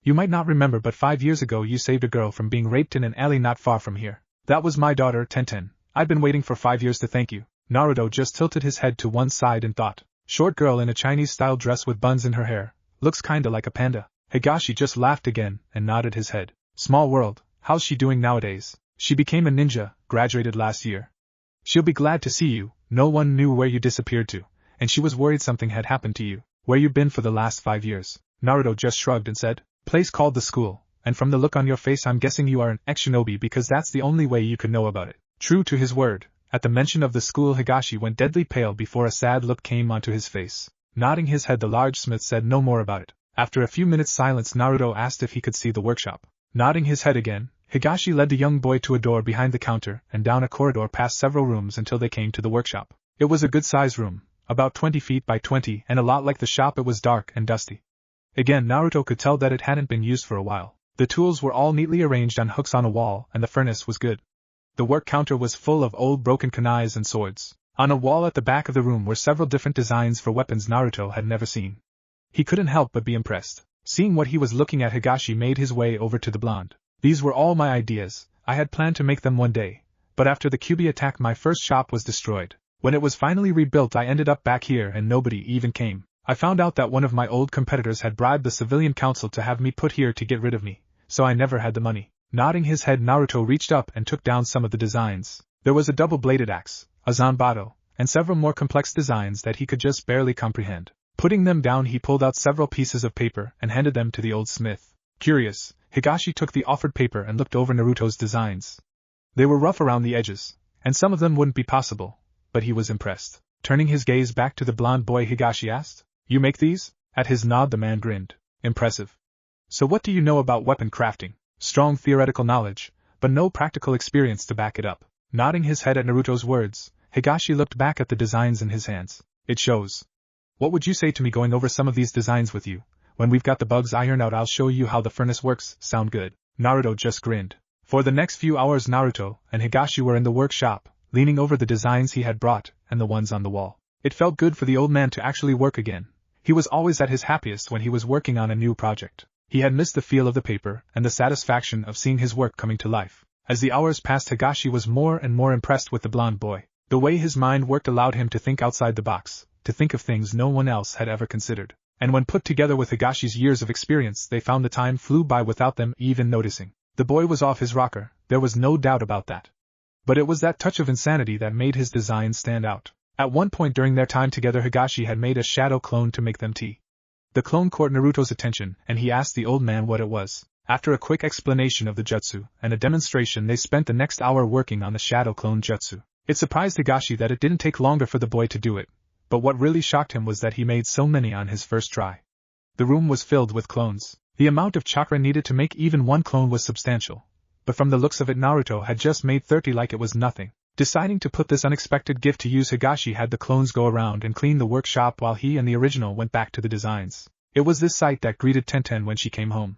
You might not remember, but 5 years ago you saved a girl from being raped in an alley not far from here. That was my daughter, Tenten. I've been waiting for 5 years to thank you." Naruto just tilted his head to one side and thought, "Short girl in a Chinese-style dress with buns in her hair. Looks kinda like a panda." Higashi just laughed again and nodded his head. "Small world, how's she doing nowadays?" "She became a ninja, graduated last year. She'll be glad to see you. No one knew where you disappeared to, and she was worried something had happened to you. Where you been for the last 5 years?" Naruto just shrugged and said, "Place called the school, and from the look on your face I'm guessing you are an ex-shinobi because that's the only way you could know about it." True to his word, at the mention of the school Higashi went deadly pale before a sad look came onto his face. Nodding his head, the large smith said no more about it. After a few minutes' silence, Naruto asked if he could see the workshop. Nodding his head again, Higashi led the young boy to a door behind the counter and down a corridor past several rooms until they came to the workshop. It was a good-sized room, about 20 feet by 20, and a lot like the shop. It was dark and dusty. Again, Naruto could tell that it hadn't been used for a while. The tools were all neatly arranged on hooks on a wall, and the furnace was good. The work counter was full of old broken kunais and swords. On a wall at the back of the room were several different designs for weapons Naruto had never seen. He couldn't help but be impressed. Seeing what he was looking at, Higashi made his way over to the blonde. "These were all my ideas. I had planned to make them one day, but after the Kyuubi attack my first shop was destroyed. When it was finally rebuilt I ended up back here and nobody even came. I found out that one of my old competitors had bribed the civilian council to have me put here to get rid of me, so I never had the money." Nodding his head, Naruto reached up and took down some of the designs. There was a double-bladed axe, a zanbato, and several more complex designs that he could just barely comprehend. Putting them down, he pulled out several pieces of paper and handed them to the old smith. Curious, Higashi took the offered paper and looked over Naruto's designs. They were rough around the edges, and some of them wouldn't be possible, but he was impressed. Turning his gaze back to the blonde boy, Higashi asked, "You make these?" At his nod, the man grinned. "Impressive. So what do you know about weapon crafting?" "Strong theoretical knowledge, but no practical experience to back it up." Nodding his head at Naruto's words, Higashi looked back at the designs in his hands. "It shows. What would you say to me going over some of these designs with you? When we've got the bugs ironed out, I'll show you how the furnace works. Sound good?" Naruto just grinned. For the next few hours, Naruto and Higashi were in the workshop, leaning over the designs he had brought and the ones on the wall. It felt good for the old man to actually work again. He was always at his happiest when he was working on a new project. He had missed the feel of the paper and the satisfaction of seeing his work coming to life. As the hours passed, Higashi was more and more impressed with the blonde boy. The way his mind worked allowed him to think outside the box, to think of things no one else had ever considered. And when put together with Higashi's years of experience, they found the time flew by without them even noticing. The boy was off his rocker, there was no doubt about that. But it was that touch of insanity that made his design stand out. At one point during their time together, Higashi had made a shadow clone to make them tea. The clone caught Naruto's attention, and he asked the old man what it was. After a quick explanation of the jutsu and a demonstration, they spent the next hour working on the shadow clone jutsu. It surprised Higashi that it didn't take longer for the boy to do it, but what really shocked him was that he made so many on his first try. The room was filled with clones. The amount of chakra needed to make even one clone was substantial, but from the looks of it, Naruto had just made 30 like it was nothing. Deciding to put this unexpected gift to use, Higashi had the clones go around and clean the workshop while he and the original went back to the designs. It was this sight that greeted Tenten when she came home.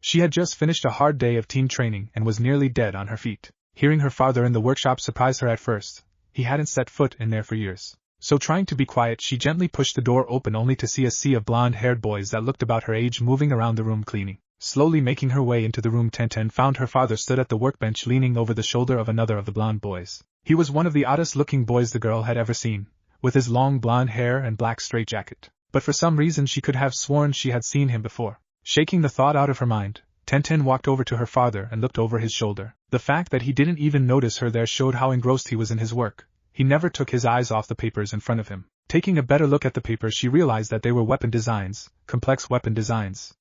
She had just finished a hard day of team training and was nearly dead on her feet. Hearing her father in the workshop surprised her at first. He hadn't set foot in there for years. So trying to be quiet, she gently pushed the door open only to see a sea of blonde-haired boys that looked about her age moving around the room cleaning. Slowly making her way into the room, Tenten found her father stood at the workbench leaning over the shoulder of another of the blonde boys. He was one of the oddest-looking boys the girl had ever seen, with his long blonde hair and black straitjacket. But for some reason she could have sworn she had seen him before. Shaking the thought out of her mind, Tenten walked over to her father and looked over his shoulder. The fact that he didn't even notice her there showed how engrossed he was in his work. He never took his eyes off the papers in front of him. Taking a better look at the papers, she realized that they were weapon designs, complex weapon designs.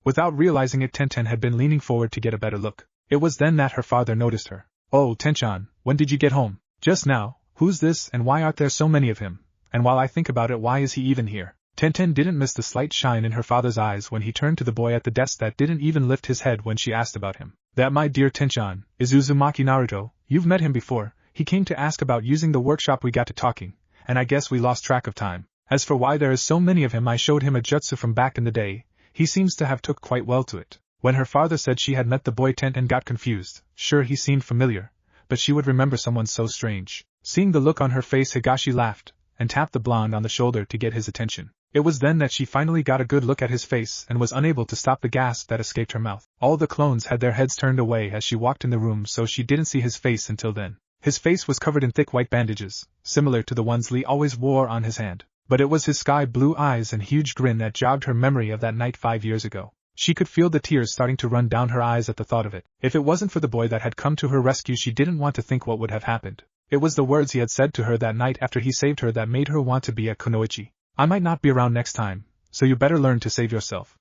Without realizing it, Tenten had been leaning forward to get a better look. It was then that her father noticed her. "Oh, Tenchan, when did you get home?" "Just now." "Who's this, and why aren't there so many of him? And while I think about it, why is he even here?" Tenten didn't miss the slight shine in her father's eyes when he turned to the boy at the desk that didn't even lift his head when she asked about him. "That, my dear Tenchan, is Uzumaki Naruto. You've met him before. He came to ask about using the workshop. We got to talking, and I guess we lost track of time. As for why there is so many of him, I showed him a jutsu from back in the day. He seems to have took quite well to it." When her father said she had met the boy, Tenten got confused. Sure, he seemed familiar, but she would remember someone so strange. Seeing the look on her face, Higashi laughed, and tapped the blonde on the shoulder to get his attention. It was then that she finally got a good look at his face and was unable to stop the gasp that escaped her mouth. All the clones had their heads turned away as she walked in the room, so she didn't see his face until then. His face was covered in thick white bandages, similar to the ones Lee always wore on his hand. But it was his sky-blue eyes and huge grin that jogged her memory of that night 5 years ago. She could feel the tears starting to run down her eyes at the thought of it. If it wasn't for the boy that had come to her rescue, she didn't want to think what would have happened. It was the words he had said to her that night after he saved her that made her want to be a kunoichi. "I might not be around next time, so you better learn to save yourself.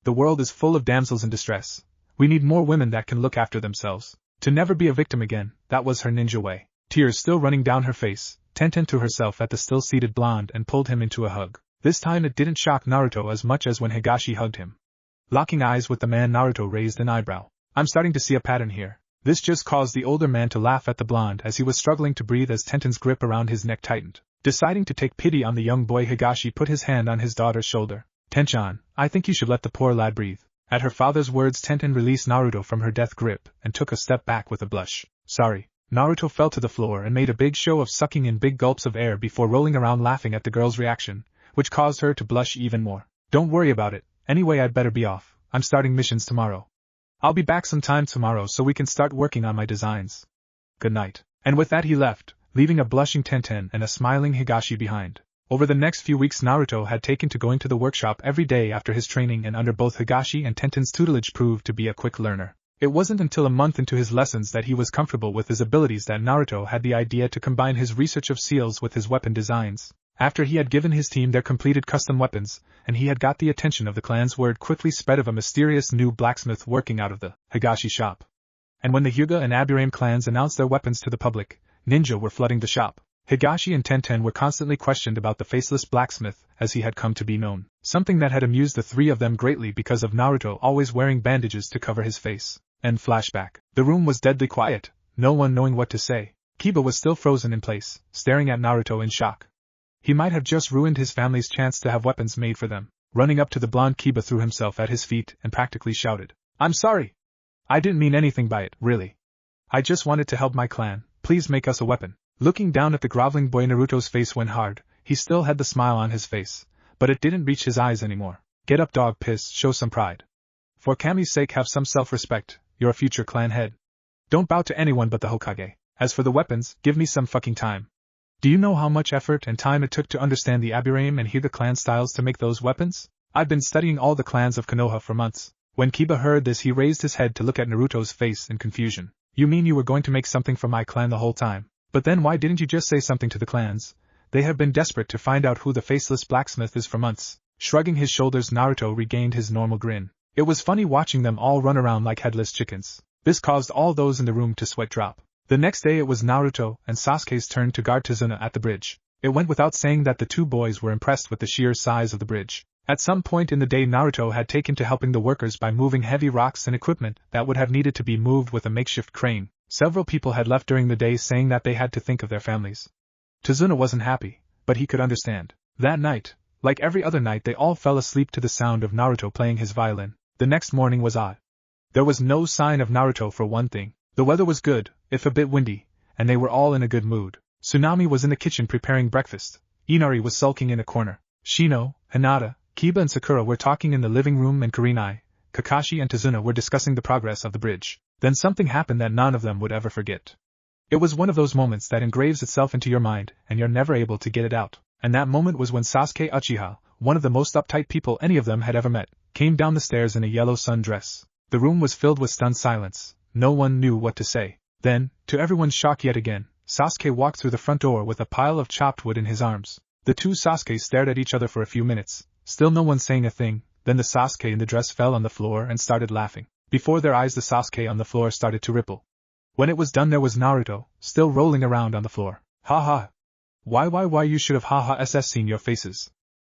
The world is full of damsels in distress. We need more women that can look after themselves. To never be a victim again." That was her ninja way. Tears still running down her face, Tenten threw herself at the still-seated blonde and pulled him into a hug. This time it didn't shock Naruto as much as when Higashi hugged him. Locking eyes with the man, Naruto raised an eyebrow. "I'm starting to see a pattern here." This just caused the older man to laugh at the blonde as he was struggling to breathe as Tenten's grip around his neck tightened. Deciding to take pity on the young boy, Higashi put his hand on his daughter's shoulder. "Tenchan, I think you should let the poor lad breathe." At her father's words, Tenten released Naruto from her death grip and took a step back with a blush. "Sorry." Naruto fell to the floor and made a big show of sucking in big gulps of air before rolling around laughing at the girl's reaction, which caused her to blush even more. "Don't worry about it. Anyway, I'd better be off. I'm starting missions tomorrow. I'll be back sometime tomorrow so we can start working on my designs. Good night." And with that he left, leaving a blushing Tenten and a smiling Higashi behind. Over the next few weeks, Naruto had taken to going to the workshop every day after his training, and under both Higashi and Tenten's tutelage proved to be a quick learner. It wasn't until a month into his lessons that he was comfortable with his abilities that Naruto had the idea to combine his research of seals with his weapon designs. After he had given his team their completed custom weapons, and he had got the attention of the clans, word quickly spread of a mysterious new blacksmith working out of the Higashi shop. And when the Hyuga and Aburame clans announced their weapons to the public, ninja were flooding the shop. Higashi and Tenten were constantly questioned about the faceless blacksmith, as he had come to be known. Something that had amused the three of them greatly because of Naruto always wearing bandages to cover his face. And flashback. The room was deadly quiet, no one knowing what to say. Kiba was still frozen in place, staring at Naruto in shock. He might have just ruined his family's chance to have weapons made for them. Running up to the blonde, Kiba threw himself at his feet and practically shouted, "I'm sorry! I didn't mean anything by it, really. I just wanted to help my clan. Please make us a weapon." Looking down at the groveling boy, Naruto's face went hard. He still had the smile on his face, but it didn't reach his eyes anymore. "Get up, dog piss, show some pride. For Kami's sake, have some self-respect. You're a future clan head. Don't bow to anyone but the Hokage. As for the weapons, give me some fucking time. Do you know how much effort and time it took to understand the Aburame and Hyuga clan styles to make those weapons? I've been studying all the clans of Konoha for months." When Kiba heard this, he raised his head to look at Naruto's face in confusion. "You mean you were going to make something for my clan the whole time? But then why didn't you just say something to the clans? They have been desperate to find out who the faceless blacksmith is for months." Shrugging his shoulders, Naruto regained his normal grin. It was funny watching them all run around like headless chickens. This caused all those in the room to sweat drop. The next day it was Naruto and Sasuke's turn to guard Tazuna at the bridge. It went without saying that the two boys were impressed with the sheer size of the bridge. At some point in the day, Naruto had taken to helping the workers by moving heavy rocks and equipment that would have needed to be moved with a makeshift crane. Several people had left during the day, saying that they had to think of their families. Tazuna wasn't happy, but he could understand. That night, like every other night, they all fell asleep to the sound of Naruto playing his violin. The next morning was odd. There was no sign of Naruto for one thing. The weather was good, if a bit windy, and they were all in a good mood. Tsunami was in the kitchen preparing breakfast, Inari was sulking in a corner. Shino, Hinata, Kiba and Sakura were talking in the living room and Kurenai, Kakashi and Tazuna were discussing the progress of the bridge. Then something happened that none of them would ever forget. It was one of those moments that engraves itself into your mind and you're never able to get it out. And that moment was when Sasuke Uchiha, one of the most uptight people any of them had ever met, came down the stairs in a yellow sundress. The room was filled with stunned silence. No one knew what to say. Then, to everyone's shock yet again, Sasuke walked through the front door with a pile of chopped wood in his arms. The two Sasukes stared at each other for a few minutes, still no one saying a thing. Then the Sasuke in the dress fell on the floor and started laughing. Before their eyes the Sasuke on the floor started to ripple. When it was done there was Naruto, still rolling around on the floor. Ha ha. Why you should have ha seen your faces.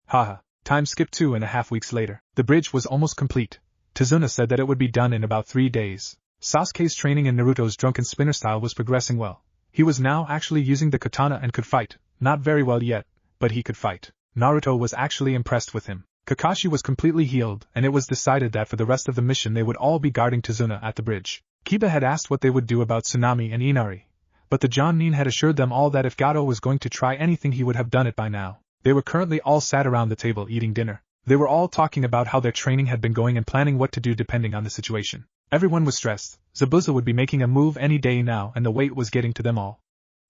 Ha ha. Time skipped 2.5 weeks later. The bridge was almost complete. Tazuna said that it would be done in about 3 days. Sasuke's training in Naruto's drunken spinner style was progressing well. He was now actually using the katana and could fight, not very well yet, but he could fight. Naruto was actually impressed with him. Kakashi was completely healed, and it was decided that for the rest of the mission they would all be guarding Tazuna at the bridge. Kiba had asked what they would do about Tsunami and Inari, but the Jonin had assured them all that if Gato was going to try anything he would have done it by now. They were currently all sat around the table eating dinner. They were all talking about how their training had been going and planning what to do depending on the situation. Everyone was stressed. Zabuza would be making a move any day now and the weight was getting to them all.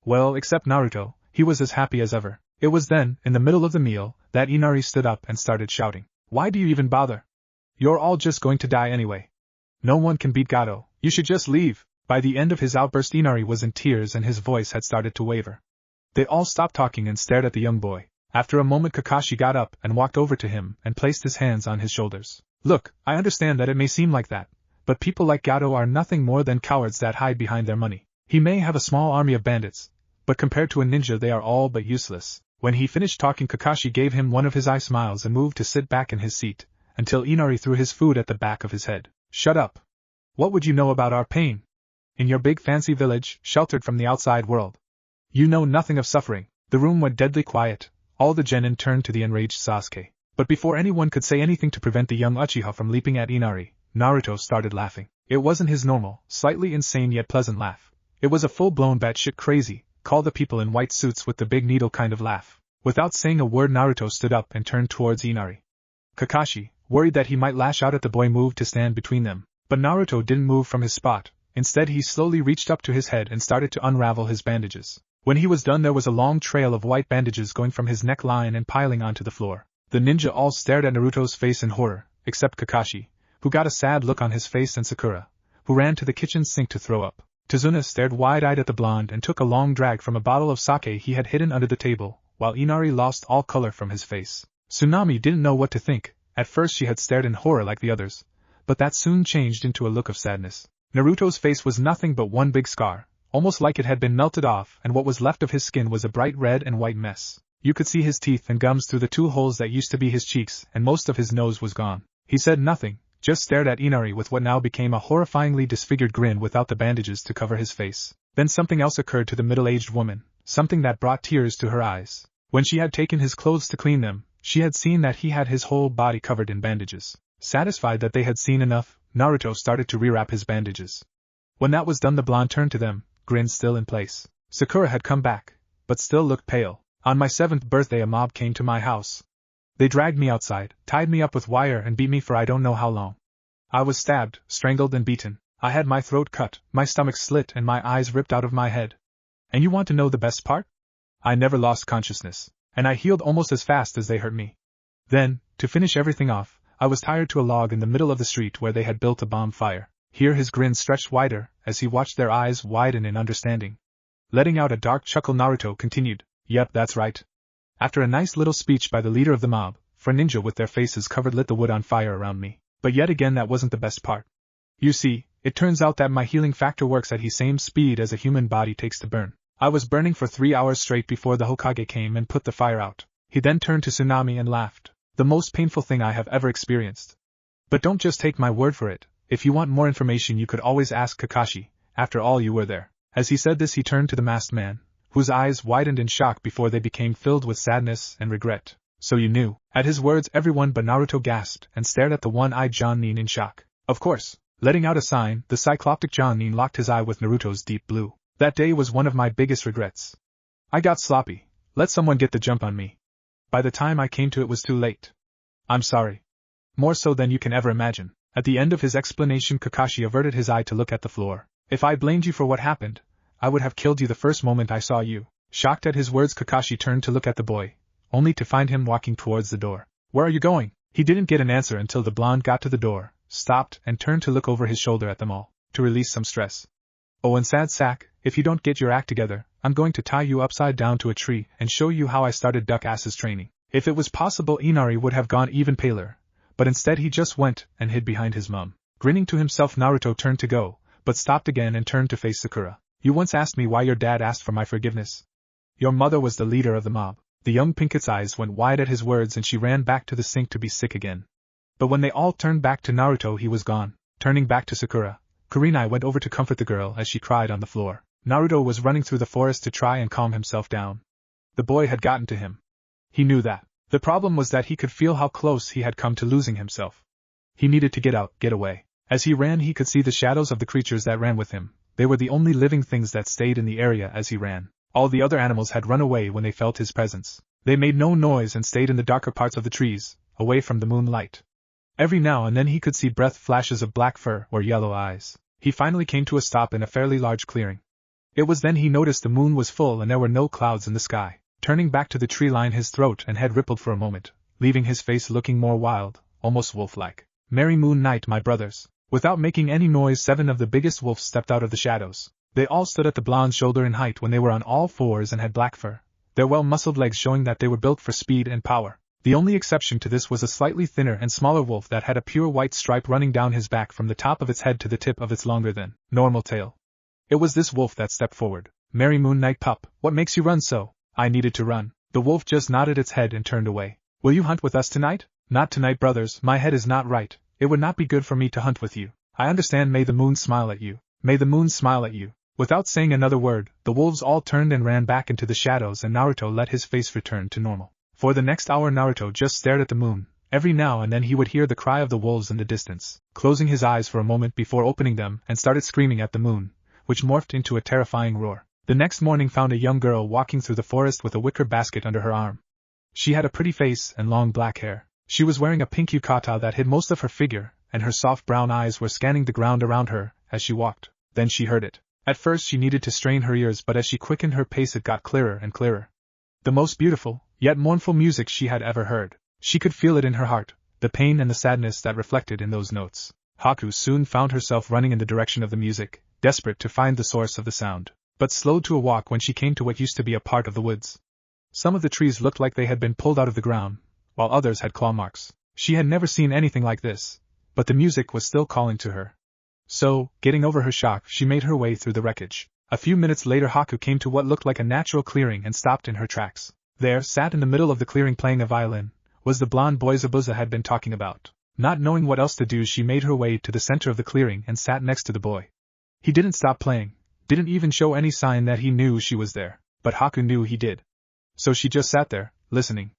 Well, except Naruto, he was as happy as ever. It was then, in the middle of the meal, that Inari stood up and started shouting. Why do you even bother? You're all just going to die anyway. No one can beat Gato, you should just leave. By the end of his outburst Inari was in tears and his voice had started to waver. They all stopped talking and stared at the young boy. After a moment Kakashi got up and walked over to him and placed his hands on his shoulders. Look, I understand that it may seem like that, but people like Gato are nothing more than cowards that hide behind their money. He may have a small army of bandits, but compared to a ninja they are all but useless. When he finished talking Kakashi gave him one of his eye smiles and moved to sit back in his seat, until Inari threw his food at the back of his head. Shut up. What would you know about our pain? In your big fancy village, sheltered from the outside world. You know nothing of suffering. The room went deadly quiet. All the genin turned to the enraged Sasuke. But before anyone could say anything to prevent the young Uchiha from leaping at Inari, Naruto started laughing. It wasn't his normal, slightly insane yet pleasant laugh. It was a full-blown batshit crazy, call the people in white suits with the big needle kind of laugh. Without saying a word Naruto stood up and turned towards Inari. Kakashi, worried that he might lash out at the boy, moved to stand between them. But Naruto didn't move from his spot. Instead he slowly reached up to his head and started to unravel his bandages. When he was done there was a long trail of white bandages going from his neckline and piling onto the floor. The ninja all stared at Naruto's face in horror, except Kakashi, who got a sad look on his face, and Sakura, who ran to the kitchen sink to throw up. Tazuna stared wide-eyed at the blonde and took a long drag from a bottle of sake he had hidden under the table, while Inari lost all color from his face. Tsunami didn't know what to think. At first she had stared in horror like the others, but that soon changed into a look of sadness. Naruto's face was nothing but one big scar, almost like it had been melted off, and what was left of his skin was a bright red and white mess. You could see his teeth and gums through the 2 holes that used to be his cheeks, and most of his nose was gone. He said nothing, just stared at Inari with what now became a horrifyingly disfigured grin without the bandages to cover his face. Then something else occurred to the middle-aged woman, something that brought tears to her eyes. When she had taken his clothes to clean them, she had seen that he had his whole body covered in bandages. Satisfied that they had seen enough, Naruto started to rewrap his bandages. When that was done the blonde turned to them, grin still in place. Sakura had come back, but still looked pale. On my 7th birthday a mob came to my house. They dragged me outside, tied me up with wire and beat me for I don't know how long. I was stabbed, strangled and beaten. I had my throat cut, my stomach slit and my eyes ripped out of my head. And you want to know the best part? I never lost consciousness, and I healed almost as fast as they hurt me. Then, to finish everything off, I was tied to a log in the middle of the street where they had built a bonfire. Here his grin stretched wider, as he watched their eyes widen in understanding. Letting out a dark chuckle Naruto continued, Yep, that's right. After a nice little speech by the leader of the mob, 4 ninja with their faces covered lit the wood on fire around me. But yet again that wasn't the best part. You see, it turns out that my healing factor works at the same speed as a human body takes to burn. I was burning for 3 hours straight before the Hokage came and put the fire out. He then turned to Tsunami and laughed. The most painful thing I have ever experienced. But don't just take my word for it. If you want more information you could always ask Kakashi, after all you were there. As he said this he turned to the masked man, whose eyes widened in shock before they became filled with sadness and regret. So you knew. At his words everyone but Naruto gasped and stared at the one-eyed Jonin in shock. Of course. Letting out a sign, the cycloptic Jonin locked his eye with Naruto's deep blue. That day was one of my biggest regrets. I got sloppy. Let someone get the jump on me. By the time I came to it was too late. I'm sorry. More so than you can ever imagine. At the end of his explanation, Kakashi averted his eye to look at the floor. If I blamed you for what happened, I would have killed you the first moment I saw you. Shocked at his words, Kakashi turned to look at the boy, only to find him walking towards the door. Where are you going? He didn't get an answer until the blonde got to the door, stopped, and turned to look over his shoulder at them all, to release some stress. Oh, and sad sack, if you don't get your act together, I'm going to tie you upside down to a tree and show you how I started Duck Ass's training. If it was possible, Inari would have gone even paler, but instead he just went and hid behind his mum. Grinning to himself, Naruto turned to go, but stopped again and turned to face Sakura. You once asked me why your dad asked for my forgiveness. Your mother was the leader of the mob. The young Pinket's eyes went wide at his words and she ran back to the sink to be sick again. But when they all turned back to Naruto, he was gone. Turning back to Sakura, Kurenai went over to comfort the girl as she cried on the floor. Naruto was running through the forest to try and calm himself down. The boy had gotten to him. He knew that. The problem was that he could feel how close he had come to losing himself. He needed to get out, get away. As he ran, he could see the shadows of the creatures that ran with him. They were the only living things that stayed in the area as he ran. All the other animals had run away when they felt his presence. They made no noise and stayed in the darker parts of the trees, away from the moonlight. Every now and then he could see breath flashes of black fur or yellow eyes. He finally came to a stop in a fairly large clearing. It was then he noticed the moon was full and there were no clouds in the sky. Turning back to the tree line, his throat and head rippled for a moment, leaving his face looking more wild, almost wolf-like. Merry moon night, my brothers. Without making any noise, 7 of the biggest wolves stepped out of the shadows. They all stood at the blonde's shoulder in height when they were on all fours and had black fur, their well-muscled legs showing that they were built for speed and power. The only exception to this was a slightly thinner and smaller wolf that had a pure white stripe running down his back from the top of its head to the tip of its longer than normal tail. It was this wolf that stepped forward. Merry moon night, pup, what makes you run so? I needed to run. The wolf just nodded its head and turned away. Will you hunt with us tonight? Not tonight, brothers, my head is not right. It would not be good for me to hunt with you. I understand. May the moon smile at you. May the moon smile at you. Without saying another word, the wolves all turned and ran back into the shadows, and Naruto let his face return to normal. For the next hour Naruto just stared at the moon. Every now and then he would hear the cry of the wolves in the distance, closing his eyes for a moment before opening them and started screaming at the moon, which morphed into a terrifying roar. The next morning found a young girl walking through the forest with a wicker basket under her arm. She had a pretty face and long black hair. She was wearing a pink yukata that hid most of her figure, and her soft brown eyes were scanning the ground around her as she walked. Then she heard it. At first she needed to strain her ears, but as she quickened her pace it got clearer and clearer. The most beautiful, yet mournful music she had ever heard. She could feel it in her heart, the pain and the sadness that reflected in those notes. Haku soon found herself running in the direction of the music, desperate to find the source of the sound, but slowed to a walk when she came to what used to be a part of the woods. Some of the trees looked like they had been pulled out of the ground, while others had claw marks. She had never seen anything like this, but the music was still calling to her. So, getting over her shock, she made her way through the wreckage. A few minutes later Haku came to what looked like a natural clearing and stopped in her tracks. There, sat in the middle of the clearing playing a violin, was the blonde boy Zabuza had been talking about. Not knowing what else to do, she made her way to the center of the clearing and sat next to the boy. He didn't stop playing, didn't even show any sign that he knew she was there, but Haku knew he did. So she just sat there, listening.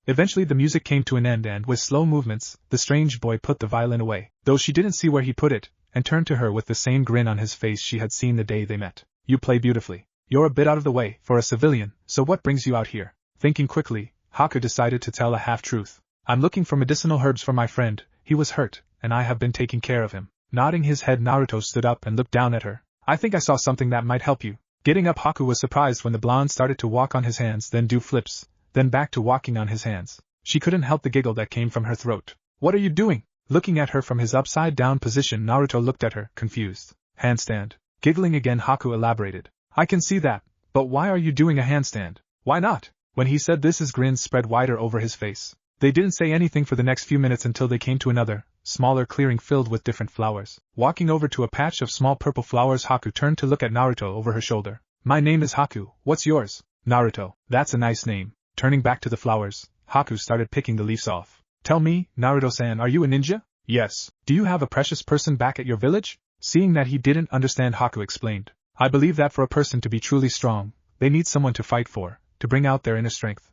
Eventually the music came to an end and, with slow movements, the strange boy put the violin away, though she didn't see where he put it, and turned to her with the same grin on his face she had seen the day they met. You play beautifully. You're a bit out of the way for a civilian, so what brings you out here? Thinking quickly, Haku decided to tell a half-truth. I'm looking for medicinal herbs for my friend. He was hurt, and I have been taking care of him. Nodding his head, Naruto stood up and looked down at her. I think I saw something that might help you. Getting up, Haku was surprised when the blonde started to walk on his hands, then do flips, then back to walking on his hands. She couldn't help the giggle that came from her throat. What are you doing? Looking at her from his upside-down position, Naruto looked at her, confused. Handstand. Giggling again, Haku elaborated. I can see that, but why are you doing a handstand? Why not? When he said this, his grin spread wider over his face. They didn't say anything for the next few minutes until they came to another, smaller clearing filled with different flowers. Walking over to a patch of small purple flowers, Haku turned to look at Naruto over her shoulder. My name is Haku, what's yours? Naruto. That's a nice name. Turning back to the flowers, Haku started picking the leaves off. Tell me, Naruto-san, are you a ninja? Yes. Do you have a precious person back at your village? Seeing that he didn't understand, Haku explained. I believe that for a person to be truly strong, they need someone to fight for, to bring out their inner strength.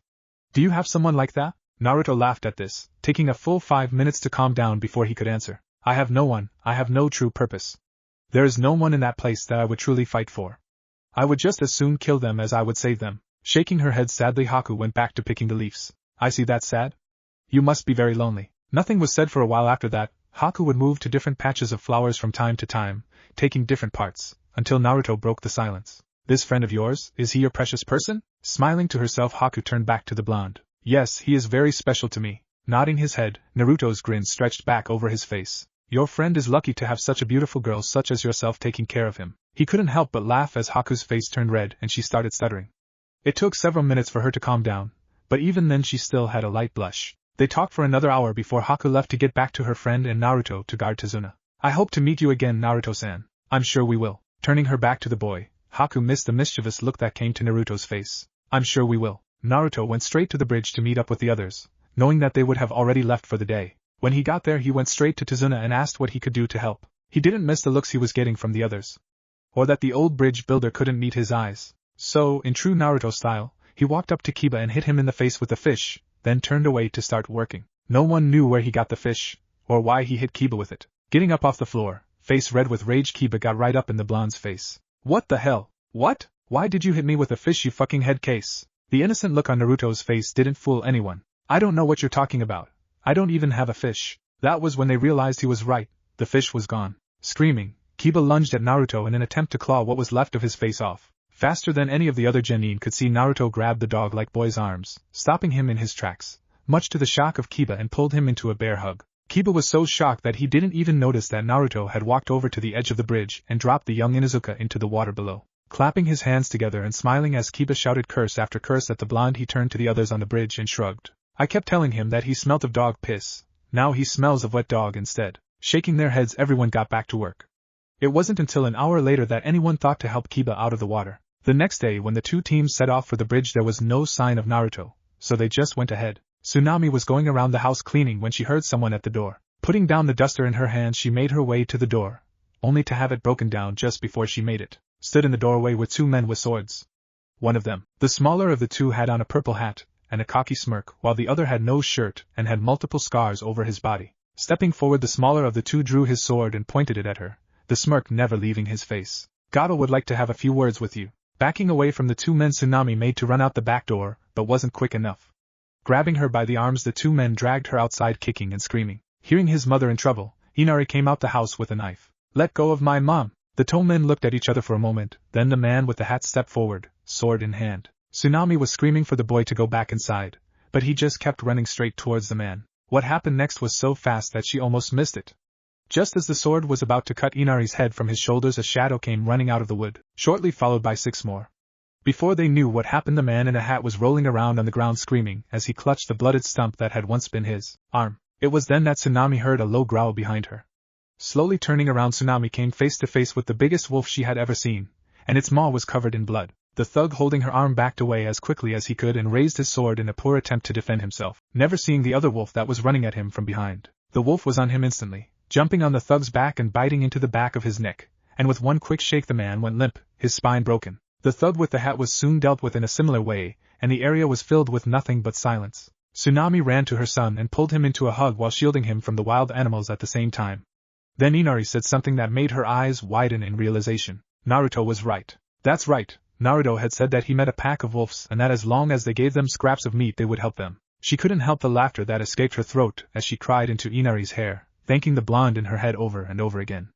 Do you have someone like that? Naruto laughed at this, taking a full 5 minutes to calm down before he could answer. I have no one, I have no true purpose. There is no one in that place that I would truly fight for. I would just as soon kill them as I would save them. Shaking her head sadly, Haku went back to picking the leaves. I see that's sad. You must be very lonely. Nothing was said for a while after that. Haku would move to different patches of flowers from time to time, taking different parts, until Naruto broke the silence. This friend of yours, is he your precious person? Smiling to herself, Haku turned back to the blonde. Yes, he is very special to me. Nodding his head, Naruto's grin stretched back over his face. Your friend is lucky to have such a beautiful girl such as yourself taking care of him. He couldn't help but laugh as Haku's face turned red and she started stuttering. It took several minutes for her to calm down, but even then she still had a light blush. They talked for another hour before Haku left to get back to her friend and Naruto to guard Tazuna. I hope to meet you again, Naruto-san. I'm sure we will. Turning her back to the boy, Haku missed the mischievous look that came to Naruto's face. I'm sure we will. Naruto went straight to the bridge to meet up with the others, knowing that they would have already left for the day. When he got there, he went straight to Tazuna and asked what he could do to help. He didn't miss the looks he was getting from the others, or that the old bridge builder couldn't meet his eyes. So, in true Naruto style, he walked up to Kiba and hit him in the face with the fish, then turned away to start working. No one knew where he got the fish, or why he hit Kiba with it. Getting up off the floor, face red with rage, Kiba got right up in the blonde's face. What the hell? What? Why did you hit me with a fish, you fucking head case? The innocent look on Naruto's face didn't fool anyone. I don't know what you're talking about. I don't even have a fish. That was when they realized he was right. The fish was gone. Screaming, Kiba lunged at Naruto in an attempt to claw what was left of his face off. Faster than any of the other genin could see, Naruto grabbed the dog-like boy's arms, stopping him in his tracks, much to the shock of Kiba, and pulled him into a bear hug. Kiba was so shocked that he didn't even notice that Naruto had walked over to the edge of the bridge and dropped the young Inuzuka into the water below. Clapping his hands together and smiling as Kiba shouted curse after curse at the blonde, he turned to the others on the bridge and shrugged. I kept telling him that he smelt of dog piss. Now he smells of wet dog instead. Shaking their heads, everyone got back to work. It wasn't until an hour later that anyone thought to help Kiba out of the water. The next day, when the two teams set off for the bridge, there was no sign of Naruto, so they just went ahead. Tsunami was going around the house cleaning when she heard someone at the door. Putting down the duster in her hand, she made her way to the door, only to have it broken down just before she made it. Stood in the doorway were two men with swords. One of them, the smaller of the two, had on a purple hat and a cocky smirk, while the other had no shirt and had multiple scars over his body. Stepping forward, the smaller of the two drew his sword and pointed it at her, the smirk never leaving his face. Gato would like to have a few words with you. Backing away from the two men, Tsunami made to run out the back door, but wasn't quick enough. Grabbing her by the arms, the two men dragged her outside, kicking and screaming. Hearing his mother in trouble, Inari came out the house with a knife. Let go of my mom. The two men looked at each other for a moment, then the man with the hat stepped forward, sword in hand. Tsunami was screaming for the boy to go back inside, but he just kept running straight towards the man. What happened next was so fast that she almost missed it. Just as the sword was about to cut Inari's head from his shoulders, a shadow came running out of the wood, shortly followed by 6 more. Before they knew what happened, the man in a hat was rolling around on the ground screaming as he clutched the blooded stump that had once been his arm. It was then that Tsunami heard a low growl behind her. Slowly turning around, Tsunami came face to face with the biggest wolf she had ever seen, and its maw was covered in blood. The thug holding her arm backed away as quickly as he could and raised his sword in a poor attempt to defend himself, never seeing the other wolf that was running at him from behind. The wolf was on him instantly, jumping on the thug's back and biting into the back of his neck, and with one quick shake the man went limp, his spine broken. The thug with the hat was soon dealt with in a similar way, and the area was filled with nothing but silence. Tsunami ran to her son and pulled him into a hug while shielding him from the wild animals at the same time. Then Inari said something that made her eyes widen in realization. Naruto was right. That's right, Naruto had said that he met a pack of wolves and that as long as they gave them scraps of meat they would help them. She couldn't help the laughter that escaped her throat as she cried into Inari's hair, thanking the blonde in her head over and over again.